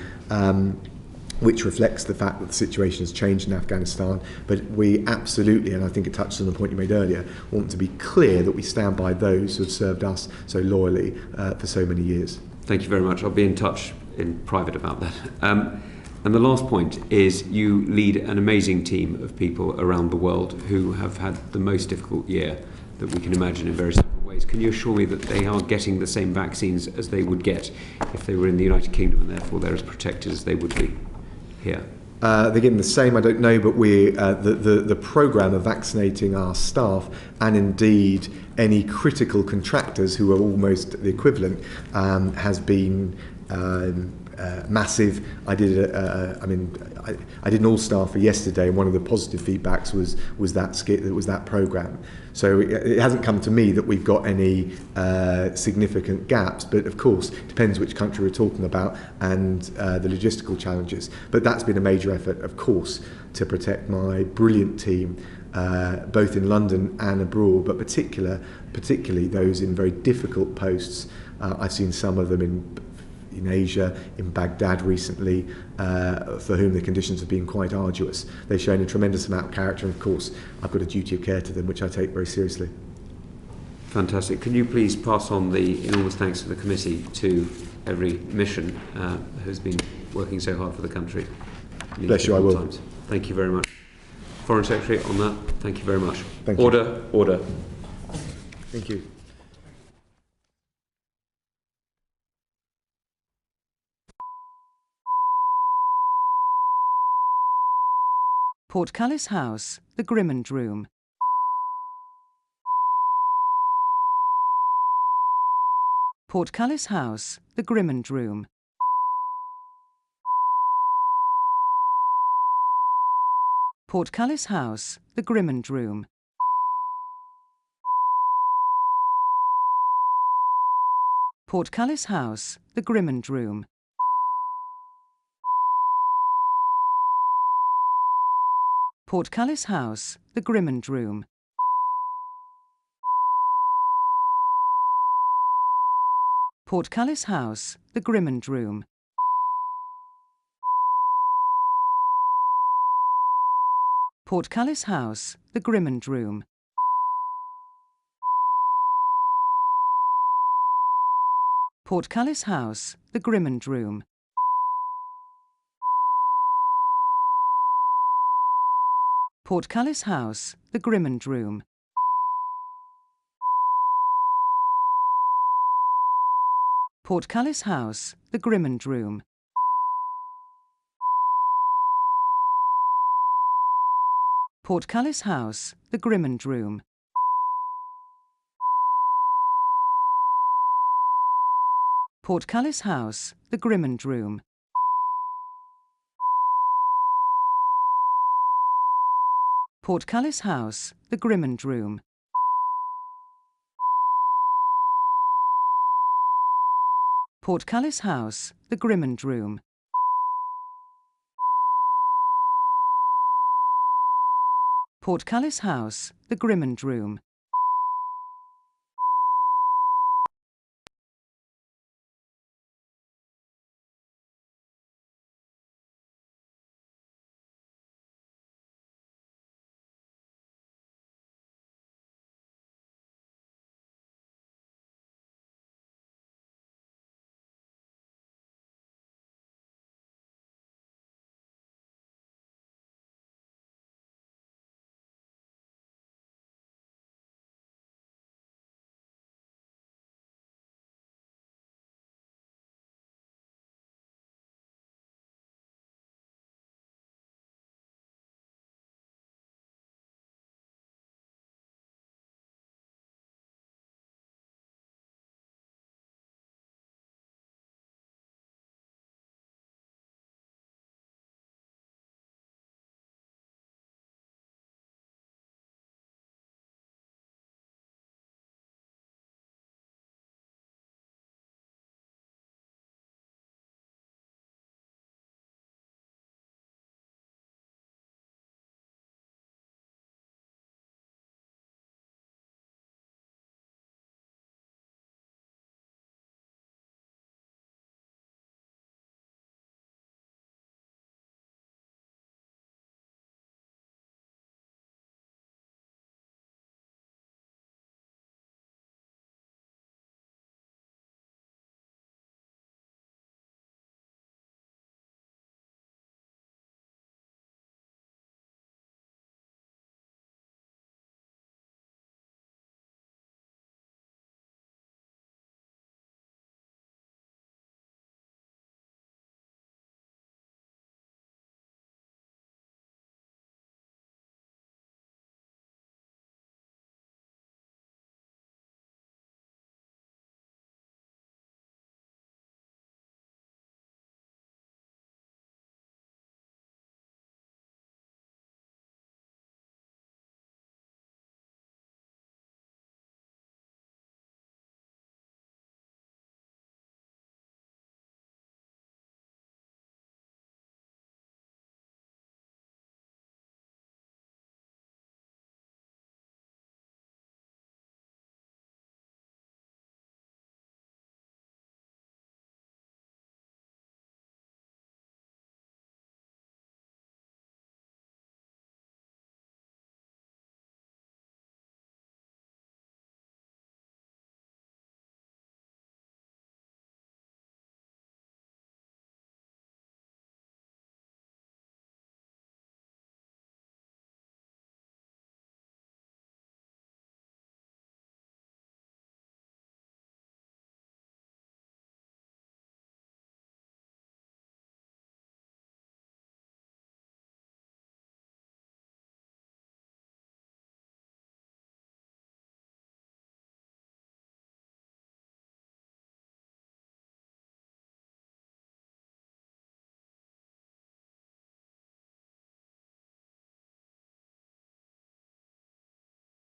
which reflects the fact that the situation has changed in Afghanistan. But we absolutely, and I think it touched on the point you made earlier, want to be clear that we stand by those who have served us so loyally for so many years. Thank you very much. I'll be in touch in private about that. And the last point is you lead an amazing team of people around the world who have had the most difficult year that we can imagine in various different ways. Can you assure me that they are getting the same vaccines as they would get if they were in the United Kingdom, and therefore they're as protected as they would be here? They're getting the same, I don't know, but the programme of vaccinating our staff and indeed any critical contractors who are almost the equivalent has been massive. I did an all-staffer yesterday, and one of the positive feedbacks was that programme. So it hasn't come to me that we've got any significant gaps, but of course it depends which country we're talking about and the logistical challenges. But that's been a major effort, of course, to protect my brilliant team, both in London and abroad, but particularly those in very difficult posts. I've seen some of them in Asia, in Baghdad recently, for whom the conditions have been quite arduous. They've shown a tremendous amount of character, and of course I've got a duty of care to them, which I take very seriously. Fantastic. Can you please pass on the enormous thanks to the committee, to every mission who's been working so hard for the country? Bless you, I will. Times. Thank you very much. Foreign Secretary, on that, thank you very much. Thank you. Order. Thank you. Portcullis House, the Grimmond Room. Portcullis House, the Grimmond Room. Portcullis House, the Grimmond Room. Portcullis House, the Grimmond Room. Portcullis House, the Grimmond Room. Portcullis House, the Grimmond Room. Portcullis House, the Grimmond Room. Portcullis House, the Grimmond Room. Portcullis House, the Grimmond Room. Portcullis House, the Grimmond Room. Portcullis House, the Grimmond Room. Portcullis House, the Grimmond Room. Portcullis House, the Grimmond Room. Portcullis House, the Grimmond Room. Portcullis House, the Grimmond Room.